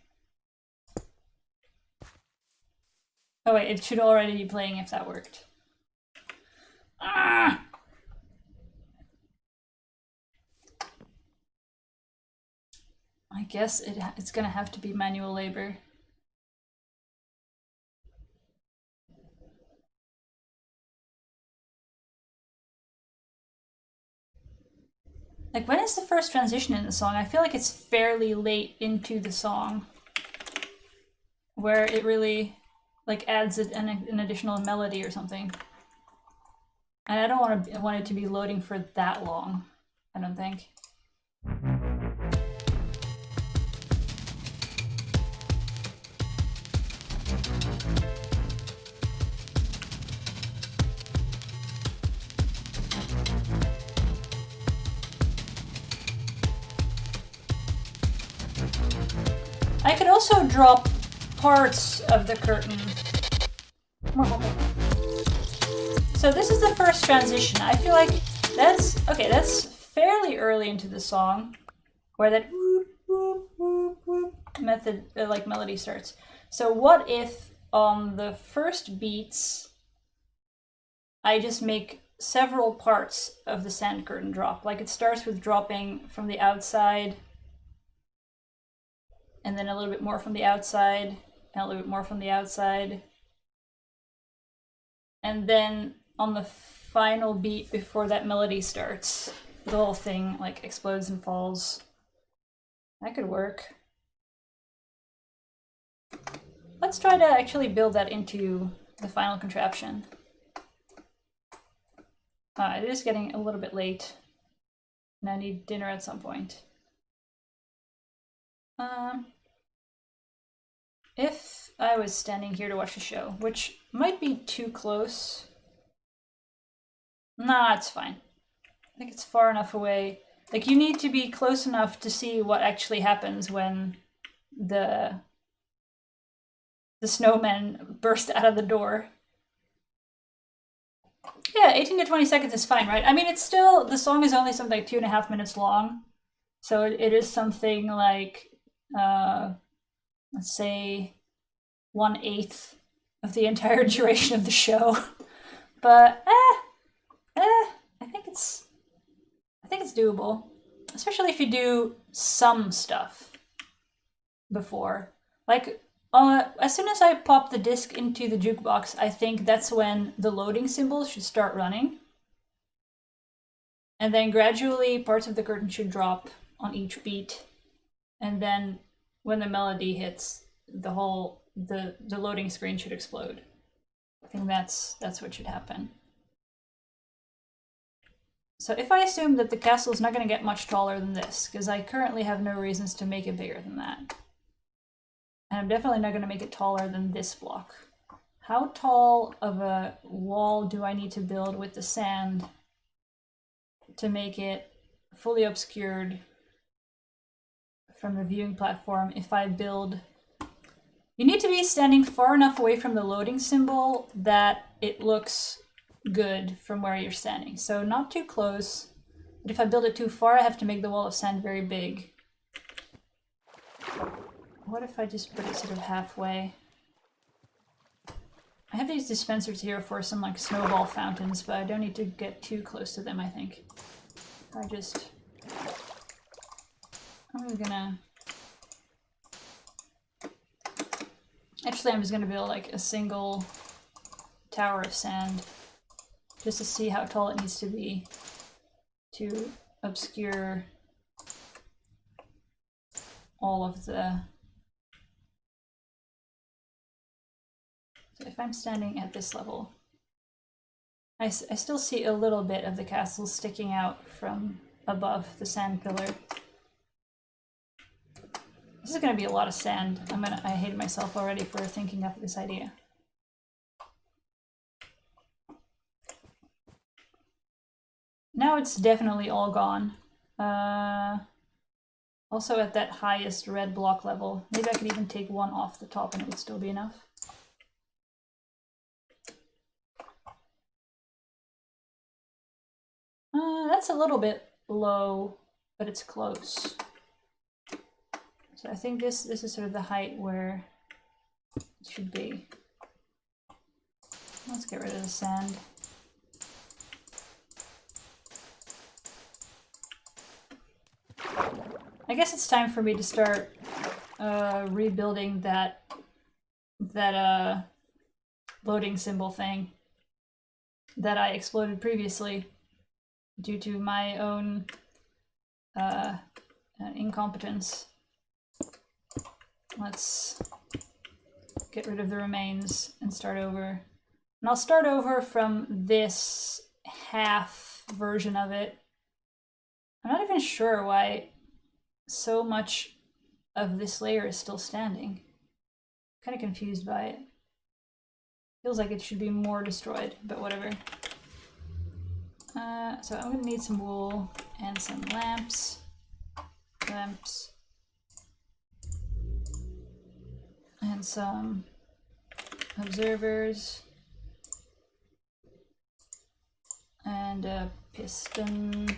Oh wait, it should already be playing if that worked. Ah! I guess it's gonna have to be manual labor. Like, when is the first transition in the song? I feel like it's fairly late into the song where it really, like, adds an additional melody or something. And I don't want it to be loading for that long, I don't think. I could also drop parts of the curtain. So this is the first transition. I feel like that's fairly early into the song where that method, like melody starts. So what if on the first beats I just make several parts of the sand curtain drop? Like, it starts with dropping from the outside, and then a little bit more from the outside, and a little bit more from the outside. And then on the final beat before that melody starts, the whole thing like explodes and falls. That could work. Let's try to actually build that into the final contraption. It is getting a little bit late, and I need dinner at some point. If I was standing here to watch the show, which might be too close. Nah, it's fine. I think it's far enough away. Like, you need to be close enough to see what actually happens when the snowmen burst out of the door. Yeah, 18 to 20 seconds is fine, right? I mean, it's still, the song is only something like 2.5 minutes long. So it is something like, let's say, 1/8 of the entire duration of the show. But I think it's doable, especially if you do some stuff before. Like, as soon as I pop the disc into the jukebox, I think that's when the loading symbols should start running. And then gradually parts of the curtain should drop on each beat. And then when the melody hits, the loading screen should explode. I think that's what should happen. So if I assume that the castle is not going to get much taller than this, because I currently have no reasons to make it bigger than that. And I'm definitely not going to make it taller than this block. How tall of a wall do I need to build with the sand to make it fully obscured from the viewing platform if I build... You need to be standing far enough away from the loading symbol that it looks good from where you're standing. So not too close, but if I build it too far, I have to make the wall of sand very big. What if I just put it sort of halfway? I have these dispensers here for some like snowball fountains, but I don't need to get too close to them, I think. I'm gonna... Actually, I'm just gonna build like a single tower of sand just to see how tall it needs to be to obscure all of the... So if I'm standing at this level, I still see a little bit of the castle sticking out from above the sand pillar. This is going to be a lot of sand. I hate myself already for thinking up this idea. Now it's definitely all gone. Also at that highest red block level. Maybe I could even take one off the top and it would still be enough. That's a little bit low, but it's close. So I think this is sort of the height where it should be. Let's get rid of the sand. I guess it's time for me to start rebuilding that loading symbol thing that I exploded previously due to my own incompetence. Let's get rid of the remains and start over. And I'll start over from this half version of it. I'm not even sure why so much of this layer is still standing. I'm kind of confused by it. Feels like it should be more destroyed, but whatever. So I'm gonna need some wool and some lamps. And some observers. And a piston.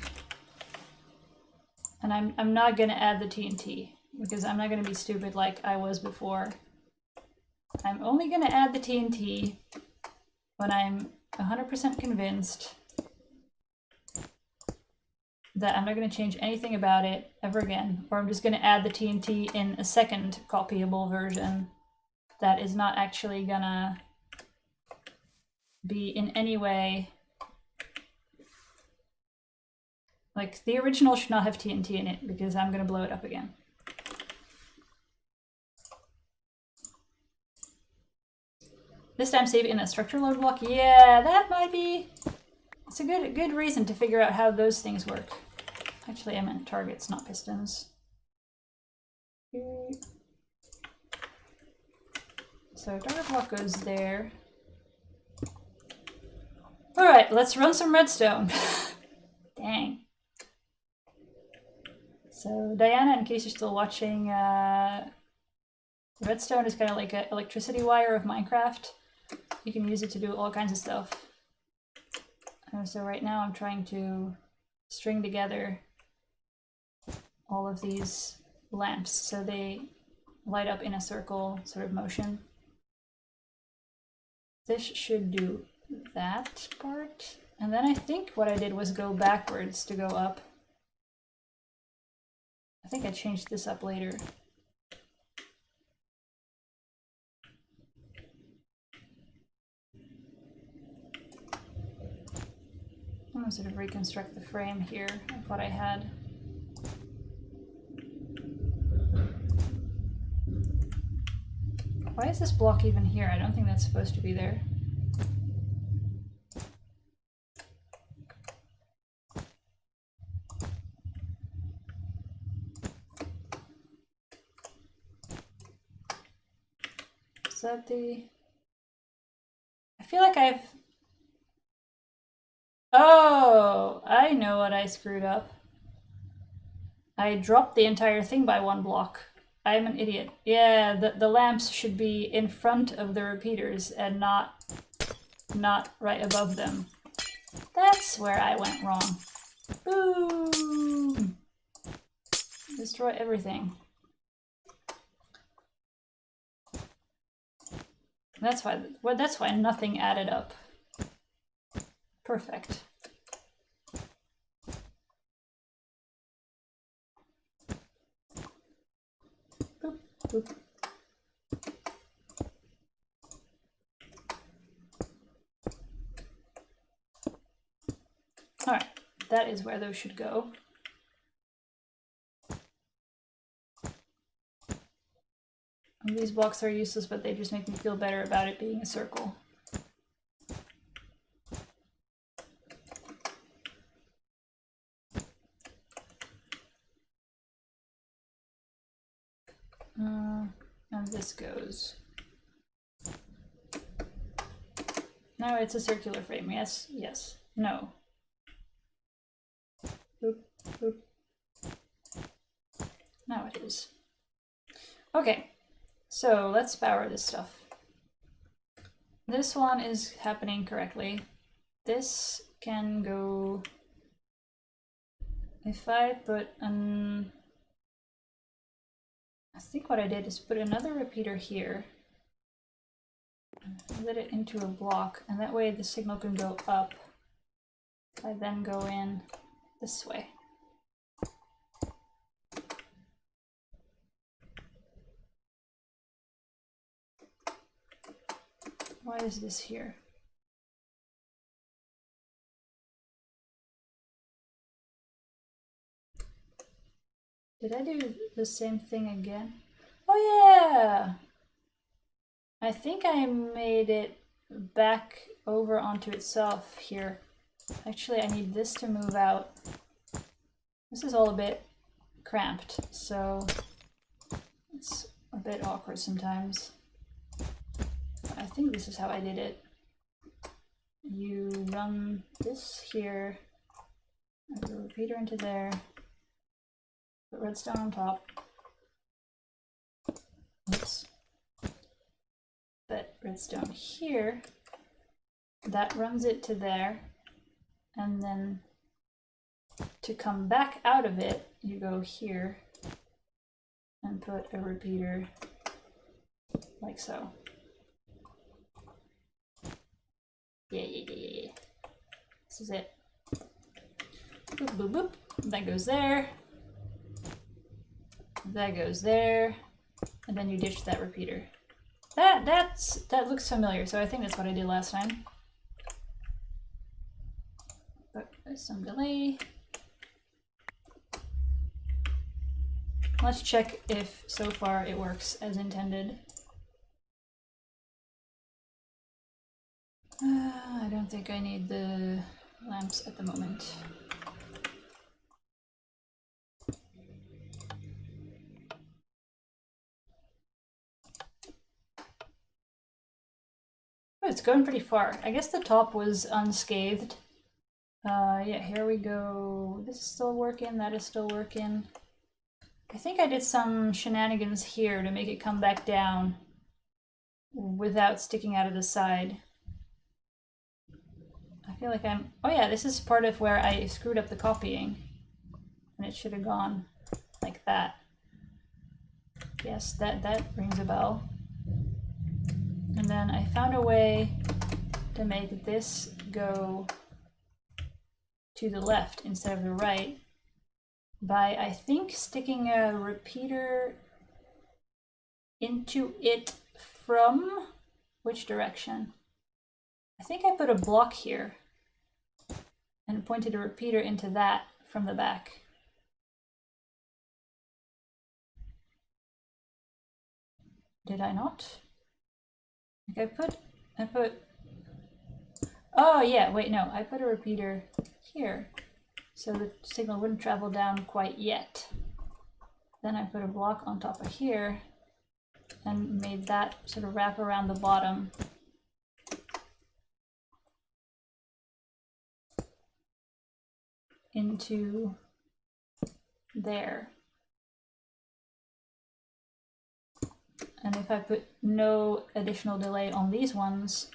And I'm not gonna add the TNT because I'm not gonna be stupid like I was before. I'm only gonna add the TNT when I'm 100% convinced that I'm not gonna change anything about it ever again, or I'm just gonna add the TNT in a second copyable version that is not actually gonna be in any way. Like, the original should not have TNT in it because I'm gonna blow it up again. This time save in a structure load block? Yeah, that might be... It's a good reason to figure out how those things work. Actually, I meant targets, not pistons. So target block goes there. Alright, let's run some redstone. Dang. So Diana, in case you're still watching, redstone is kind of like an electricity wire of Minecraft. You can use it to do all kinds of stuff. So right now I'm trying to string together all of these lamps so they light up in a circle sort of motion. This should do that part. And then I think what I did was go backwards to go up. I think I changed this up later. I'm gonna sort of reconstruct the frame here of what I had. Why is this block even here? I don't think that's supposed to be there. Is that the... I feel like I've... Oh, I know what I screwed up. I dropped the entire thing by one block. I'm an idiot. Yeah, the lamps should be in front of the repeaters and not right above them. That's where I went wrong. Boom! Destroy everything. That's why nothing added up. Perfect. Boop, boop. All right, that is where those should go. And these blocks are useless, but they just make me feel better about it being a circle. And this goes. No, it's a circular frame. Yes, yes, no. Boop, boop. Now it is. Okay, so let's power this stuff. This one is happening correctly. This can go... If I put an... I think what I did is put another repeater here, let it into a block, and that way the signal can go up. I then go in this way. Why is this here? Did I do the same thing again? Oh yeah! I think I made it back over onto itself here. Actually, I need this to move out. This is all a bit cramped, so it's a bit awkward sometimes. But I think this is how I did it. You run this here, put a repeater into there, put redstone on top. Oops. Put redstone here, that runs it to there, and then to come back out of it, you go here and put a repeater like so. Yeah. This is it. Boop, boop, boop. That goes there. That goes there. And then you ditch that repeater. That looks familiar, so I think that's what I did last time. But there's some delay. Let's check if so far it works as intended. I don't think I need the lamps at the moment. Oh, it's going pretty far. I guess the top was unscathed. Yeah, here we go. This is still working, that is still working. I think I did some shenanigans here to make it come back down without sticking out of the side. I feel like I'm... Oh yeah, this is part of where I screwed up the copying. And it should have gone like that. Yes, that rings a bell. And then I found a way to make this go to the left instead of the right by, I think, sticking a repeater into it from which direction? I think I put a block here and pointed a repeater into that from the back. Did I not? Like I put, oh yeah, wait, no, I put a repeater here so the signal wouldn't travel down quite yet. Then I put a block on top of here and made that sort of wrap around the bottom. Into there. And if I put no additional delay on these ones,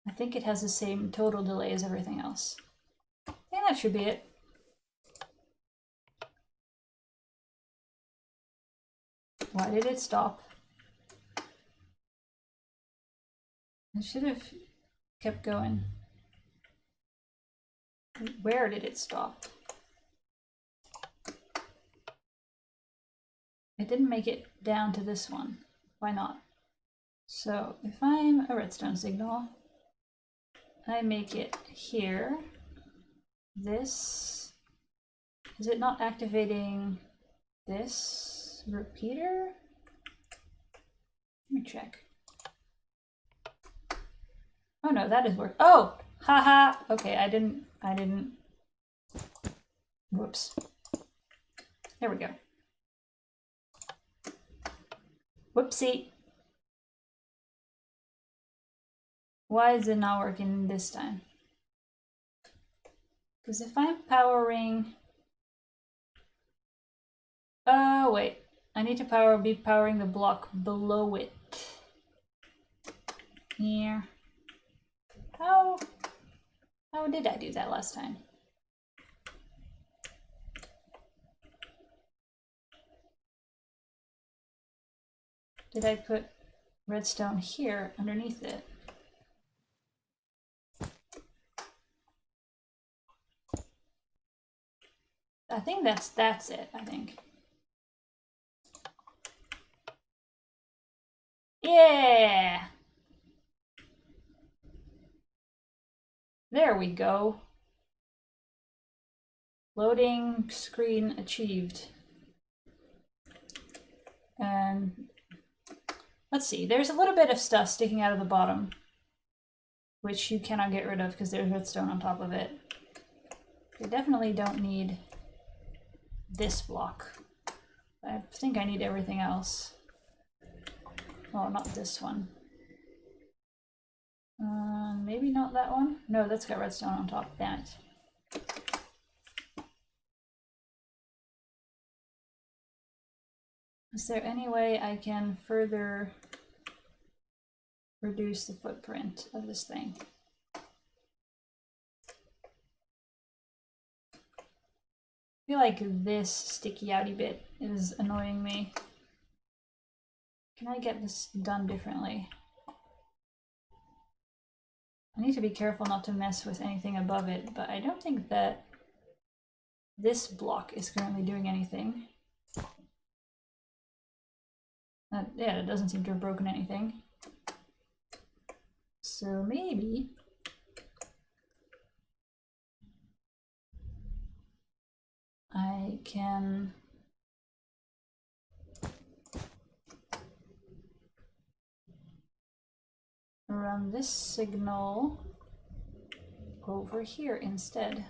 I think it has the same total delay as everything else. I think that should be it. Why did it stop? It should have kept going. Where did it stop? It didn't make it down to this one. Why not? So if I'm a redstone signal, I make it here. This, is it not activating this repeater? Let me check. Oh no, that is work. Oh, haha. Okay, I didn't. Whoops. There we go. Whoopsie. Why is it not working this time? Because if I'm powering... Oh, wait. I need to be powering the block below it. Here. How did I do that last time? Did I put redstone here underneath it? I think that's it, I think. Yeah! There we go. Loading screen achieved. And let's see, there's a little bit of stuff sticking out of the bottom, which you cannot get rid of because there's redstone on top of it. I definitely don't need this block. I think I need everything else. Well, not this one. Maybe not that one? No, that's got redstone on top, damn it. Is there any way I can further reduce the footprint of this thing? I feel like this sticky outy bit is annoying me. Can I get this done differently? I need to be careful not to mess with anything above it, but I don't think that this block is currently doing anything. Yeah, it doesn't seem to have broken anything. So maybe I can run this signal over here instead.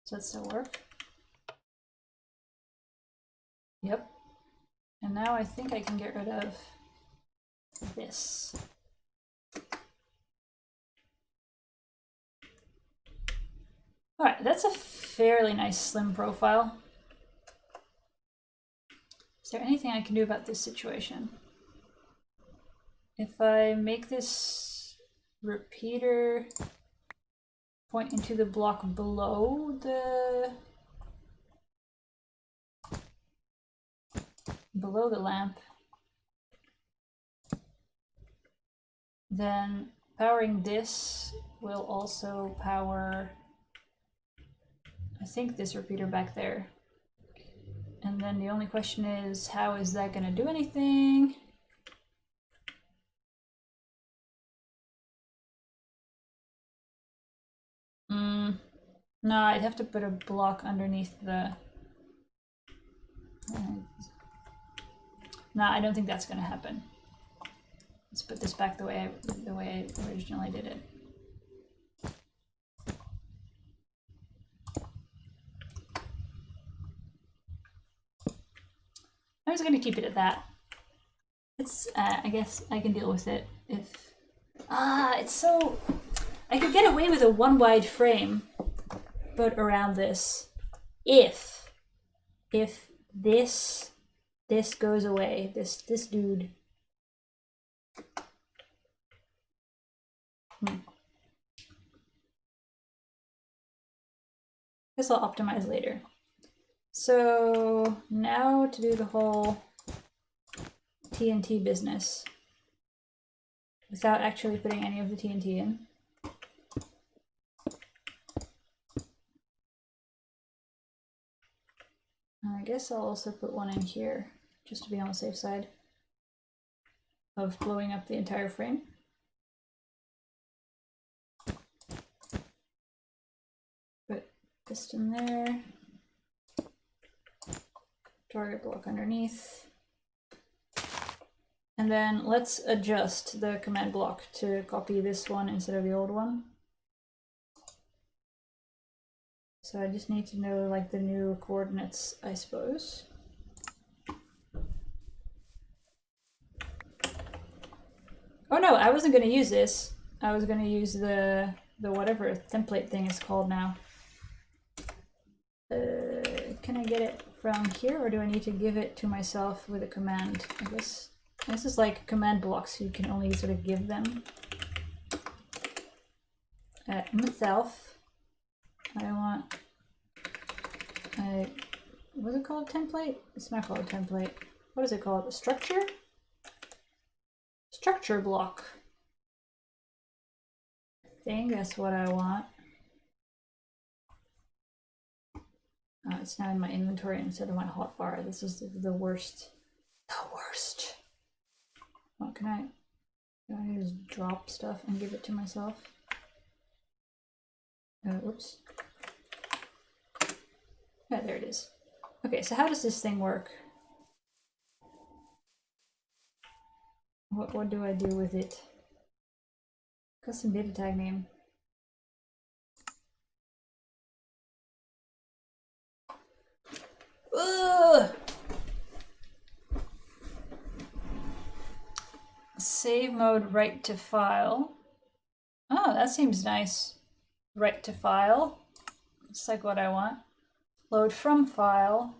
Does that still work? Yep. And now I think I can get rid of this. All right, that's a fairly nice slim profile. Is there anything I can do about this situation? If I make this repeater point into the block below the lamp, then powering this will also power, I think, this repeater back there. And then the only question is, how is that going to do anything? No, I'd have to put a block underneath the... No, I don't think that's going to happen. Let's put this back the way I originally did it. I was going to keep it at that. It's, I guess I can deal with it if... it's so... I could get away with a one wide frame, but around this. If this goes away, this dude. Guess I'll optimize later. So now to do the whole TNT business without actually putting any of the TNT in. I guess I'll also put one in here just to be on the safe side of blowing up the entire frame. Put piston there. Target block underneath. And then let's adjust the command block to copy this one instead of the old one. So I just need to know like the new coordinates, I suppose. Oh no, I wasn't going to use this. I was going to use the whatever template thing is called now. Can I get it from here, or do I need to give it to myself with a command? I guess this is like command blocks, you can only sort of give them. Myself, I want what's it called? Template? It's not called a template. What is it called? A structure? Structure block. I think that's what I want. It's now in my inventory instead of my hotbar. This is the worst. The worst. What can I? Do I just drop stuff and give it to myself? Whoops. Yeah, there it is. Okay, so how does this thing work? What do I do with it? Custom data tag name. Ugh! Save mode, write to file. Oh, that seems nice. Write to file. It's like what I want. Load from file.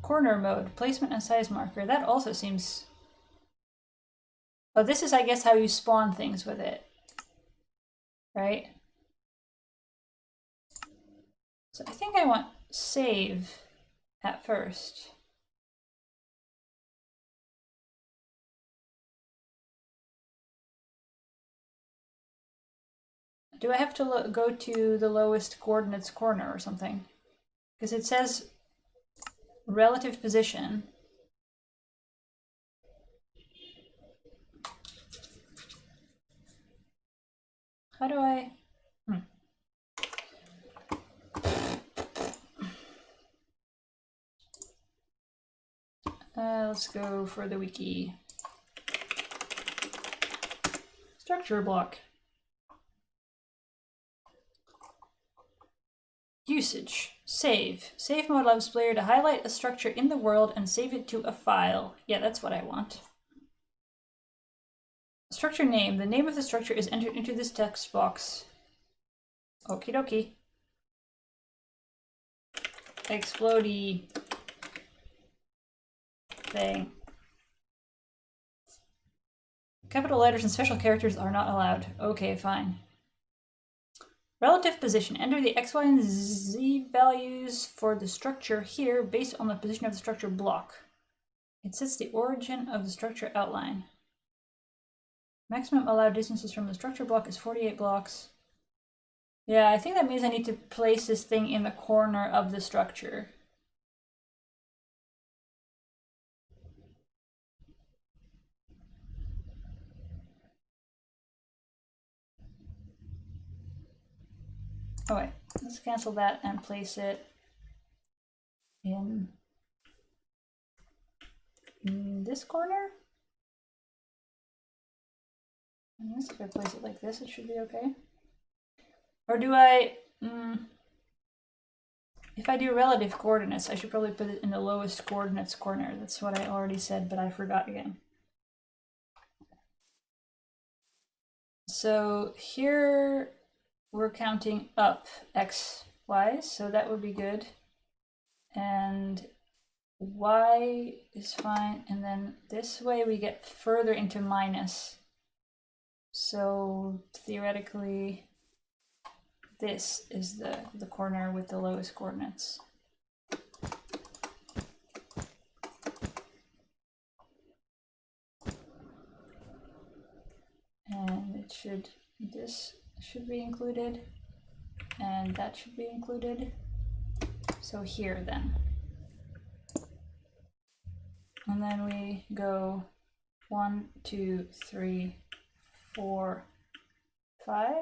Corner mode, placement and size marker. That also seems... Oh, this is, I guess, how you spawn things with it. Right? So I think I want save at first. Do I have to go to the lowest coordinates corner or something? Because it says relative position. How do I... Let's go for the wiki. Structure block. Usage. Save. Save mode allows player to highlight a structure in the world and save it to a file. Yeah, that's what I want. Structure name. The name of the structure is entered into this text box. Okie dokie. Explodey thing. Capital letters and special characters are not allowed. Okay, fine. Relative position. Enter the X, Y, and Z values for the structure here based on the position of the structure block. It sets the origin of the structure outline. Maximum allowed distances from the structure block is 48 blocks. Yeah, I think that means I need to place this thing in the corner of the structure. Oh wait, let's cancel that and place it in this corner. I guess if I place it like this, it should be okay. Or do I... if I do relative coordinates, I should probably put it in the lowest coordinates corner. That's what I already said, but I forgot again. So here we're counting up x, y, so that would be good. And y is fine, and then this way we get further into minus. So theoretically, this is the corner with the lowest coordinates. And it should, this should be included, and that should be included. So here then. And then we go 1, 2, 3, 4, 5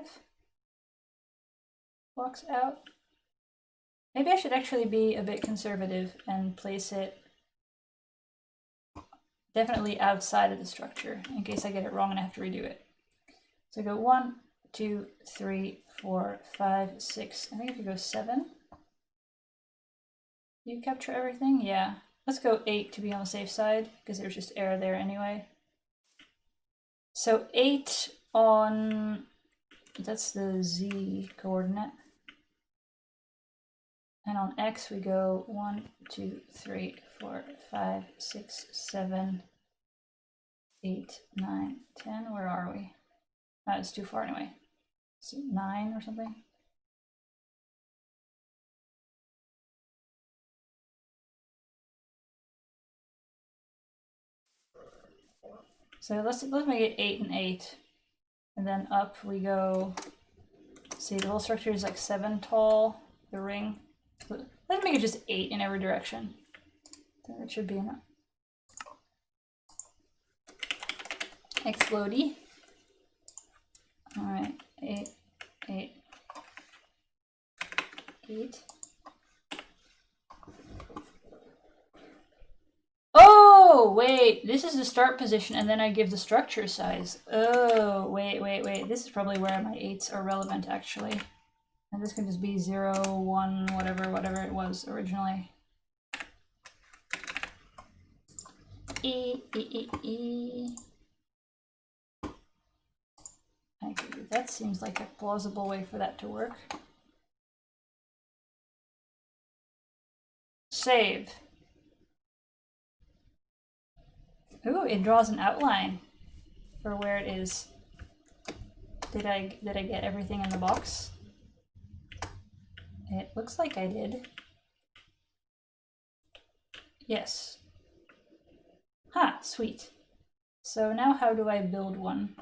blocks out. Maybe I should actually be a bit conservative and place it definitely outside of the structure in case I get it wrong and I have to redo it. So I go 1, 2, 3, 4, 5, 6. I think if you go 7, you capture everything? Yeah. Let's go 8 to be on the safe side because there's just error there anyway. So 8 on, that's the Z coordinate. And on X we go 1, 2, 3, 4, 5, 6, 7, 8, 9, 10. Where are we? Oh, it's too far anyway. So 9 or something. So let's make it 8 and 8. And then up we go. See, the whole structure is like 7 tall, the ring. Let's make it just 8 in every direction. Then it should be enough. Explodey. All right, 8, 8, 8. Oh, wait, this is the start position, and then I give the structure size. Oh, wait. This is probably where my 8s are relevant, actually. And this can just be 0, 1, whatever it was originally. Okay, that seems like a plausible way for that to work. Save. Ooh, it draws an outline for where it is. Did I get everything in the box? It looks like I did. Yes. Ha, sweet. So now how do I build one?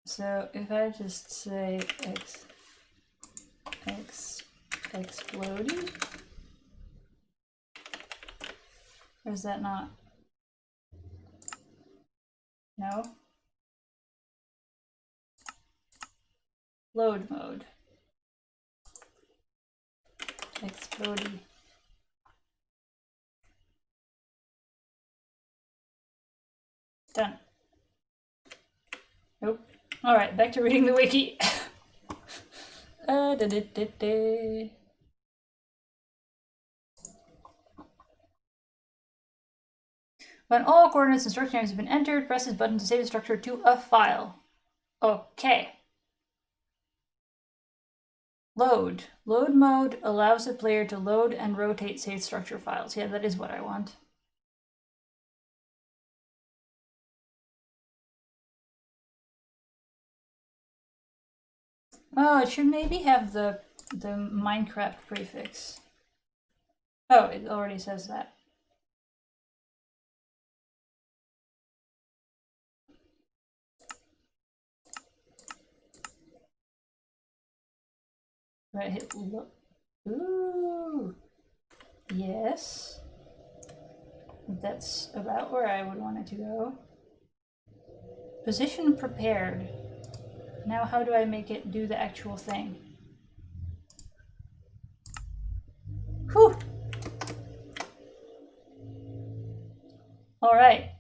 So if I just say explodey, or is that not? No. Load mode. Explodey. Done. Nope. All right, back to reading the wiki. When all coordinates and structure names have been entered, press this button to save the structure to a file. Okay. Load. Load mode allows the player to load and rotate saved structure files. Yeah, that is what I want. Oh, it should maybe have the Minecraft prefix. Oh, it already says that. Right, hit look. Ooh. Yes. That's about where I would want it to go. Position prepared. Now how do I make it do the actual thing? Whew! Alright.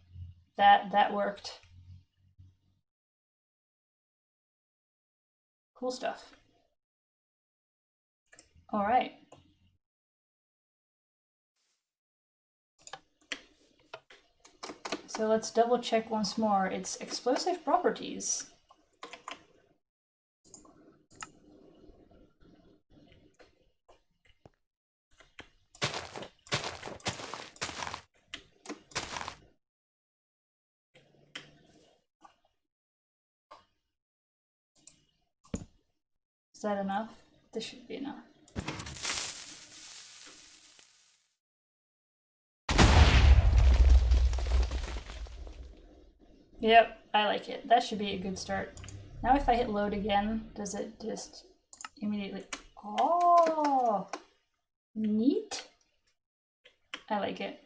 That worked. Cool stuff. Alright. So let's double check once more. It's explosive properties. Is that enough? This should be enough. Yep, I like it. That should be a good start. Now if I hit load again, does it just immediately... Oh! Neat. I like it.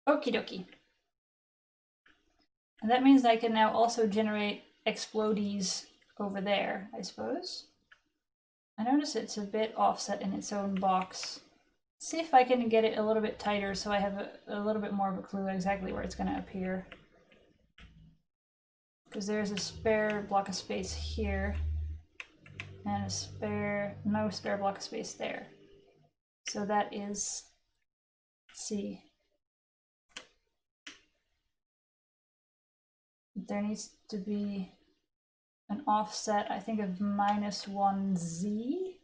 Okie dokie. And that means I can now also generate explodies over there, I suppose. I notice it's a bit offset in its own box. See if I can get it a little bit tighter so I have a little bit more of a clue exactly where it's going to appear. Because there's a spare block of space here and no spare block of space there. So that is C. There needs to be an offset, I think, of -1Z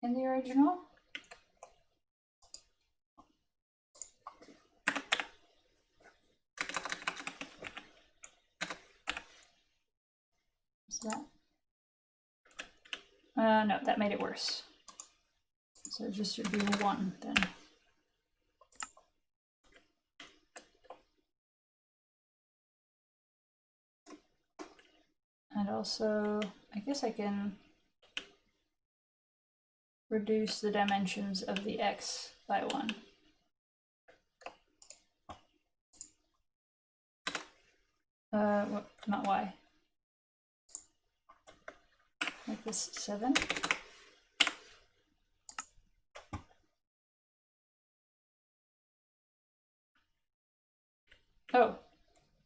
in the original. What's that? No, that made it worse. So it just should be 1 then. And also, I guess I can reduce the dimensions of the X by 1. Not Y. Make this 7. Oh,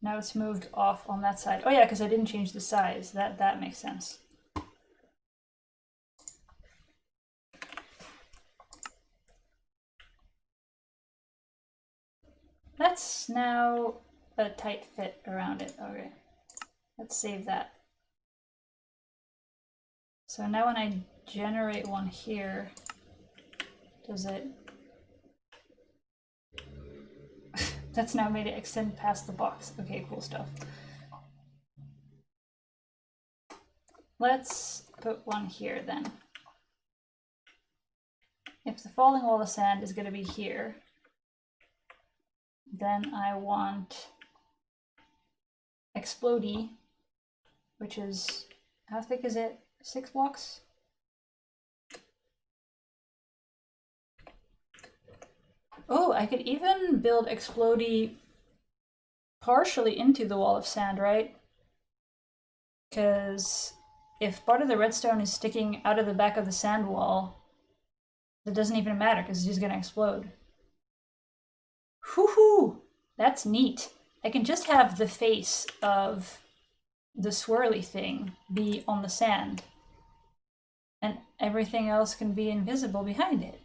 now it's moved off on that side. Oh yeah, because I didn't change the size. That makes sense. That's now a tight fit around it. Okay, let's save that. So now when I generate one here, does it... That's now made it extend past the box. Okay, cool stuff. Let's put one here then. If the falling wall of sand is going to be here, then I want Explodey, which is, how thick is it? 6 blocks? Oh, I could even build Explodey partially into the wall of sand, right? Because if part of the redstone is sticking out of the back of the sand wall, that doesn't even matter because it's just gonna explode. Whoo-hoo! That's neat. I can just have the face of the swirly thing be on the sand, and everything else can be invisible behind it.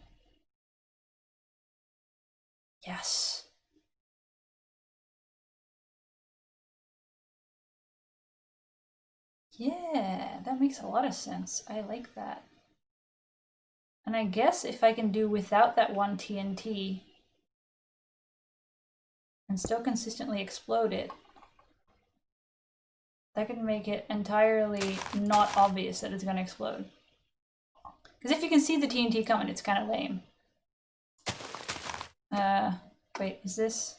Yes. Yeah, that makes a lot of sense. I like that. And I guess if I can do without that 1 TNT and still consistently explode it, that could make it entirely not obvious that it's going to explode. Because if you can see the TNT coming, it's kind of lame. Wait, is this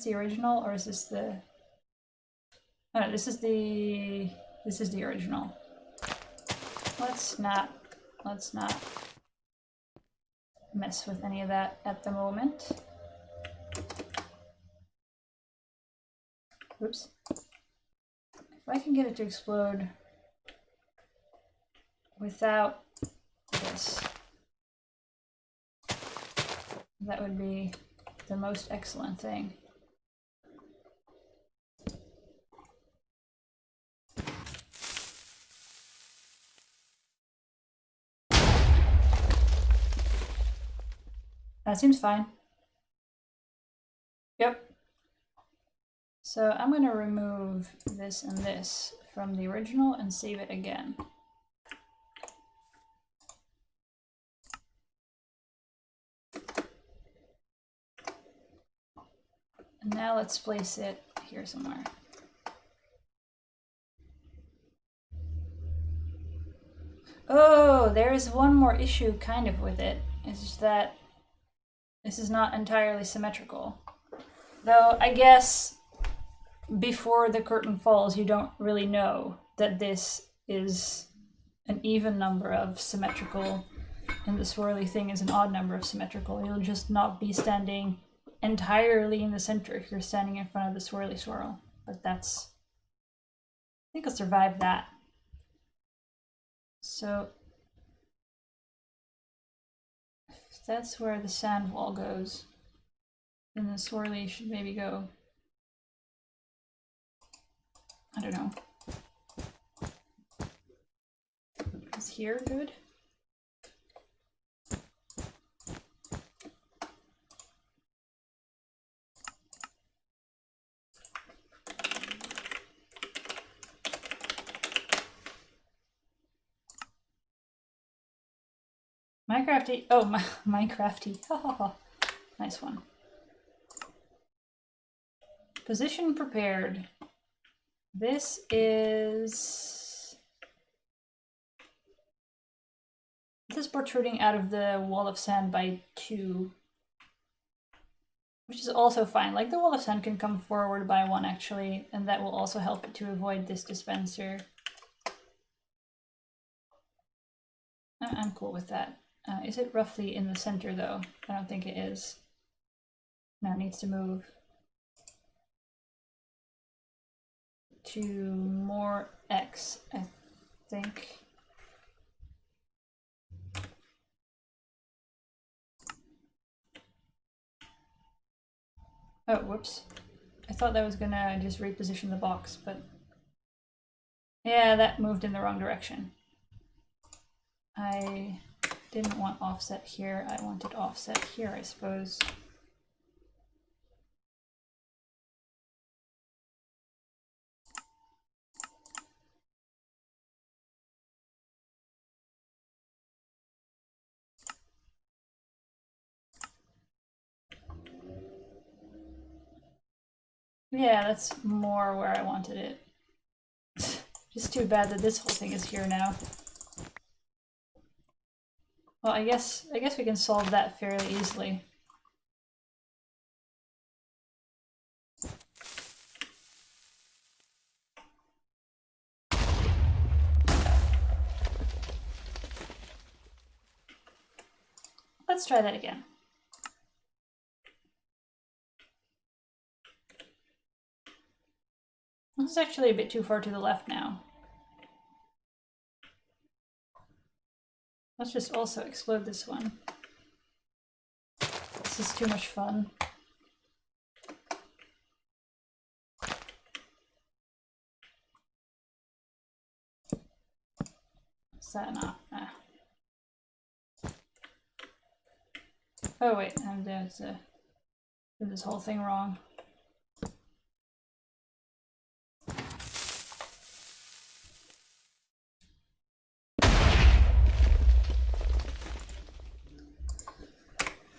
the original or is this the... Oh no, this is the original. Let's not mess with any of that at the moment. Oops. If I can get it to explode without this, that would be the most excellent thing. That seems fine. Yep. So I'm going to remove this and this from the original and save it again. And now let's place it here somewhere. Oh, there is one more issue kind of with it. It's just that this is not entirely symmetrical. Though I guess before the curtain falls, you don't really know that this is an even number of symmetrical and the swirly thing is an odd number of symmetrical. You'll just not be standing entirely in the center if you're standing in front of the swirly swirl. But that's... I think I'll survive that. So if that's where the sand wall goes, then the swirly should maybe go... I don't know. Is here good? Minecrafty. Oh, Minecrafty. Nice one. Position prepared. This is This is protruding out of the wall of sand by 2. Which is also fine. Like, the wall of sand can come forward by 1 actually, and that will also help to avoid this dispenser. I'm cool with that. Is it roughly in the center though? I don't think it is. No, it needs to move to more X, I think. Oh, whoops. I thought that was gonna just reposition the box, but yeah, that moved in the wrong direction. I didn't want offset here, I wanted offset here, I suppose. Yeah, that's more where I wanted it. Just too bad that this whole thing is here now. Well, I guess we can solve that fairly easily. Let's try that again. This is actually a bit too far to the left now. Let's just also explode this one. This is too much fun. Is that not? Oh wait, I'm did this whole thing wrong.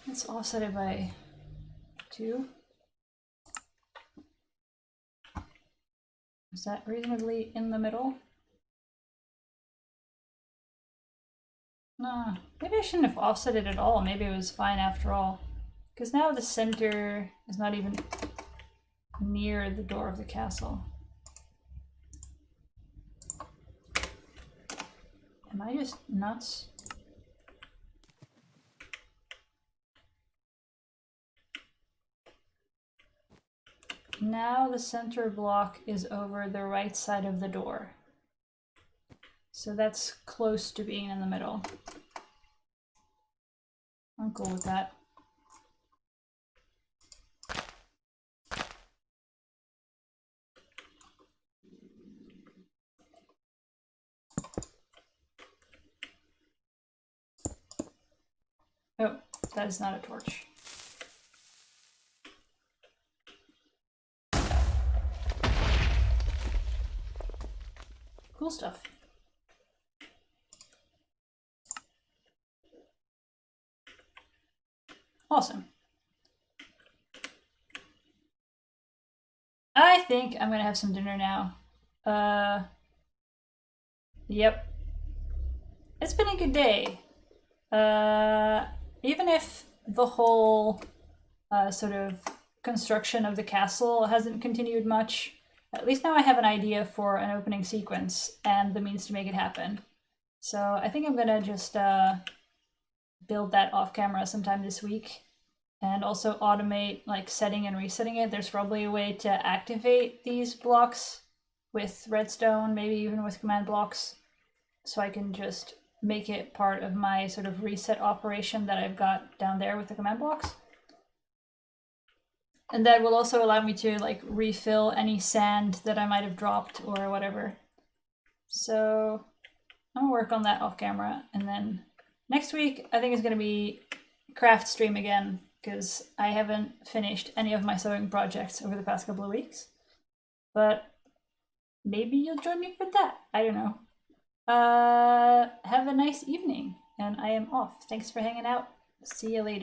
Let's offset it by 2. Is that reasonably in the middle? No, maybe I shouldn't have offset it at all. Maybe it was fine after all. Because now the center is not even near the door of the castle. Am I just nuts? Now the center block is over the right side of the door. So that's close to being in the middle. I'm cool with that. Oh, that is not a torch. Cool stuff. Awesome. I think I'm gonna have some dinner now. Yep. It's been a good day. Even if the whole sort of construction of the castle hasn't continued much, at least now I have an idea for an opening sequence and the means to make it happen. So I think I'm gonna just build that off camera sometime this week, and also automate like setting and resetting it. There's probably a way to activate these blocks with redstone, maybe even with command blocks, so I can just make it part of my sort of reset operation that I've got down there with the command blocks. And that will also allow me to like refill any sand that I might have dropped or whatever. So I'm gonna work on that off camera, and then next week I think it's gonna be craft stream again, because I haven't finished any of my sewing projects over the past couple of weeks. But maybe you'll join me for that. I don't know. Have a nice evening, and I am off. Thanks for hanging out. See you later.